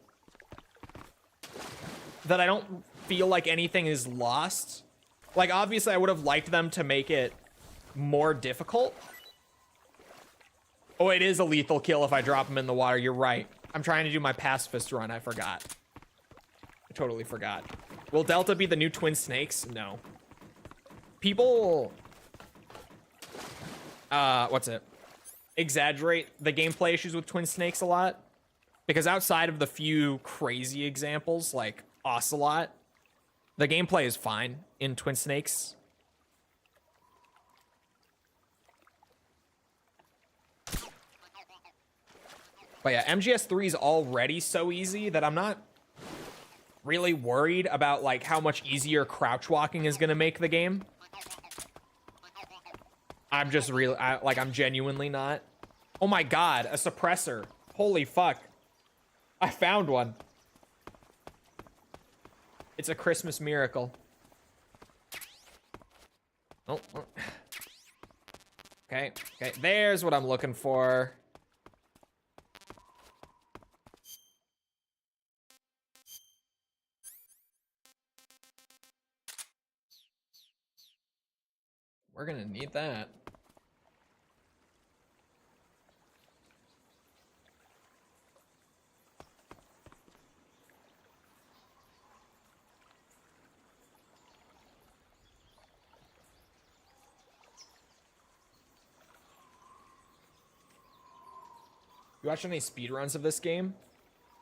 that I don't feel like anything is lost. Like, obviously, I would have liked them to make it more difficult. Oh, it is a lethal kill if I drop him in the water. You're right. I'm trying to do my pacifist run. I forgot. I totally forgot. Will Delta be the new Twin Snakes? No. People... what's it? Exaggerate the gameplay issues with Twin Snakes a lot. Because outside of the few crazy examples, like Ocelot, the gameplay is fine in Twin Snakes. But yeah, MGS3 is already so easy that I'm not really worried about like how much easier crouch walking is gonna make the game. I'm just really, I'm genuinely not. Oh my god, a suppressor. Holy fuck. I found one. It's a Christmas miracle. Oh. Okay, there's what I'm looking for. We're gonna need that. You watch any speedruns of this game?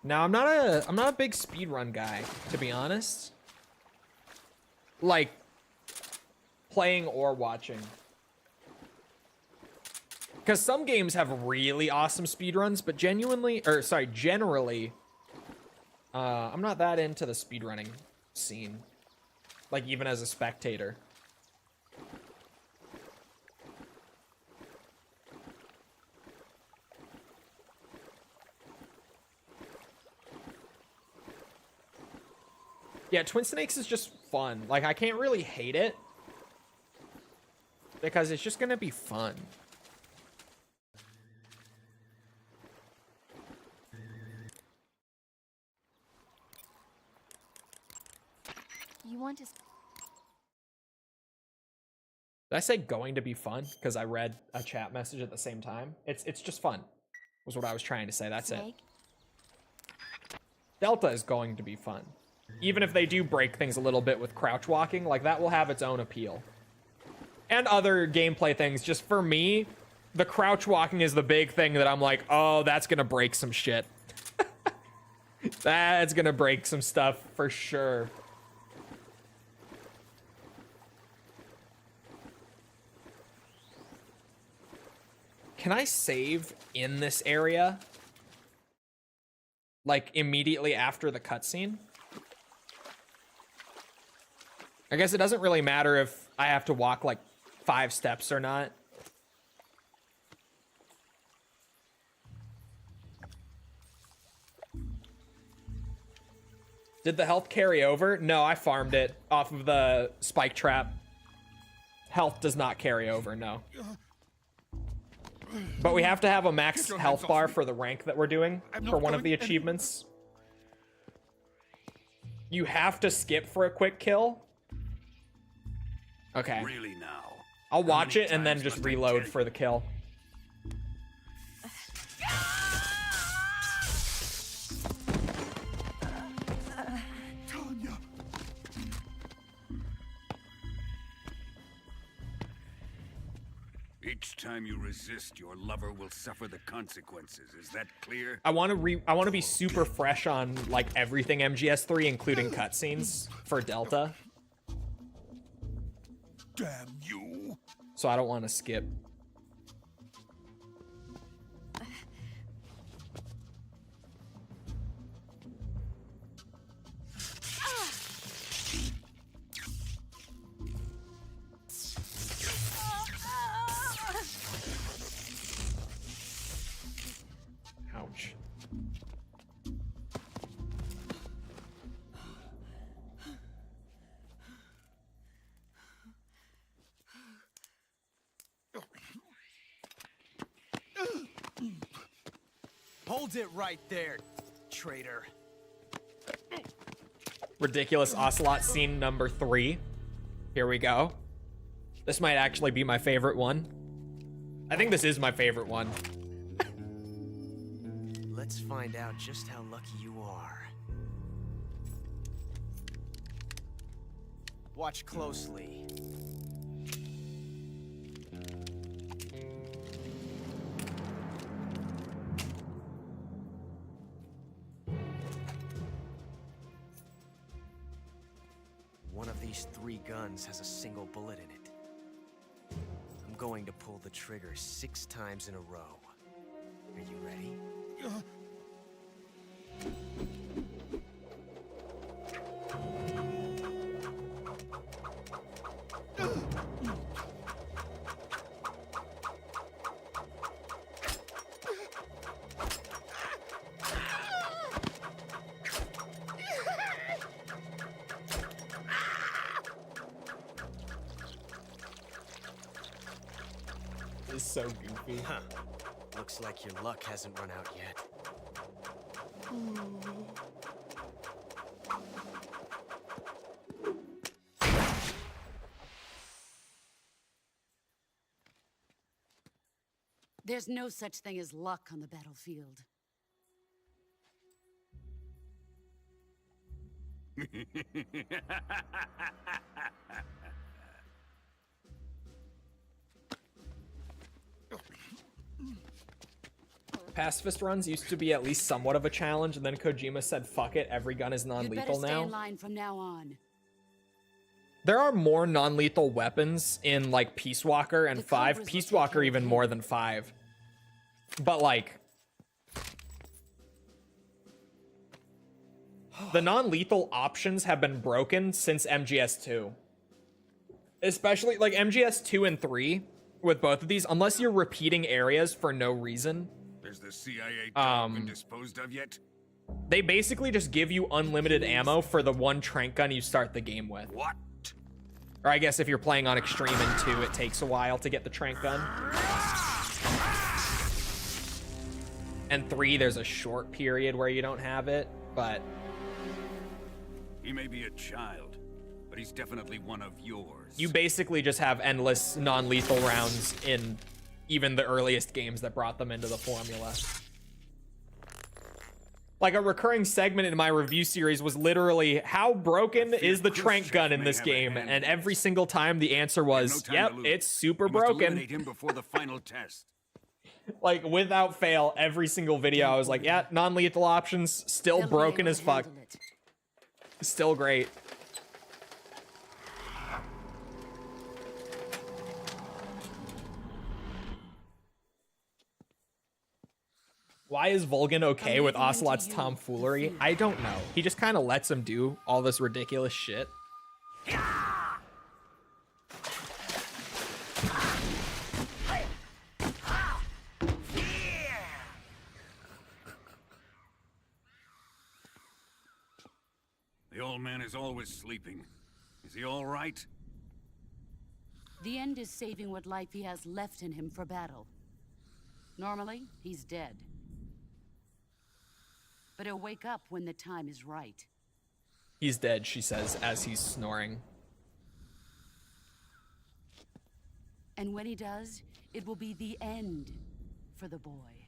No, I'm not a big speedrun guy, to be honest. Like, playing or watching. Because some games have really awesome speedruns, but generally, I'm not that into the speedrunning scene. Like, even as a spectator. Yeah, Twin Snakes is just fun. Like, I can't really hate it, because it's just gonna be fun. You want to... Did I say going to be fun? Because I read a chat message at the same time. It's just fun, was what I was trying to say. That's Snake? it. Delta is going to be fun. Even if they do break things a little bit with crouch walking, like, that will have its own appeal. And other gameplay things. Just for me, the crouch walking is the big thing that I'm like, oh, that's gonna break some shit. That's gonna break some stuff for sure. Can I save in this area? Like, immediately after the cutscene? I guess it doesn't really matter if I have to walk, like, 5 steps or not. Did the health carry over? No, I farmed it off of the spike trap. Health does not carry over, no. But we have to have a max health bar for the rank that we're doing for one of the achievements. You have to skip for a quick kill? Okay. Really now? I'll watch it and then just reload for the kill. time you resist, your lover will suffer the consequences. Is that clear? I want to be super fresh on like everything MGS3, including cutscenes for Delta. Damn you! So I don't want to skip. Ouch. Hold it right there, traitor. Ridiculous Ocelot scene number 3. Here we go. This might actually be my favorite one. I think this is my favorite one. Let's find out just how lucky you are. Watch closely. One of these 3 guns has a single bullet in it. I'm going to pull the trigger 6 times in a row. Are you ready? This is so goofy. Huh. Looks like your luck hasn't run out yet. There's no such thing as luck on the battlefield. Pacifist runs used to be at least somewhat of a challenge, and then Kojima said, fuck it, every gun is You'd better non-lethal stay in now. line from now on. There are more non-lethal weapons in, like, Peace Walker and The 5. Cobras will Peace take care Walker of even you. more than 5. But, like... the non-lethal options have been broken since MGS2. Especially, like, MGS2 and 3, with both of these, unless you're repeating areas for no reason, Has the CIA dog been disposed of yet? they basically just give you unlimited ammo for the one trank gun you start the game with. What? Or I guess if you're playing on Extreme in 2, it takes a while to get the trank gun. And 3, there's a short period where you don't have it, but... He may be a child, but he's definitely one of yours. you basically just have endless non-lethal rounds in even the earliest games that brought them into the formula. Like, a recurring segment in my review series was literally, how broken is the trank gun in this game? And every single time the answer was, yep, it's super You must broken. eliminate him before the final test. Like, without fail, every single video I was like, yeah, non-lethal options, still They'll be broken able as to fuck. handle it. Still great. Why is Volgan okay I'm with leaving him to Ocelot's you, tomfoolery? the I don't know. He just kind of lets him do all this ridiculous shit. The old man is always sleeping. Is he all right? The end is saving what life he has left in him for battle. Normally, he's dead. But he'll wake up when the time is right. He's dead, she says, as he's snoring. And when he does, it will be the end for the boy.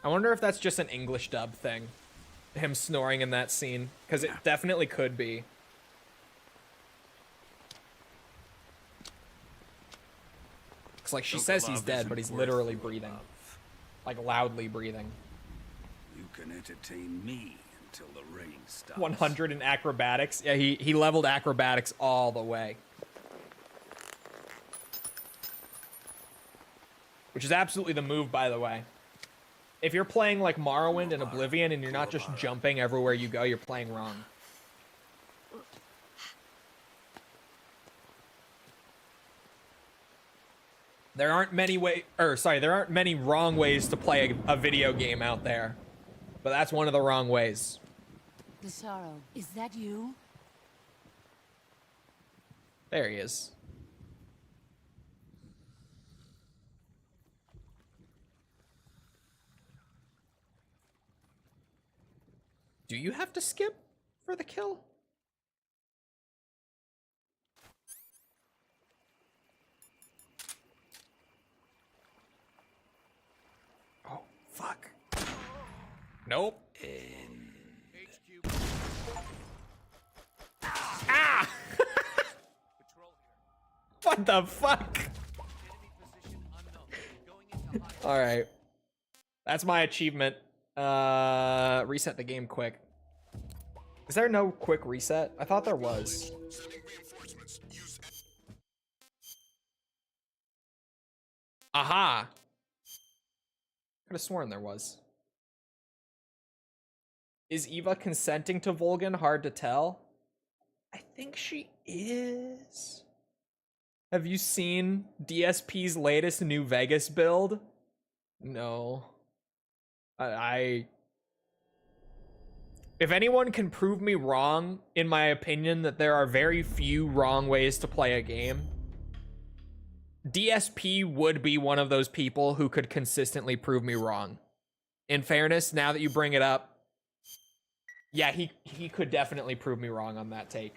I wonder if that's just an English dub thing. Him snoring in that scene. Because it definitely could be. Because, like, she says he's dead, but he's literally breathing. Like, loudly breathing. You can entertain me until the rain stops. 100 in acrobatics. Yeah, he leveled acrobatics all the way. Which is absolutely the move, by the way. If you're playing like Morrowind and Oblivion and you're not just jumping everywhere you go, you're playing wrong. There aren't many there aren't many wrong ways to play a video game out there. But that's one of the wrong ways. Desaro, is that you? There he is. Do you have to skip for the kill? Oh, fuck. Nope. Ah! What the fuck? All right. That's my achievement. Reset the game quick. Is there no quick reset? I thought there was. Aha! Could have sworn there was. Is Eva consenting to Volgan? Hard to tell. I think she is. Have you seen DSP's latest New Vegas build? No. If anyone can prove me wrong, in my opinion, that there are very few wrong ways to play a game, DSP would be one of those people who could consistently prove me wrong. In fairness, now that you bring it up, yeah, he could definitely prove me wrong on that take.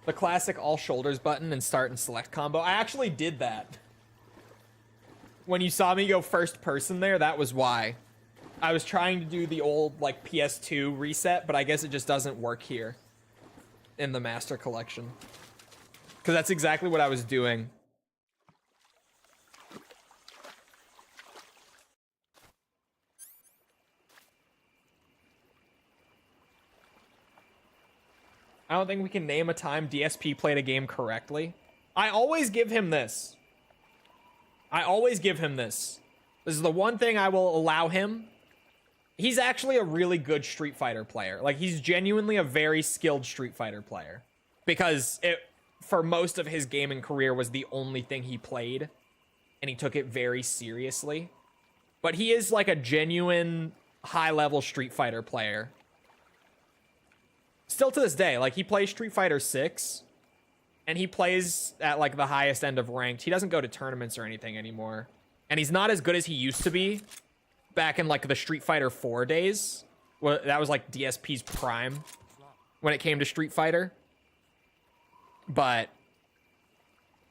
The classic all shoulders button and start and select combo. I actually did that. When you saw me go first person there, that was why. I was trying to do the old like PS2 reset, but I guess it just doesn't work here in the Master Collection. Because that's exactly what I was doing. I don't think we can name a time DSP played a game correctly. I always give him this. This is the one thing I will allow him. He's actually a really good Street Fighter player. Like, he's genuinely a very skilled Street Fighter player. Because it, for most of his gaming career, was the only thing he played. And he took it very seriously. But he is like a genuine high-level Street Fighter player. Still to this day, like, he plays Street Fighter 6. And he plays at, like, the highest end of ranked. He doesn't go to tournaments or anything anymore. And he's not as good as he used to be back in, like, the Street Fighter 4 days. Well, that was, like, DSP's prime when it came to Street Fighter. But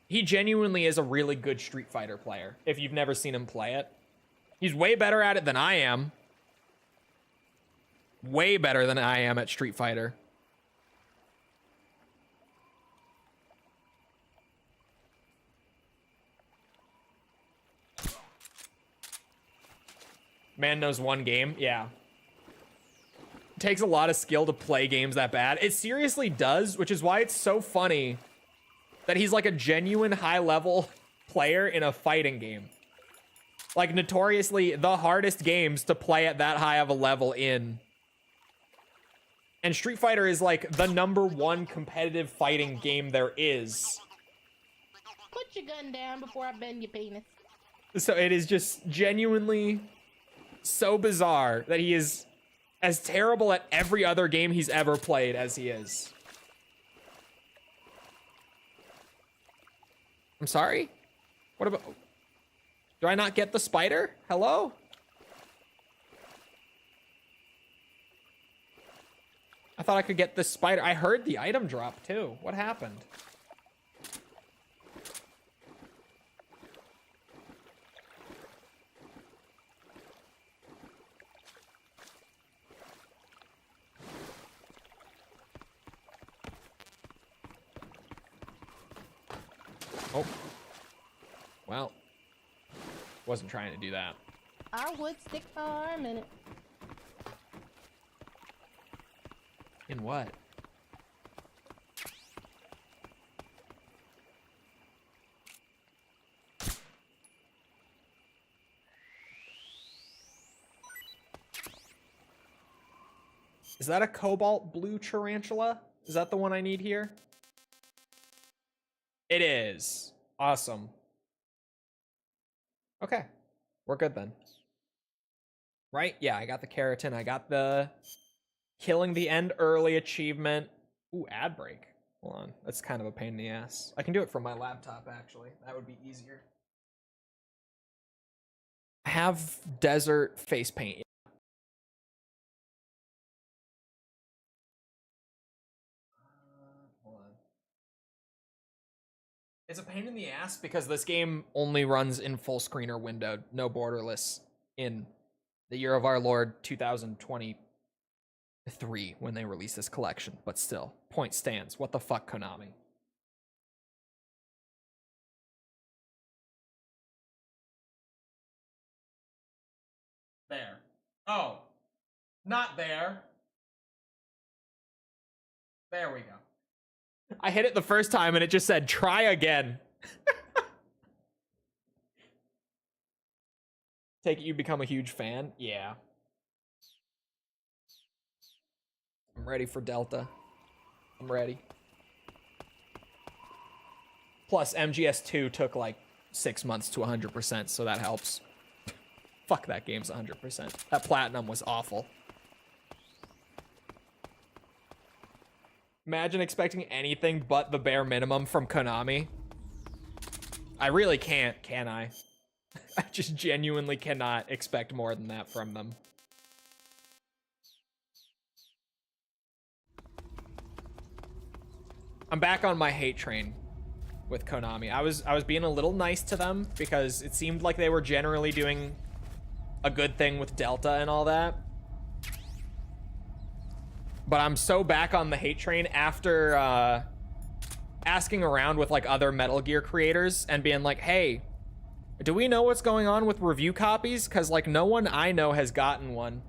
he genuinely is a really good Street Fighter player, if you've never seen him play it. He's way better at it than I am. Way better than I am at Street Fighter. Man knows one game. Yeah. It takes a lot of skill to play games that bad. It seriously does, which is why it's so funny that he's like a genuine high-level player in a fighting game. Like, notoriously the hardest games to play at that high of a level in. And Street Fighter is like the #1 competitive fighting game there is. Put your gun down before I bend your penis. So it is just genuinely so bizarre that he is as terrible at every other game he's ever played as he is. I'm sorry? What about... Do I not get the spider? Hello? I thought I could get this spider. I heard the item drop too. What happened? Oh. Well. Wasn't trying to do that. I would stick my arm in it. In what? Is that a cobalt blue tarantula? Is that the one I need here? It is. Awesome. Okay. We're good then. Right? Yeah, I got the keratin. I got the killing the end early achievement. Ooh, ad break. Hold on. That's kind of a pain in the ass. I can do it from my laptop, actually. That would be easier. I have desert face paint. Hold on. It's a pain in the ass because this game only runs in full screen or windowed, no borderless, in the year of our Lord 2023 when they release this collection. But still, point stands. What the fuck, Konami? There. Oh, not there. There we go. I hit it the first time and it just said, try again. Take it you become a huge fan? Yeah. I'm ready for Delta. I'm ready. Plus, MGS2 took like 6 months to 100%, so that helps. Fuck, that game's 100%. That platinum was awful. Imagine expecting anything but the bare minimum from Konami. I really can't, can I? I just genuinely cannot expect more than that from them. I'm back on my hate train with Konami. I was being a little nice to them because it seemed like they were generally doing a good thing with Delta and all that. But I'm so back on the hate train after asking around with like other Metal Gear creators and being like, hey, do we know what's going on with review copies? Because like no one I know has gotten one.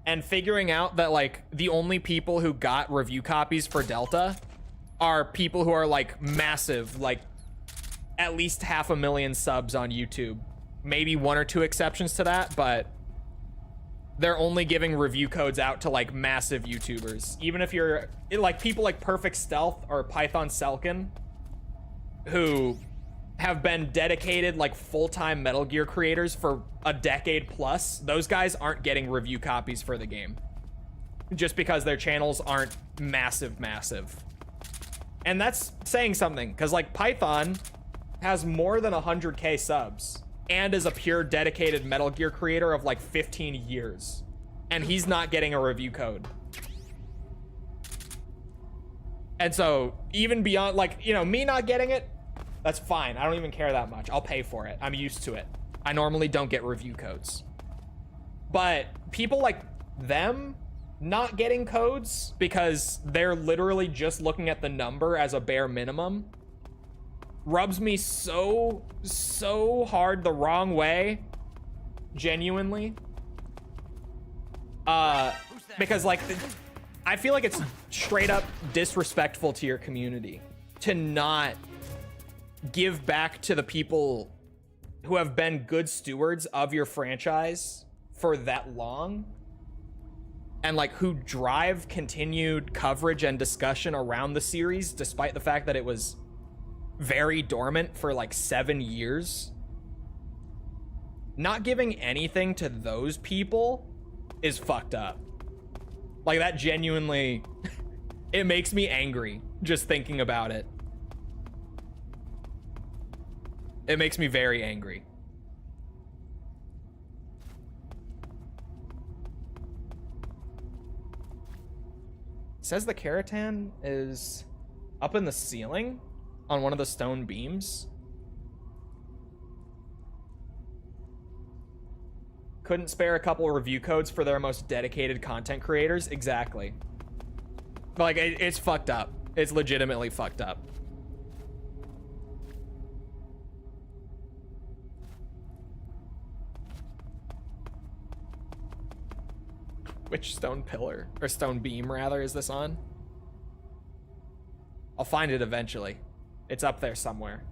And figuring out that like the only people who got review copies for Delta are people who are like massive, like at least 500,000 subs on YouTube. Maybe 1 or 2 exceptions to that, but they're only giving review codes out to like massive YouTubers. Even if you're like people like Perfect Stealth or Python Selkin, who have been dedicated like full-time Metal Gear creators for a decade plus, those guys aren't getting review copies for the game just because their channels aren't massive. And that's saying something, because like Python has more than 100K subs and is a pure dedicated Metal Gear creator of like 15 years. And he's not getting a review code. And so even beyond, like, you know, me not getting it, that's fine. I don't even care that much. I'll pay for it. I'm used to it. I normally don't get review codes. But people like them not getting codes because they're literally just looking at the number as a bare minimum rubs me so hard the wrong way, genuinely. Because like I feel like it's straight up disrespectful to your community to not give back to the people who have been good stewards of your franchise for that long and like who drive continued coverage and discussion around the series despite the fact that it was very dormant for like 7 years. Not giving anything to those people is fucked up. Like that genuinely it makes me angry just thinking about it. It makes me very angry. It says the keratin is up in the ceiling on one of the stone beams. Couldn't spare a couple of review codes for their most dedicated content creators. Exactly. Like, it's fucked up. It's legitimately fucked up. Which stone pillar, or stone beam rather, is this on? I'll find it eventually. It's up there somewhere.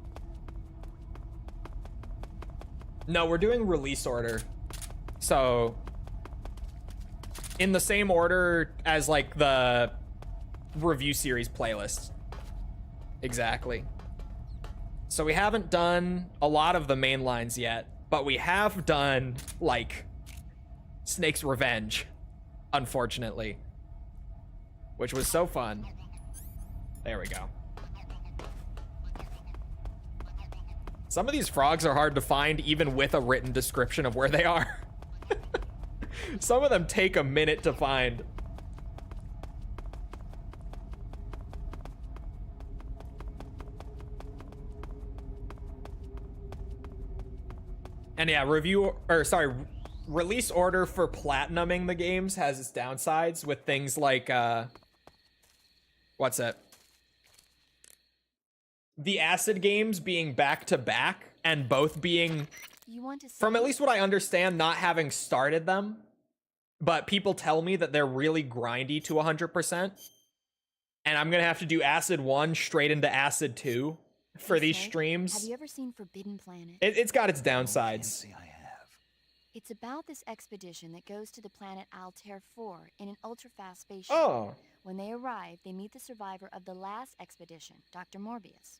No, we're doing release order. So, in the same order as like the review series playlist. Exactly. So we haven't done a lot of the main lines yet, but we have done like Snake's Revenge, unfortunately, which was so fun. There we go. Some of these frogs are hard to find even with a written description of where they are. Some of them take a minute to find. And yeah, release order for platinuming the games has its downsides with things like, what's it? The Acid games being back to back and both being, from at least what I understand, not having started them, but people tell me that they're really grindy to 100%. And I'm gonna have to do Acid 1 straight into Acid 2 for these streams. Have you ever seen Forbidden Planet? It's got its downsides. I have. It's about this expedition that goes to the planet Altair 4 in an ultra-fast spaceship. Oh. When they arrive, they meet the survivor of the last expedition, Dr. Morbius.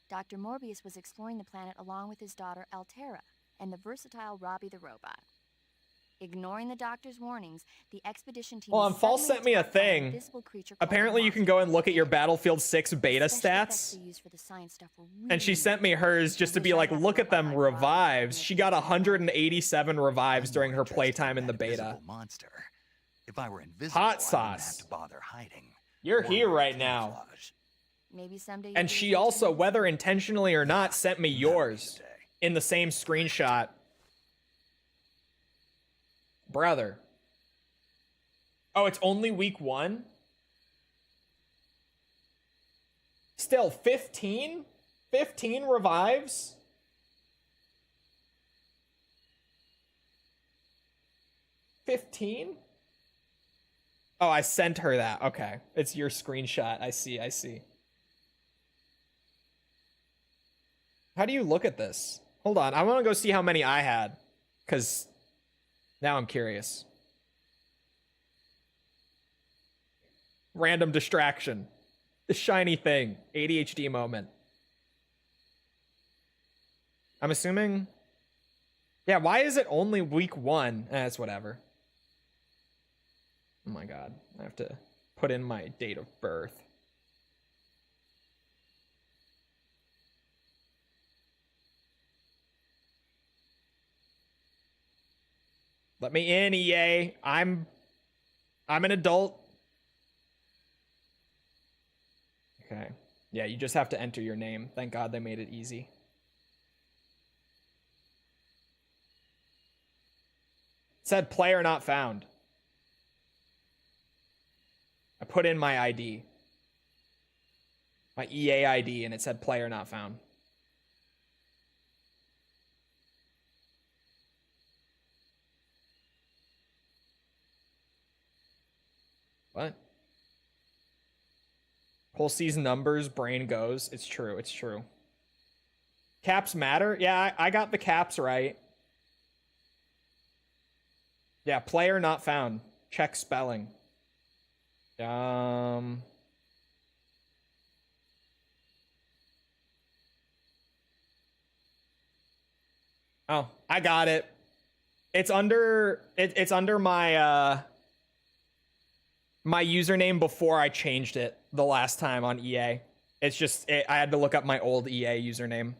Dr. Morbius was exploring the planet along with his daughter Altera and the versatile Robbie the robot. Ignoring the doctor's warnings, the expedition team. Well, False sent me a thing. Apparently, you can go and look at your Battlefield 6 beta stats. And she sent me hers just to be like, look at them revives. She got 187 revives during her playtime in the beta. Monster. If I were invisible, Hot I sauce. wouldn't have to bother hiding. You're here right now. Maybe someday. And she also, whether intentionally or not, sent me yours in the same screenshot. Brother. Oh, it's only week 1? Still, 15? 15 revives? $15? Oh, I sent her that. Okay. It's your screenshot. I see. How do you look at this? Hold on. I want to go see how many I had. Because now I'm curious. Random distraction. The shiny thing. ADHD moment. I'm assuming. Yeah, why is it only week 1? It's whatever. Oh my god. I have to put in my date of birth. Let me in, EA. I'm an adult. Okay. Yeah, you just have to enter your name. Thank God they made it easy. It said player not found. I put in my ID. My EA ID, and it said player not found. What? Whole season numbers, brain goes. It's true, it's true. Caps matter? Yeah, I got the caps right. Yeah, player not found. Check spelling. Oh, I got it. It's under it's under my my username before I changed it the last time on EA. It's just I had to look up my old EA username.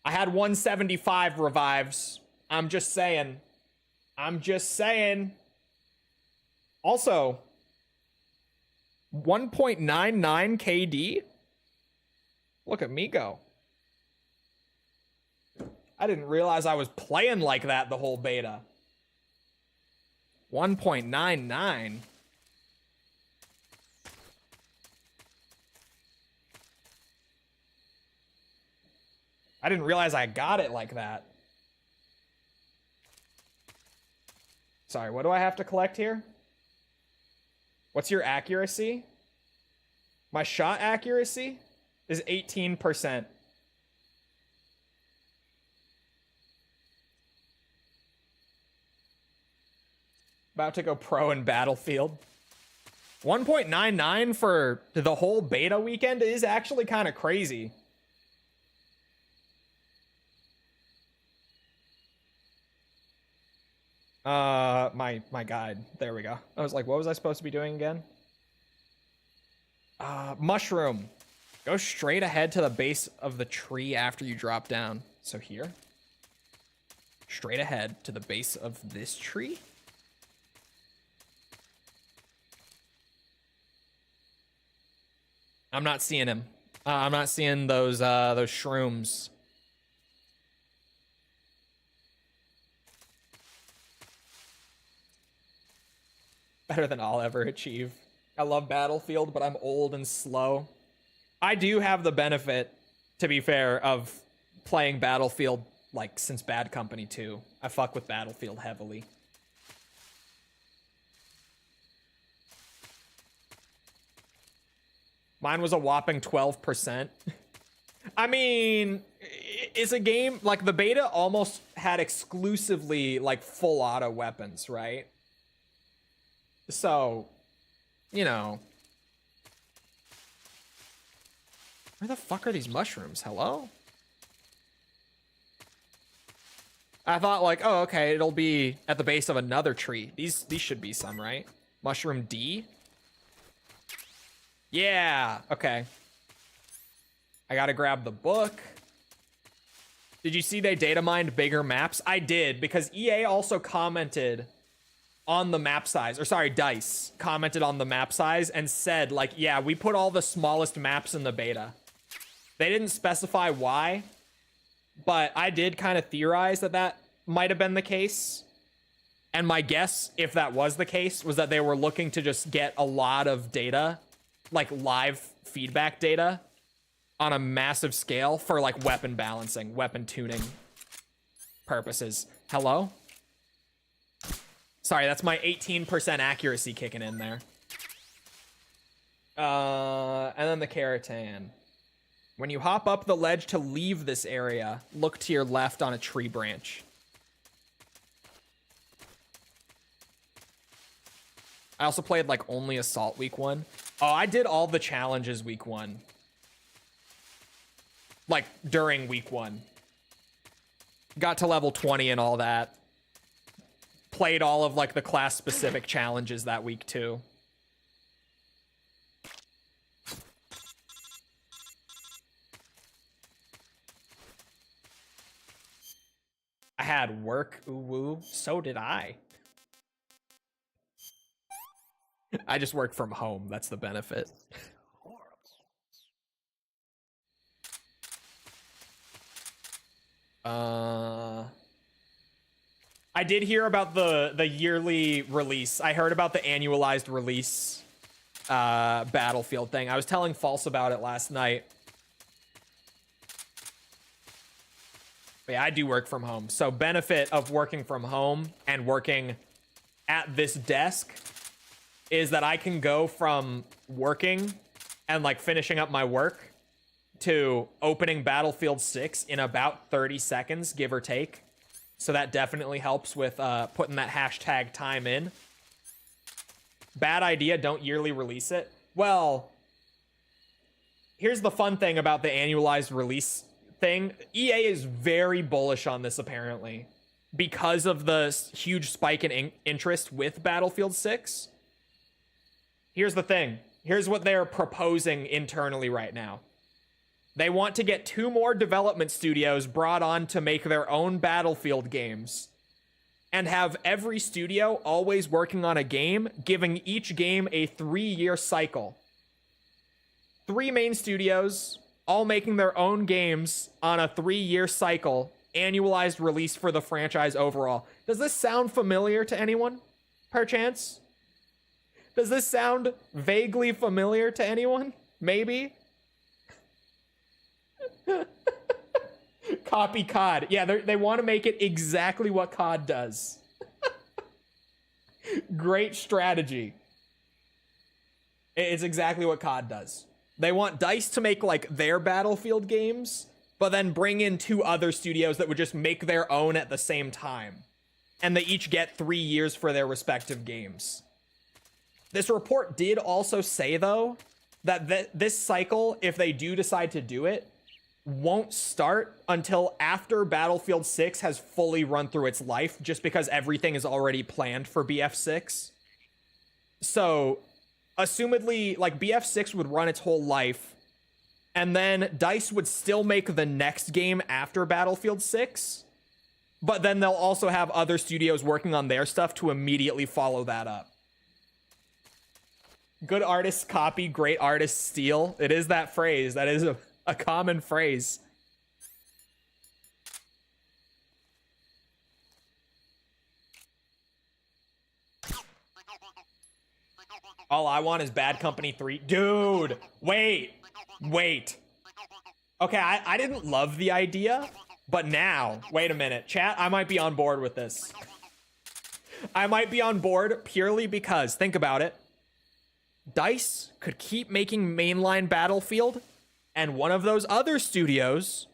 I had 175 revives. I'm just saying. Also, 1.99 KD? Look at me go. I didn't realize I was playing like that the whole beta. 1.99. I didn't realize I got it like that. Sorry, what do I have to collect here? What's your accuracy? My shot accuracy is 18%. About to go pro in Battlefield. 1.99 for the whole beta weekend is actually kind of crazy. My guide. There we go. I was like, what was I supposed to be doing again? Mushroom. Go straight ahead to the base of the tree after you drop down. So here. Straight ahead to the base of this tree. I'm not seeing him. I'm not seeing those shrooms. Better than I'll ever achieve. I love Battlefield, but I'm old and slow. I do have the benefit, to be fair, of playing Battlefield like since Bad Company 2. I fuck with Battlefield heavily. Mine was a whopping 12%. I mean, it's a game like the beta almost had exclusively like full auto weapons, right? So, you know. Where the fuck are these mushrooms? Hello? I thought like, oh, okay, it'll be at the base of another tree. These should be some, right? Mushroom D? Yeah, okay. I gotta grab the book. Did you see they data mined bigger maps? I did, because EA also commented on the map size, or sorry, DICE commented on the map size and said, like, yeah, we put all the smallest maps in the beta. They didn't specify why, but I did kind of theorize that that might have been the case. And my guess, if that was the case, was that they were looking to just get a lot of data, like live feedback data, on a massive scale for like weapon balancing, weapon tuning purposes. Hello? Sorry, that's my 18% accuracy kicking in there. And then the Keratin. When you hop up the ledge to leave this area, look to your left on a tree branch. I also played like only Assault week 1. Oh, I did all the challenges week 1. Like during week 1. Got to level 20 and all that. Played all of like the class specific challenges that week too. I had work, ooh woo. So did I. I just work from home. That's the benefit. I did hear about the yearly release. I heard about the annualized release Battlefield thing. I was telling False about it last night. But yeah, I do work from home. So benefit of working from home and working at this desk is that I can go from working and like finishing up my work to opening Battlefield 6 in about 30 seconds, give or take. So that definitely helps with putting that hashtag time in. Bad idea, don't yearly release it. Well, here's the fun thing about the annualized release thing. EA is very bullish on this apparently because of the huge spike in interest with Battlefield 6. Here's the thing. Here's what they're proposing internally right now. They want to get 2 more development studios brought on to make their own Battlefield games and have every studio always working on a game, giving each game a 3-year cycle. 3 main studios, all making their own games on a 3-year cycle, annualized release for the franchise overall. Does this sound familiar to anyone, perchance? Does this sound vaguely familiar to anyone? Maybe? Copy COD. Yeah, they want to make it exactly what COD does. Great strategy. It's exactly what COD does. They want DICE to make like their Battlefield games, but then bring in 2 other studios that would just make their own at the same time. And they each get 3 years for their respective games. This report did also say, though, that this cycle, if they do decide to do it, won't start until after Battlefield 6 has fully run through its life, just because everything is already planned for BF6. So, assumedly, like, BF6 would run its whole life, and then DICE would still make the next game after Battlefield 6, but then they'll also have other studios working on their stuff to immediately follow that up. Good artists copy, great artists steal. It is that phrase. That is a common phrase. All I want is Bad Company 3. Dude, wait. Okay, I didn't love the idea, but now, wait a minute. Chat, I might be on board with this. I might be on board purely because, think about it. DICE could keep making mainline Battlefield, and one of those other studios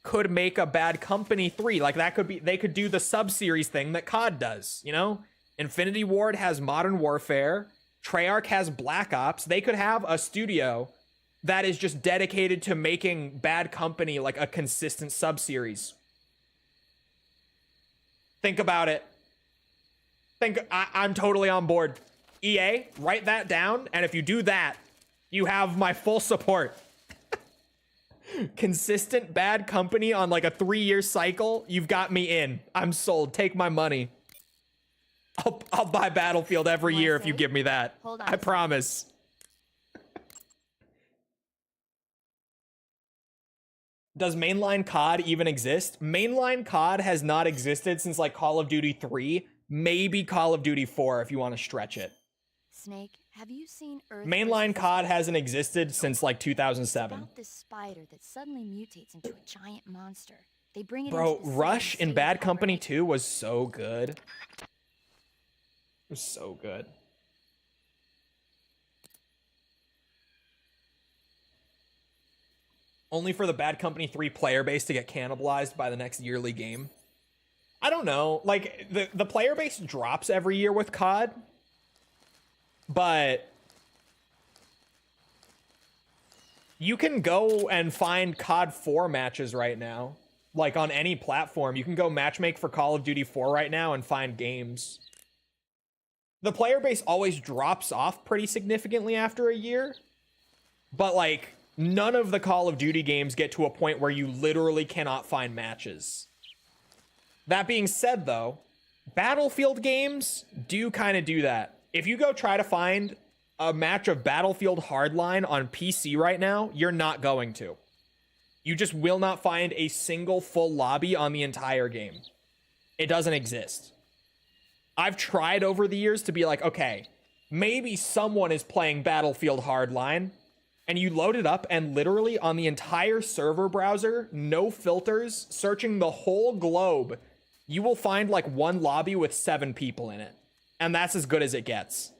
could make a Bad Company 3. Like, that could be, they could do the sub-series thing that COD does, you know? Infinity Ward has Modern Warfare, Treyarch has Black Ops. They could have a studio that is just dedicated to making Bad Company like a consistent sub-series. Think about it. I'm totally on board. EA, write that down, and if you do that, you have my full support. Consistent Bad Company on like a 3-year cycle, you've got me in. I'm sold. Take my money. I'll buy Battlefield every year if you give me that. Hold on. I promise. Does mainline COD even exist? Mainline COD has not existed since like Call of Duty 3, maybe Call of Duty 4 if you want to stretch it. Snake, have you seen Earth? Mainline COD hasn't existed since like 2007. About this spider that suddenly mutates into a giant monster. They bring it Bro, into the Rush city in and Bad save Company Harbor. 2 was so good. It was so good. Only for the Bad Company 3 player base to get cannibalized by the next yearly game. I don't know. Like, the player base drops every year with COD. But you can go and find COD 4 matches right now. Like, on any platform. You can go matchmake for Call of Duty 4 right now and find games. The player base always drops off pretty significantly after a year. But, like, none of the Call of Duty games get to a point where you literally cannot find matches. That being said, though, Battlefield games do kind of do that. If you go try to find a match of Battlefield Hardline on PC right now, you're not going to. You just will not find a single full lobby on the entire game. It doesn't exist. I've tried over the years to be like, okay, maybe someone is playing Battlefield Hardline, and you load it up, and literally on the entire server browser, no filters, searching the whole globe, you will find like one lobby with 7 people in it. And that's as good as it gets.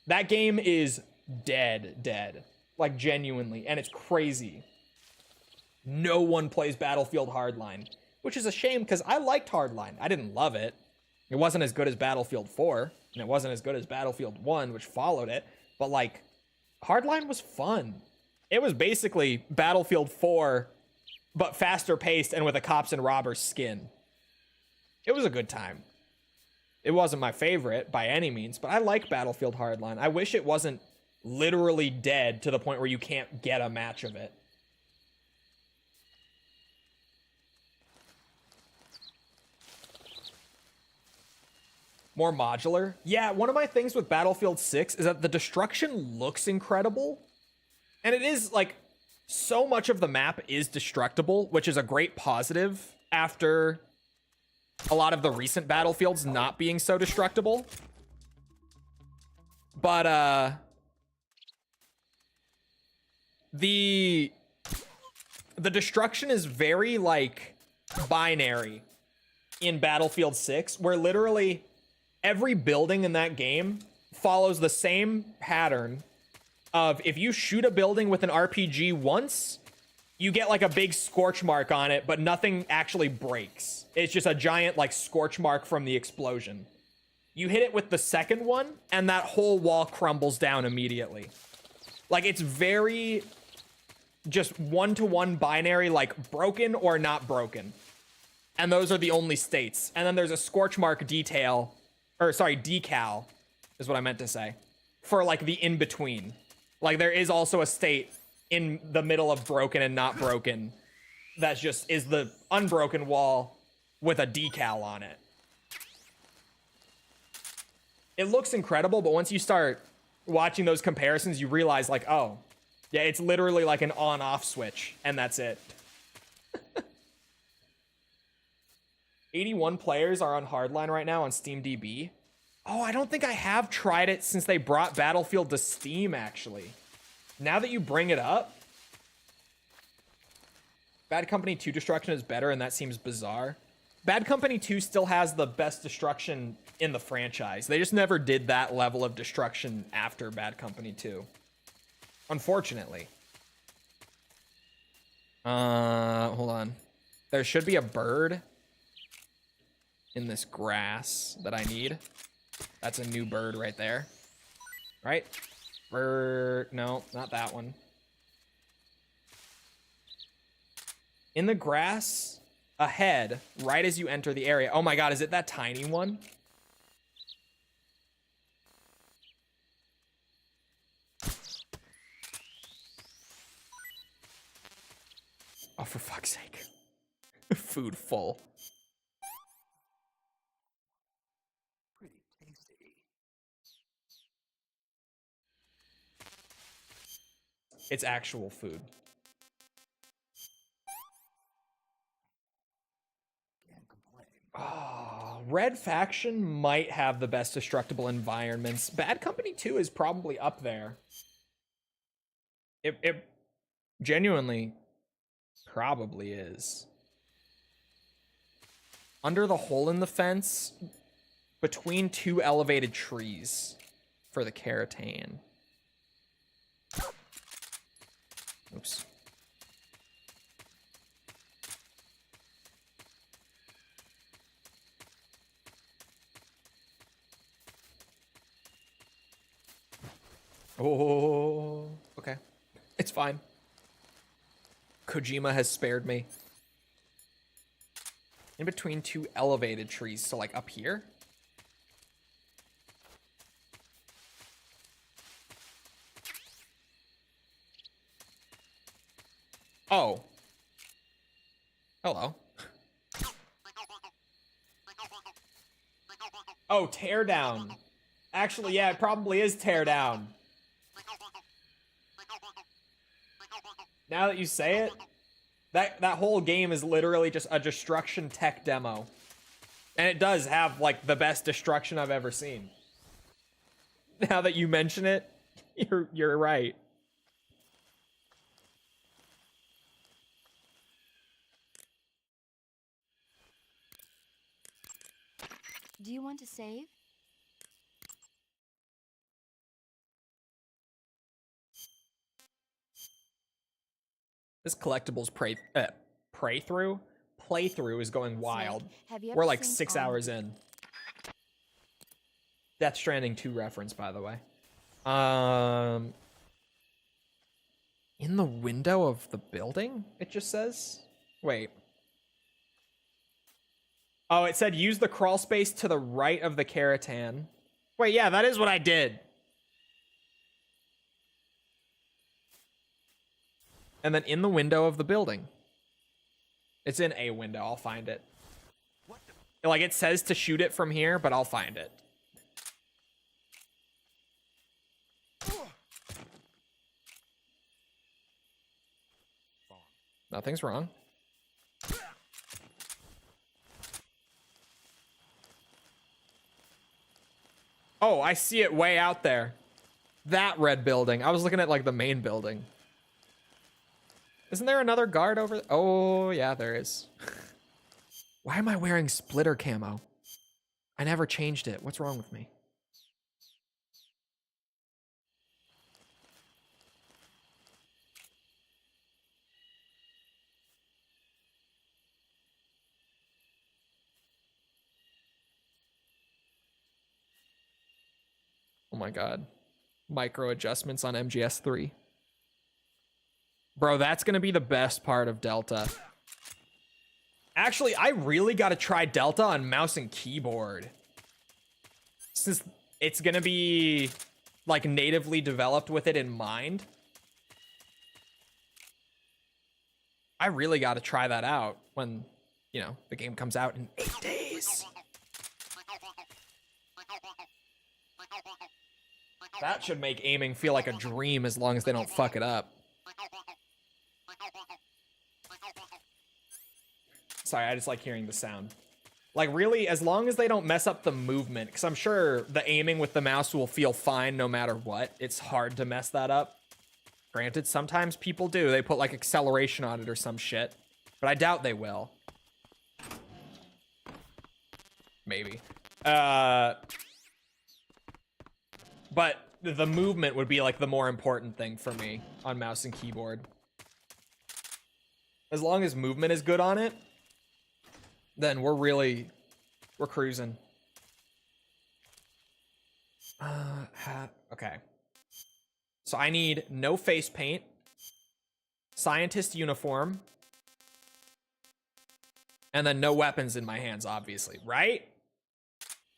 That game is dead. Like, genuinely. And it's crazy. No one plays Battlefield Hardline. Which is a shame, because I liked Hardline. I didn't love it. It wasn't as good as Battlefield 4. And it wasn't as good as Battlefield 1, which followed it. But, like, Hardline was fun. It was basically Battlefield 4, but faster paced and with a cops and robbers skin. It was a good time. It wasn't my favorite by any means, but I like Battlefield Hardline. I wish it wasn't literally dead to the point where you can't get a match of it. More modular? Yeah, one of my things with Battlefield 6 is that the destruction looks incredible. And it is, like, so much of the map is destructible, which is a great positive after a lot of the recent Battlefields not being so destructible. But, the destruction is very, like, binary in Battlefield 6, where literally every building in that game follows the same pattern of if you shoot a building with an RPG once, you get like a big scorch mark on it, but nothing actually breaks. It's just a giant like scorch mark from the explosion. You hit it with the second one, and that whole wall crumbles down immediately. Like, it's very just one-to-one binary, like broken or not broken. And those are the only states. And then there's a scorch mark decal is what I meant to say, for like the in-between. Like, there is also a state in the middle of broken and not broken that just is the unbroken wall with a decal on it. It looks incredible, but once you start watching those comparisons, you realize like, oh, yeah, it's literally like an on-off switch, and that's it. 81 players are on Hardline right now on SteamDB. Oh, I don't think I have tried it since they brought Battlefield to Steam, actually. Now that you bring it up, Bad Company 2 Destruction is better, and that seems bizarre. Bad Company 2 still has the best destruction in the franchise. They just never did that level of destruction after Bad Company 2. Unfortunately. Hold on. There should be a bird in this grass that I need. That's a new bird right there. Right? Bird. No, not that one. In the grass ahead, right as you enter the area. Oh my god, is it that tiny one? Oh, for fuck's sake. Food full. Pretty tasty. It's actual food. Can't complain. Oh, Red Faction might have the best destructible environments. Bad Company 2 is probably up there. It genuinely probably is. Under the hole in the fence, between two elevated trees for the Keratan. Oops. Oh, okay. It's fine. Kojima has spared me. In between two elevated trees, so like up here? Oh. Hello. Oh, tear down. Actually, yeah, it probably is tear down. Now that you say it, that whole game is literally just a destruction tech demo. And it does have, like, the best destruction I've ever seen. Now that you mention it, you're right. Do you want to save? This collectibles playthrough is going wild. Have you We're ever like seen 6 hours in. Death Stranding 2 reference, by the way. In the window of the building, it just says? Wait. Oh, it said use the crawl space to the right of the Keratan. Wait, yeah, that is what I did. And then in the window of the building. It's in a window. I'll find it. Like, it says to shoot it from here, but I'll find it. Nothing's wrong. Oh, I see it way out there. That red building. I was looking at, like, the main building. Isn't there another guard over there? Oh, yeah, there is. Why am I wearing splitter camo? I never changed it. What's wrong with me? Oh my god. Micro adjustments on MGS3. Bro, that's gonna be the best part of Delta. Actually, I really gotta try Delta on mouse and keyboard. Since it's gonna be like natively developed with it in mind. I really gotta try that out when, you know, the game comes out in 8 days. That should make aiming feel like a dream as long as they don't fuck it up. Sorry, I just like hearing the sound. Like, really, as long as they don't mess up the movement, because I'm sure the aiming with the mouse will feel fine no matter what. It's hard to mess that up. Granted, sometimes people do. They put, like, acceleration on it or some shit. But I doubt they will. Maybe. But the movement would be, like, the more important thing for me on mouse and keyboard. As long as movement is good on it, then we're cruising. Okay. So I need no face paint, scientist uniform, and then no weapons in my hands, obviously, right?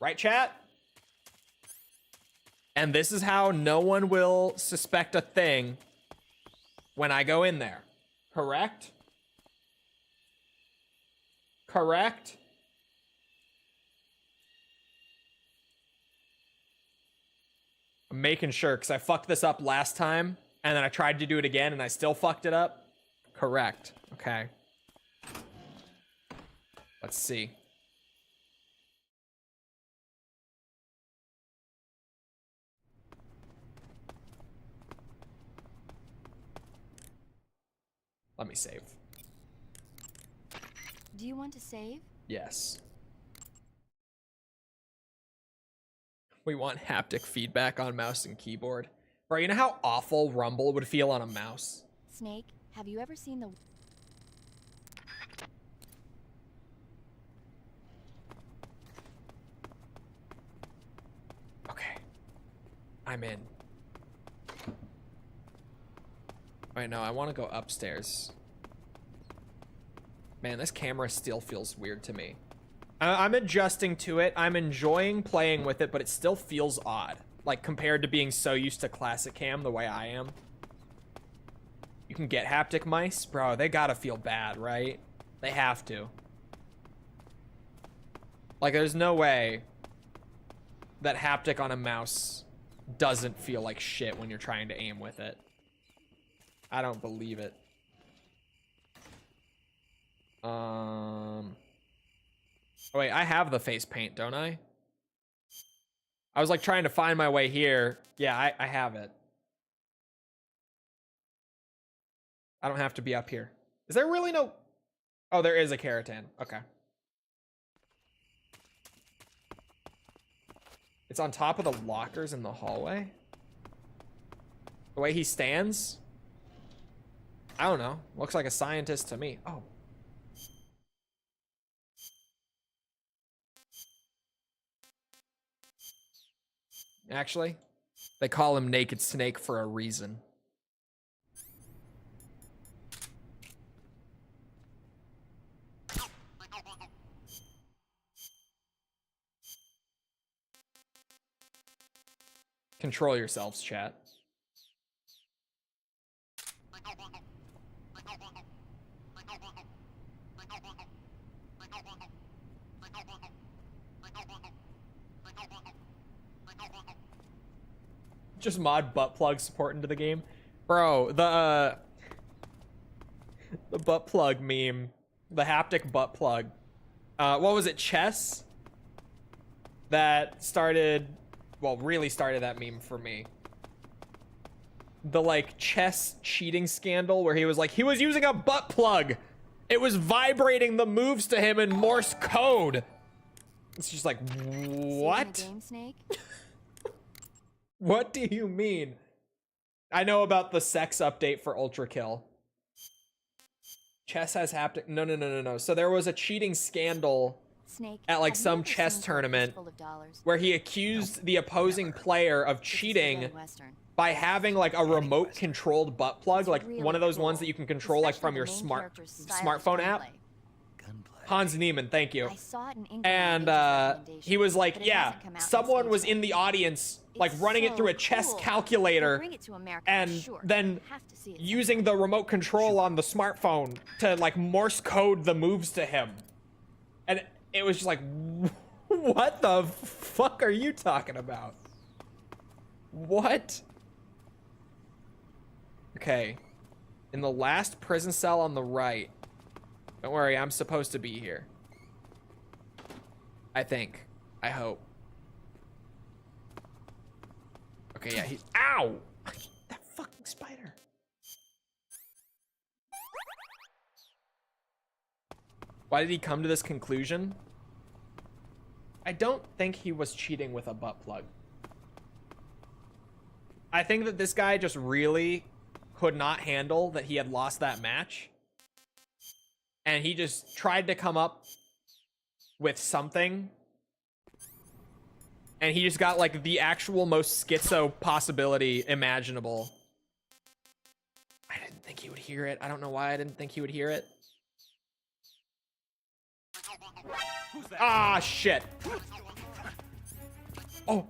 Right, chat? And this is how no one will suspect a thing when I go in there. Correct? Correct? I'm making sure, because I fucked this up last time, and then I tried to do it again, and I still fucked it up. Correct. Okay. Let's see. Let me save. Do you want to save? Yes. We want haptic feedback on mouse and keyboard. Bro, you know how awful Rumble would feel on a mouse? Snake, have you ever seen the... Okay. I'm in. Wait, no, I want to go upstairs. Man, this camera still feels weird to me. I'm adjusting to it. I'm enjoying playing with it, but it still feels odd. Like, compared to being so used to classic cam the way I am. You can get haptic mice? Bro, they gotta feel bad, right? They have to. Like, there's no way that haptic on a mouse doesn't feel like shit when you're trying to aim with it. I don't believe it. Oh wait, I have the face paint, don't I? I was like trying to find my way here. Yeah, I have it. I don't have to be up here. Is there really no... Oh, there is a Keratin. Okay. It's on top of the lockers in the hallway? The way he stands? I don't know. Looks like a scientist to me. Oh. Actually, they call him Naked Snake for a reason. Control yourselves, chat. Just mod butt plug support into the game. Bro, the butt plug meme, the haptic butt plug. What was it, chess? That started, well, really started that meme for me. The like chess cheating scandal where he was like, he was using a butt plug. It was vibrating the moves to him in Morse code. It's just like, Saving what? the game, Snake? What do you mean? I know about the sex update for Ultra Kill. Chess has haptic. No. So there was a cheating scandal Snake, at like have you some ever chess seen a tournament fistful of dollars? where he accused the opposing player of It's a cheating spaghetti western. by having like a remote controlled butt plug, It's like really one of those ones cool, that you can control like especially from the your main character's stylish smartphone app. gunplay. Hans Niemann, thank you. I saw it in England And he was like, yeah, someone was in the audience like running it through a chess calculator and then using the remote control on the smartphone to like Morse code the moves to him. And it was just like, what the fuck are you talking about? What? Okay. In the last prison cell on the right. Don't worry, I'm supposed to be here. I think. I hope. Okay, yeah, he's... Ow! That fucking spider. Why did he come to this conclusion? I don't think he was cheating with a butt plug. I think that this guy just really could not handle that he had lost that match. And he just tried to come up with something. And he just got like the actual most schizo possibility imaginable. I didn't think he would hear it. I don't know why I didn't think he would hear it. Ah, shit. Oh.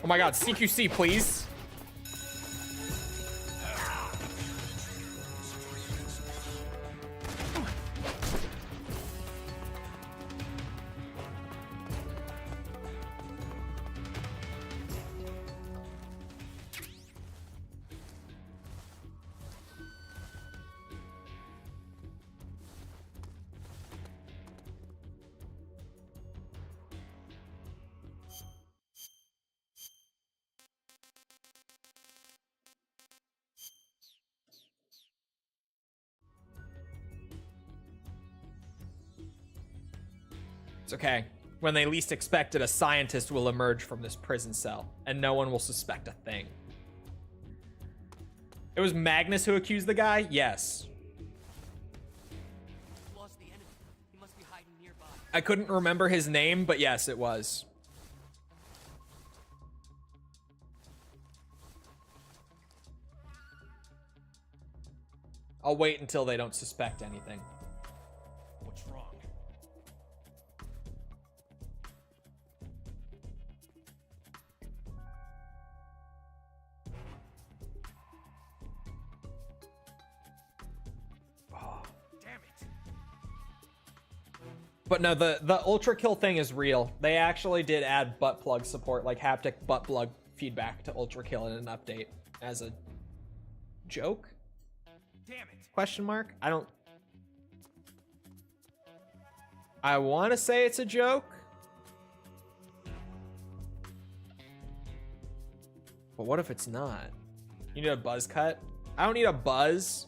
Oh my god, CQC, please. It's okay. When they least expect it, a scientist will emerge from this prison cell, and no one will suspect a thing. It was Magnus who accused the guy? Yes. Lost the enemy. He must be hiding nearby. I couldn't remember his name, but yes, it was. I'll wait until they don't suspect anything. What's wrong? Damn it. But no, the Ultra Kill thing is real. They actually did add butt plug support, like haptic butt plug feedback to Ultra Kill in an update as a joke? Damn it. Question mark? I want to say it's a joke. But what if it's not? You need a buzz cut? I don't need a buzz.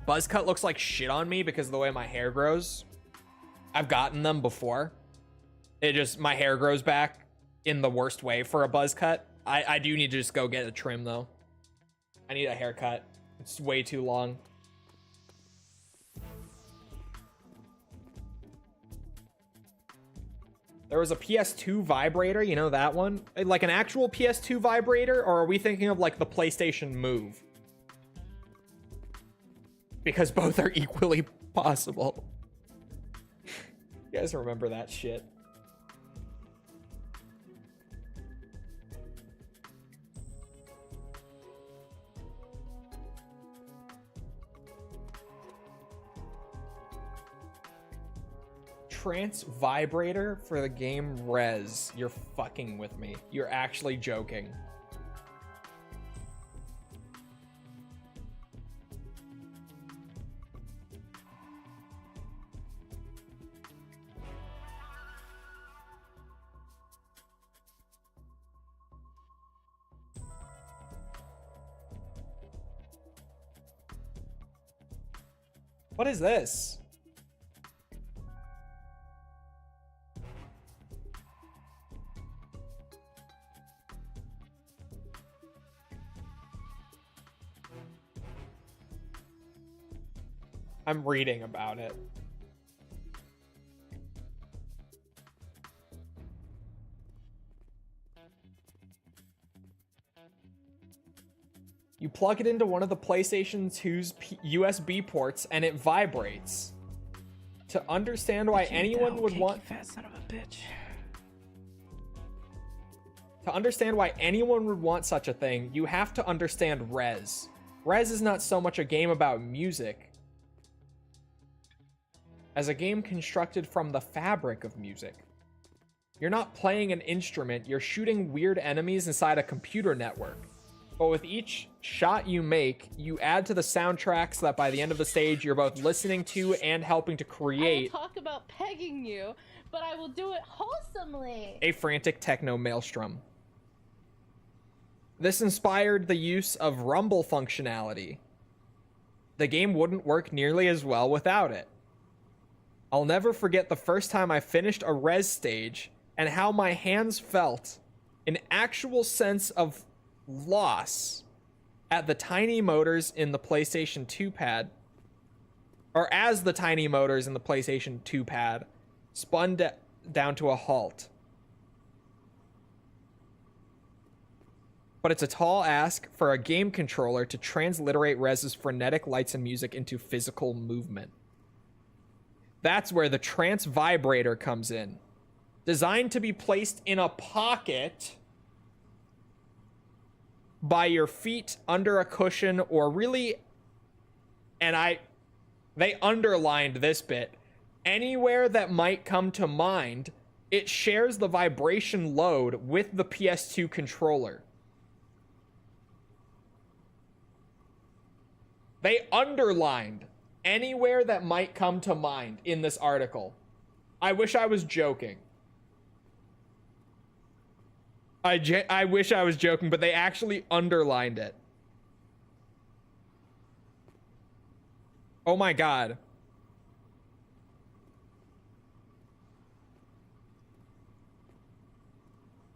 Buzz cut looks like shit on me because of the way my hair grows. I've gotten them before. My hair grows back in the worst way for a buzz cut. I do need to just go get a trim though. I need a haircut. It's way too long. There was a PS2 vibrator, you know that one? Like an actual PS2 vibrator, or are we thinking of like the PlayStation Move? Because both are equally possible. You guys remember that shit? Trance vibrator for the game Rez. You're fucking with me. You're actually joking. What is this? I'm reading about it. You plug it into one of the PlayStation 2's USB ports and it vibrates. To understand why anyone would want... Fat son of a bitch. To understand why anyone would want such a thing, you have to understand Res. Res is not so much a game about music as a game constructed from the fabric of music. You're not playing an instrument, you're shooting weird enemies inside a computer network. But with each shot you make, you add to the soundtrack so that by the end of the stage, you're both listening to and helping to create I will talk about pegging you, but I will do it wholesomely. a frantic techno maelstrom. This inspired the use of rumble functionality. The game wouldn't work nearly as well without it. I'll never forget the first time I finished a Res stage and how my hands felt, an actual sense of loss at the tiny motors in the PlayStation 2 pad, or as the tiny motors in the PlayStation 2 pad spun down to a halt. But it's a tall ask for a game controller to transliterate Res's frenetic lights and music into physical movement. That's where the trance vibrator comes in. Designed to be placed in a pocket by your feet under a cushion, or really, and they underlined this bit, anywhere that might come to mind, it shares the vibration load with the PS2 controller. They underlined anywhere that might come to mind in this article. I wish I was joking. I wish I was joking, but they actually underlined it. Oh my god.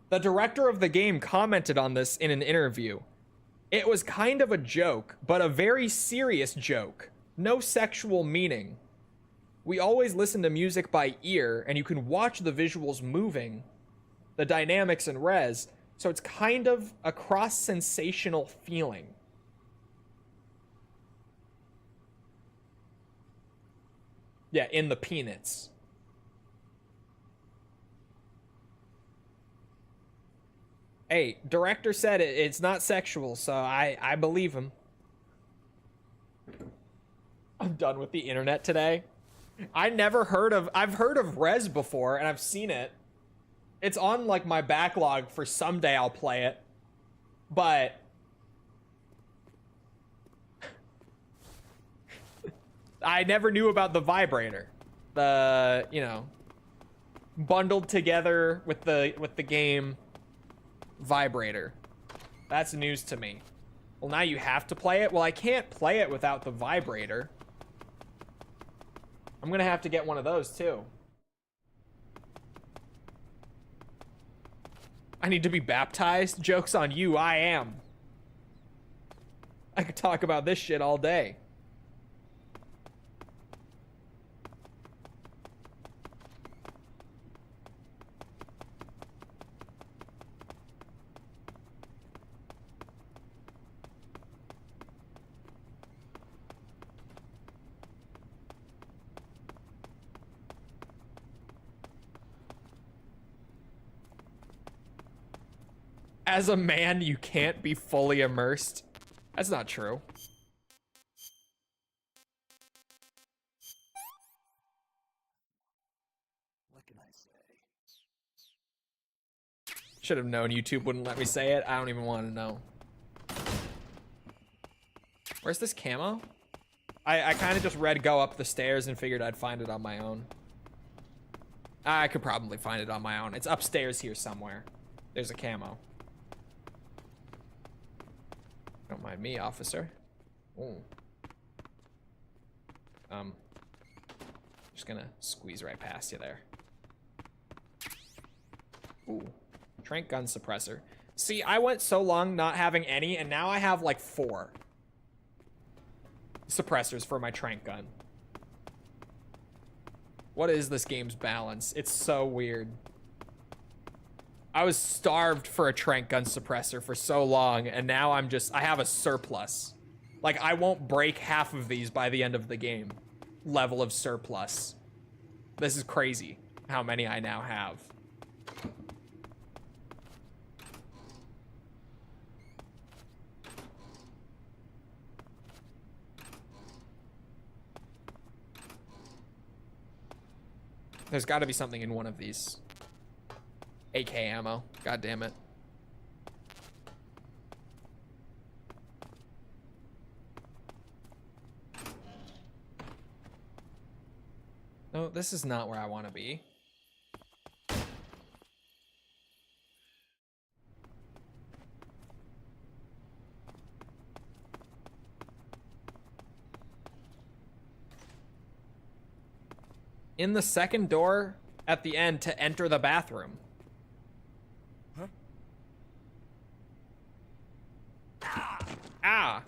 The director of the game commented on this in an interview. It was kind of a joke, but a very serious joke. No sexual meaning. We always listen to music by ear, and you can watch the visuals moving, the dynamics in Res, so it's kind of a cross-sensational feeling. Yeah, in the peanuts. Hey, director said it's not sexual, so I believe him. I'm done with the internet today. I've heard of Res before, and I've seen it. It's on, like, my backlog for someday I'll play it. But I never knew about the vibrator. The, you know, bundled together with the game vibrator. That's news to me. Well, now you have to play it? Well, I can't play it without the vibrator. I'm gonna have to get one of those, too. I need to be baptized? Joke's on you, I am. I could talk about this shit all day. As a man, you can't be fully immersed. That's not true. What can I say? Should have known YouTube wouldn't let me say it. I don't even want to know. Where's this camo? I kind of just read go up the stairs and figured I'd find it on my own. I could probably find it on my own. It's upstairs here somewhere. There's a camo. Don't mind me, officer. Ooh. Just gonna squeeze right past you there. Ooh, trank gun suppressor. See, I went so long not having any, and now I have like 4 suppressors for my trank gun. What is this game's balance? It's so weird. I was starved for a trank gun suppressor for so long, and now I have a surplus. Like, I won't break half of these by the end of the game. Level of surplus. This is crazy how many I now have. There's got to be something in one of these. AK ammo. God damn it. No, this is not where I want to be. In the second door at the end to enter the bathroom. Huh? Ah!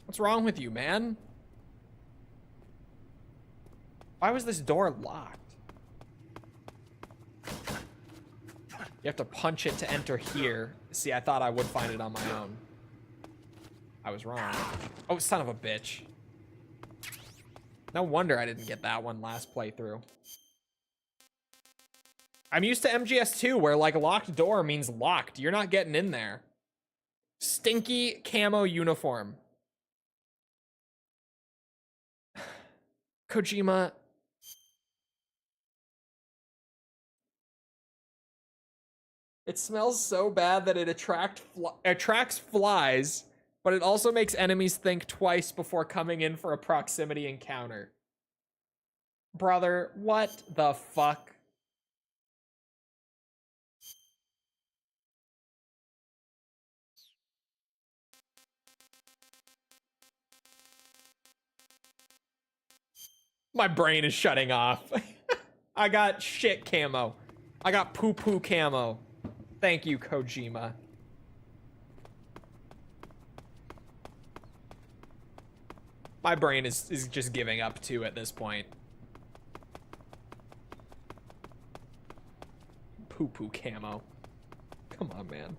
What's wrong with you, man? Why was this door locked? You have to punch it to enter here. See, I thought I would find it on my own. I was wrong. Oh, son of a bitch. No wonder I didn't get that one last playthrough. I'm used to MGS2 where like locked door means locked. You're not getting in there. Stinky camo uniform. Kojima. It smells so bad that it attracts flies, but it also makes enemies think twice before coming in for a proximity encounter. Brother, what the fuck? My brain is shutting off. I got shit camo. I got poo-poo camo. Thank you, Kojima. My brain is just giving up too at this point. Poo-poo camo. Come on, man.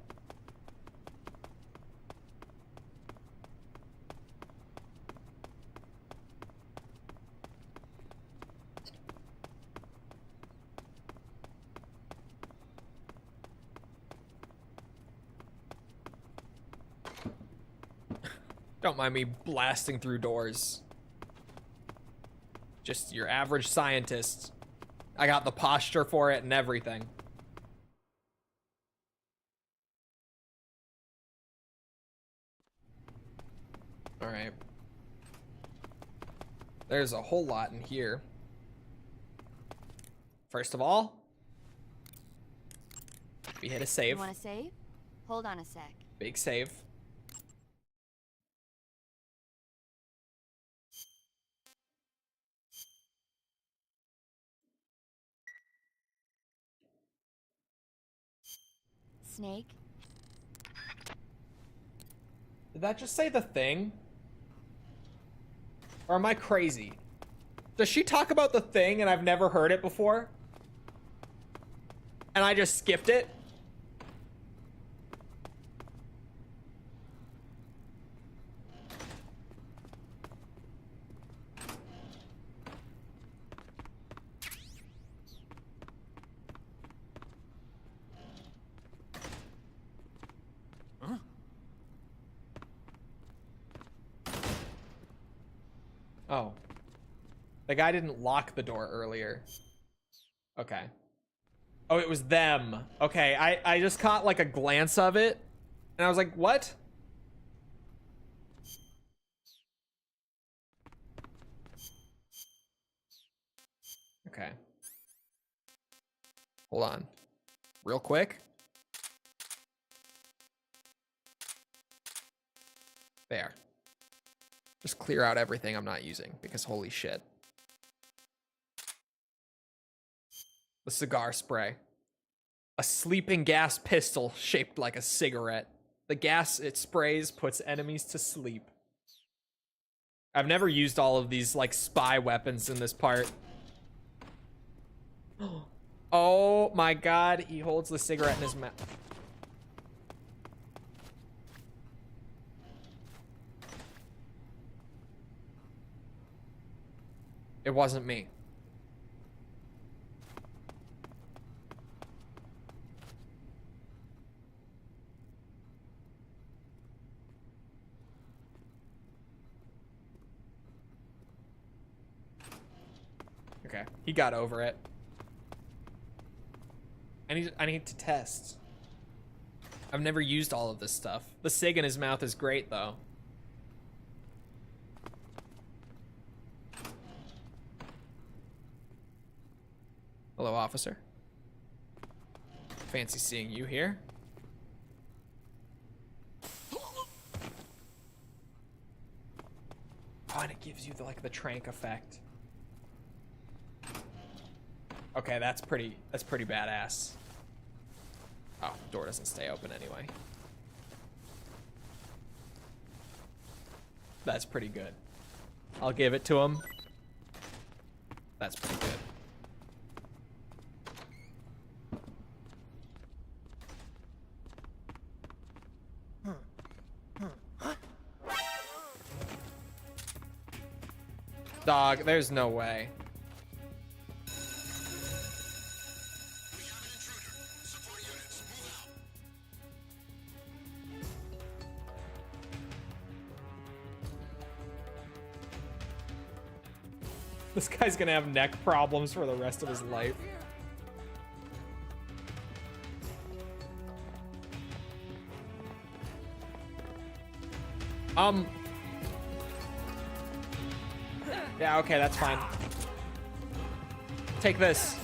Don't mind me blasting through doors. Just your average scientist. I got the posture for it and everything. All right. There's a whole lot in here. First of all, we hit a save. You want to save? Hold on a sec. Big save. Snake? Did that just say the thing? Or am I crazy? Does she talk about the thing and I've never heard it before? And I just skipped it? Oh. The guy didn't lock the door earlier. Okay. Oh, it was them. Okay, I just caught like a glance of it. And I was like, what? Okay. Hold on. Real quick. There. Just clear out everything I'm not using because holy shit. The cigar spray. A sleeping gas pistol shaped like a cigarette. The gas it sprays puts enemies to sleep. I've never used all of these, like, spy weapons in this part. Oh my god, he holds the cigarette in his mouth. It wasn't me. Okay, he got over it. I need to test. I've never used all of this stuff. The cig in his mouth is great, though. Hello, officer. Fancy seeing you here. Oh, and it gives you the trank effect. Okay, that's pretty badass. Oh, door doesn't stay open anyway. That's pretty good. I'll give it to him. That's pretty good. Dog, there's no way. This guy's gonna have neck problems for the rest of his life. Yeah, okay, that's fine. Take this.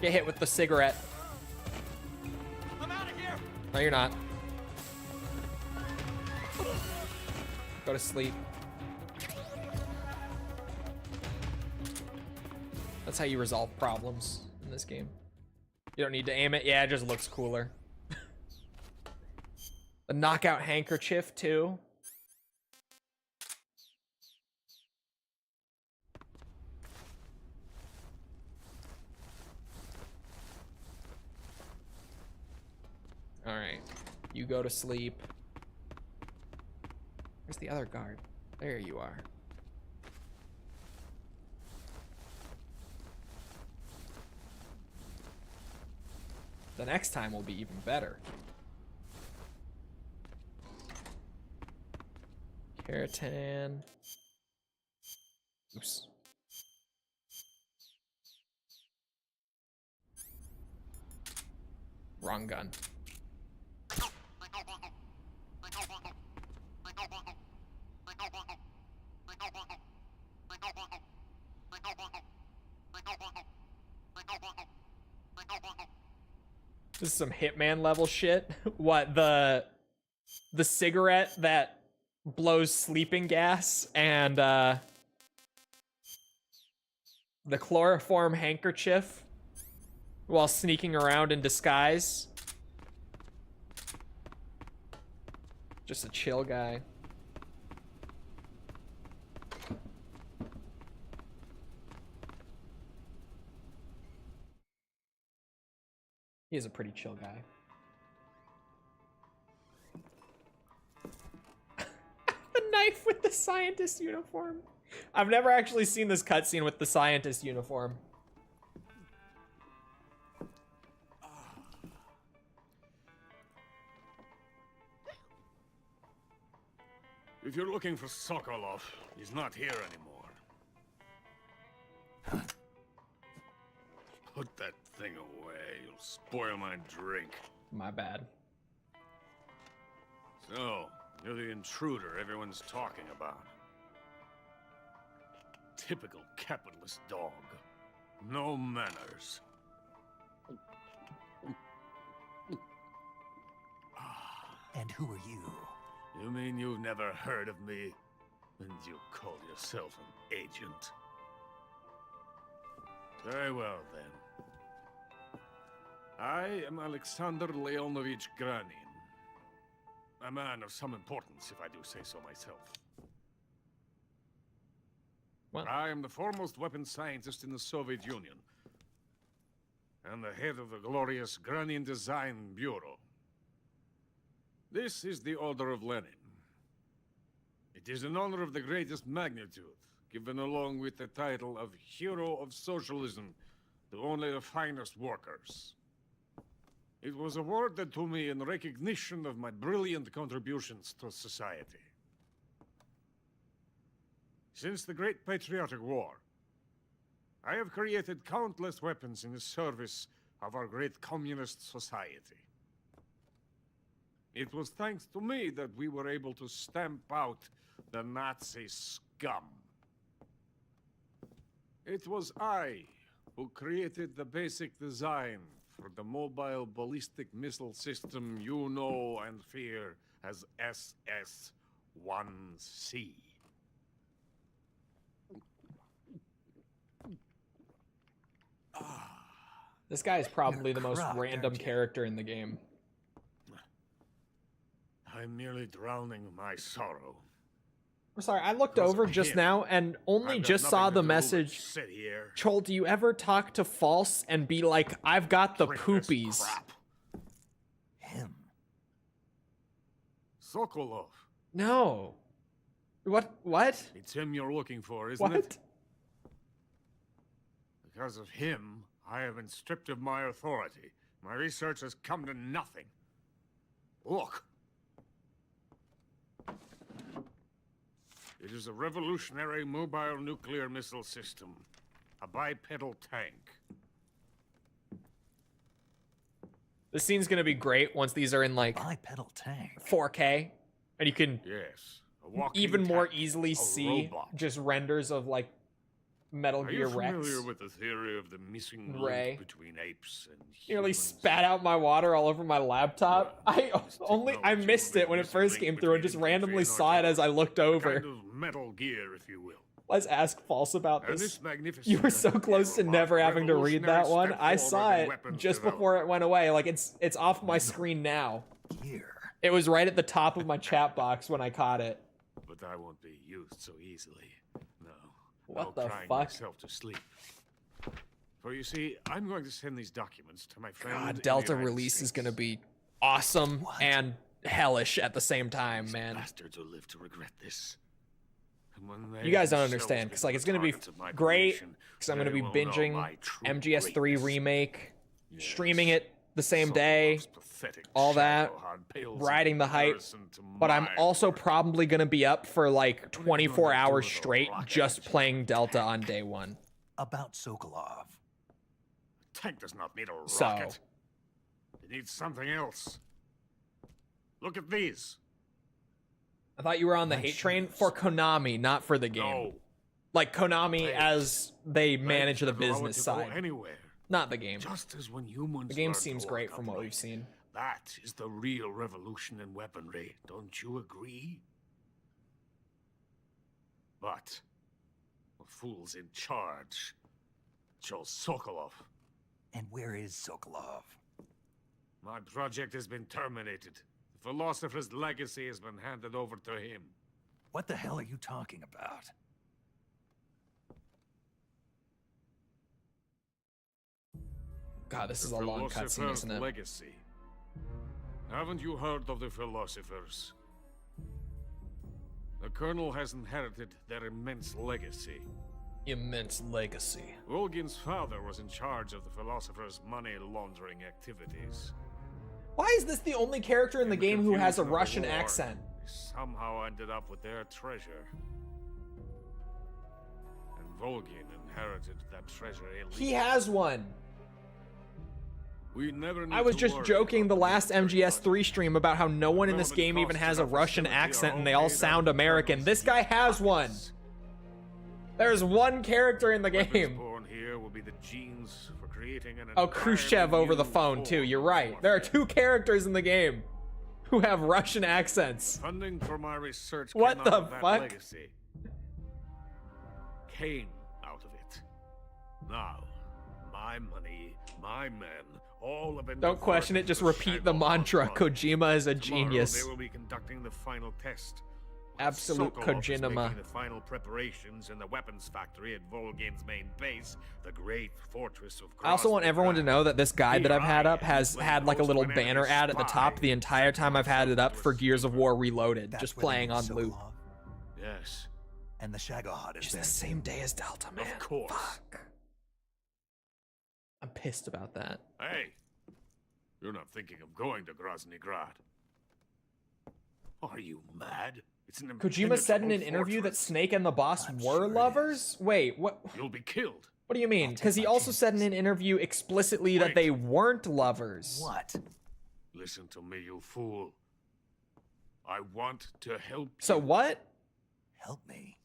Get hit with the cigarette. I'm out of here. No, you're not. Go to sleep. That's how you resolve problems in this game. You don't need to aim it. Yeah, it just looks cooler. The knockout handkerchief, too. All right. You go to sleep. Where's the other guard? There you are. The next time will be even better. Keratin. Oops. Wrong gun. This is some Hitman level shit. What, the cigarette that blows sleeping gas and the chloroform handkerchief while sneaking around in disguise. Just a chill guy. He is a pretty chill guy. The knife with the scientist uniform. I've never actually seen this cutscene with the scientist uniform. If you're looking for Sokolov, he's not here anymore. Put that thing away. You'll spoil my drink. My bad. So, you're the intruder everyone's talking about. Typical capitalist dog. No manners. And who are you? You mean you've never heard of me? And you call yourself an agent? Very well, then. I am Alexander Leonovich Granin. A man of some importance, if I do say so myself. Well, I am the foremost weapons scientist in the Soviet Union, and the head of the glorious Granin Design Bureau. This is the Order of Lenin. It is an honor of the greatest magnitude, given along with the title of Hero of Socialism to only the finest workers. It was awarded to me in recognition of my brilliant contributions to society. Since the Great Patriotic War, I have created countless weapons in the service of our great communist society. It was thanks to me that we were able to stamp out the Nazi scum. It was I who created the basic design for the mobile ballistic missile system you know and fear as SS-1C. this guy is probably the most Grad, random aren't you? character in the game. I'm merely drowning my sorrow. I'm sorry, I looked Because over of just him. now and only I've got just saw nothing to the do but message. sit here, Chol, do you ever talk to False and be like, I've got the drink this poopies? crap. Him. Sokolov. No. What? It's him you're looking for, isn't it? What? Because of him, I have been stripped of my authority. My research has come to nothing. Look. It is a revolutionary mobile nuclear missile system. A bipedal tank. This scene's gonna be great once these are in like Bipedal tank. 4K, and you can Yes. A walking even more tank. easily A see robot. just renders of like Metal Are Gear you familiar Rex. with the theory of the missing Ray. link between apes and Nearly humans? spat out my water all over my laptop. Well, I this I technology missed will it when be it first missing came through and between just randomly infantry saw it and as I looked A over. kind of Metal Gear, if you will. Let's ask False about And this. this magnificent You were so close to robot never having to read that revolutionary one. step I forward saw in it weapons just before it went away. Like it's off my screen now. Gear. It was right at the top of my chat box when I caught it. But I won't be used so easily. No. What no the crying fuck? myself to sleep. For you see, I'm going to send these documents to my friend. in God, the Delta United release is States. gonna be awesome What? and hellish at the same time, These man. bastards will live to regret this. And when they You guys don't themselves understand, because become like it's gonna be targets of my great, creation, because I'm gonna they be will know binging my true MGS3 greatness. remake, Yes. streaming it the same day, Sokolov's pathetic all that, shadow pales in riding the hype. comparison to but I'm my also work. probably gonna be up for like 24 gonna do hours with a straight rocket just engine playing Delta on day one. About Sokolov. Tank does not need a rocket. So- It needs something else. Look at these. I thought you were on the My hate train shoes. for Konami, not for the game. No. Like Konami Legs. as they manage the Legs that allow it business to go side, Anywhere. not the game. Just as when humans The game learned to seems walk great from what upright. we've seen. That is the real revolution in weaponry. Don't you agree? But the fool's in charge. Joe Sokolov. And where is Sokolov? My project has been terminated. The philosopher's legacy has been handed over to him. What the hell are you talking about? God, this is a The long cutscene, philosopher's isn't it? legacy. Haven't you heard of the philosophers? The Colonel has inherited their immense legacy. Immense legacy. Volgin's father was in charge of the philosophers' money laundering activities. Why is this the only character in the game who has a confusion of the Russian war, accent? They somehow ended up with their treasure. And Volgin inherited that treasure illegally. He has one. We never I was need to just worry joking about the last military MGS3 budget. stream about how no one in this Relevant game even costs has a of our Russian facility are accent and all they all paid out sound of American. Colonel's This guy has one. pockets. There's one character in the Weapons game. born here will be the genes for creating an Oh, Khrushchev entirely over the new phone too. form You're of right. There are warfare. two characters in the game who have Russian accents. Funding for my research What came the out of that fuck? legacy. came out of it. Now, my money, my men, all have been Don't question it, diverted just to repeat the Shagoth mantra. Run. Kojima is a Tomorrow genius. they will be conducting the final test. Absolute Sokolov is Kojima. making the final preparations in the weapons factory at Volgane's main base, the great fortress of I also want everyone to Grad. know that this guide that I've had up has Here I am, had like a playing little host to an banner enemy ad at the top spy, the entire time I've had it up for Gears of War Reloaded, That's just where they playing meet on loop. Sokolov, Yes, and the Shagohod is Just there. the same day as Delta, man. of course. Fuck. I'm pissed about that. Hey, you're not thinking of going to Grozni Grad. Are you mad? It's an Kojima said in an impenetrable interview that fortress. Snake and the boss I'm were sure it lovers? Wait, what? You'll be killed. What do you mean? I'll take Because he my also said in chances. an interview explicitly that Wait. they weren't lovers. What? Listen to me, you fool. I want to help So you. what? Help me.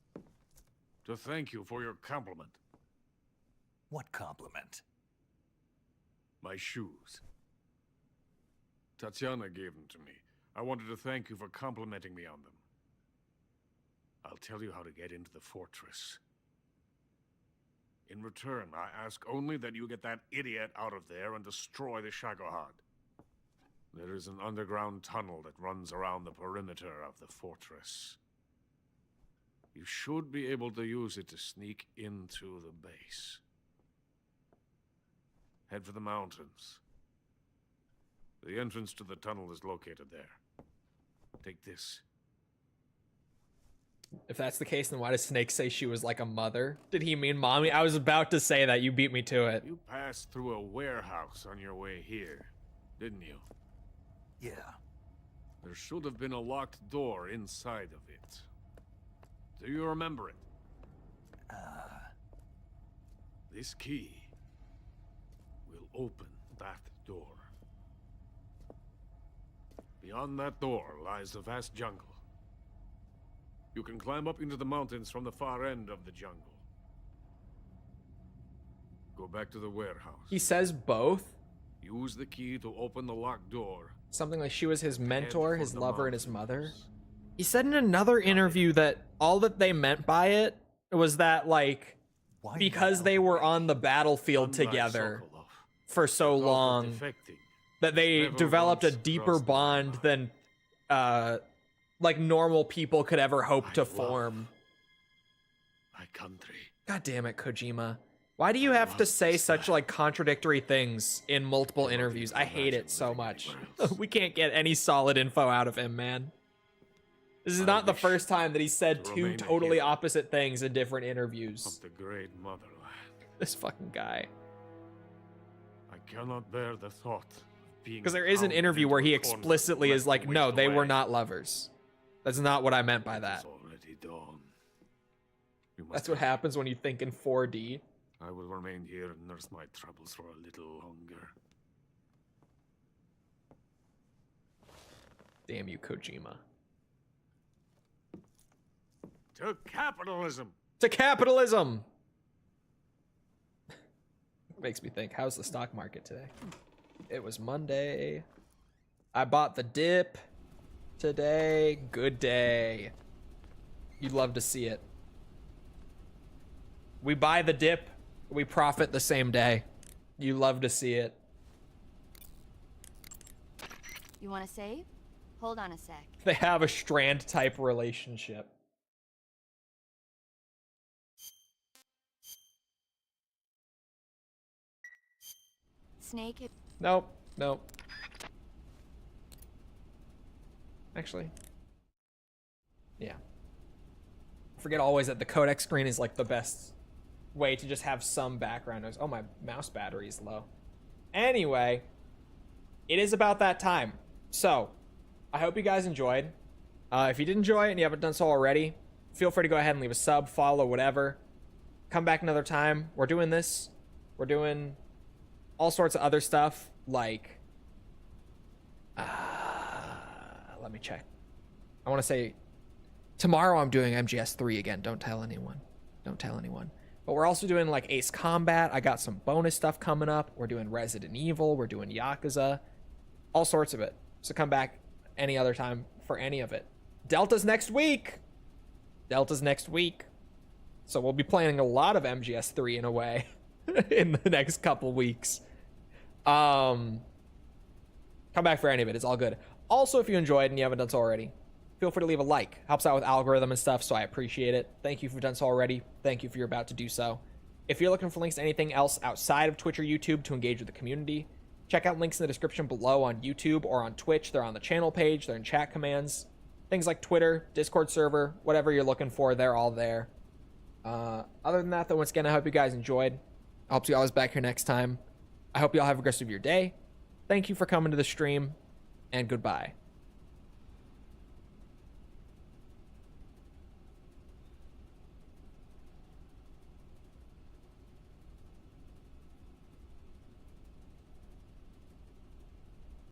To thank you for your compliment. What compliment? My shoes. Tatiana gave them to me. I wanted to thank you for complimenting me on them. I'll tell you how to get into the fortress. In return, I ask only that you get that idiot out of there and destroy the Shagohod. There is an underground tunnel that runs around the perimeter of the fortress. You should be able to use it to sneak into the base. Head for the mountains. The entrance to the tunnel is located there. Take this. If that's the case, then why does Snake say she was like a mother? Did he mean mommy? I was about to say that. You beat me to it. You passed through a warehouse on your way here, didn't you? Yeah. There should have been a locked door inside of it. Do you remember it? This key will open that door. Beyond that door lies the vast jungle. You can climb up into the mountains from the far end of the jungle. Go back to the warehouse. He says both. Use the key to open the locked door. Something like she was his mentor, his the lover, and his mother. mountains. He said in another interview that all that they meant by it was that, like, Why because now? they were on the battlefield Unlike together Sokolov, for so thought of long, defecting. that they Never developed a once deeper crossed my bond mind. than, like, normal people could ever hope I to love form. My country. God damn it, Kojima. Why do you have to love say this such, land. like, contradictory things in multiple Cannot interviews? even I hate imagine it so living much. anywhere else. We can't get any solid info out of him, man. This is I not the wish first time that he said to two remain a totally hero opposite things in different Of interviews. the great motherland. This fucking guy. I cannot bear the thought of being Because there is an pounded interview into where a he corner and explicitly left is to like, no, waste they were away. not lovers. That's not what I meant by that. It's already dawn. You must That's what hurry. happens when you think in 4D. I will remain here and nurse my troubles for a little longer. Damn you, Kojima. To capitalism! To capitalism! Makes me think, how's the stock market today? It was Monday. I bought the dip today. Good day. You'd love to see it. We buy the dip, we profit the same day. You love to see it. You want to save? Hold on a sec. They have a strand type relationship. Snake, Nope, nope. Actually, yeah. Forget always that the codec screen is like the best way to just have some background noise. Oh, my mouse battery is low. Anyway, it is about that time. So, I hope you guys enjoyed. If you did enjoy it and you haven't done so already, feel free to go ahead and leave a sub, follow, whatever. Come back another time. We're doing this. We're doing all sorts of other stuff, like... let me check. I want to say... Tomorrow I'm doing MGS3 again. Don't tell anyone. Don't tell anyone. But we're also doing, like, Ace Combat. I got some bonus stuff coming up. We're doing Resident Evil. We're doing Yakuza. All sorts of it. So come back any other time for any of it. Delta's next week! Delta's next week. So we'll be playing a lot of MGS3 in a way in the next couple weeks. Come back for any of it. It's all good. Also, if you enjoyed and you haven't done so already, feel free to leave a like. Helps out with algorithm and stuff, so I appreciate it. Thank you if you've done so already. Thank you if you're about to do so. If you're looking for links to anything else outside of Twitch or YouTube to engage with the community, check out links in the description below on YouTube or on Twitch. They're on the channel page. They're in chat commands. Things like Twitter, Discord server, whatever you're looking for, they're all there. Other than that, though, once again, I hope you guys enjoyed. I hope to see you always back here next time. I hope you all have a good rest of your day. Thank you for coming to the stream, and goodbye.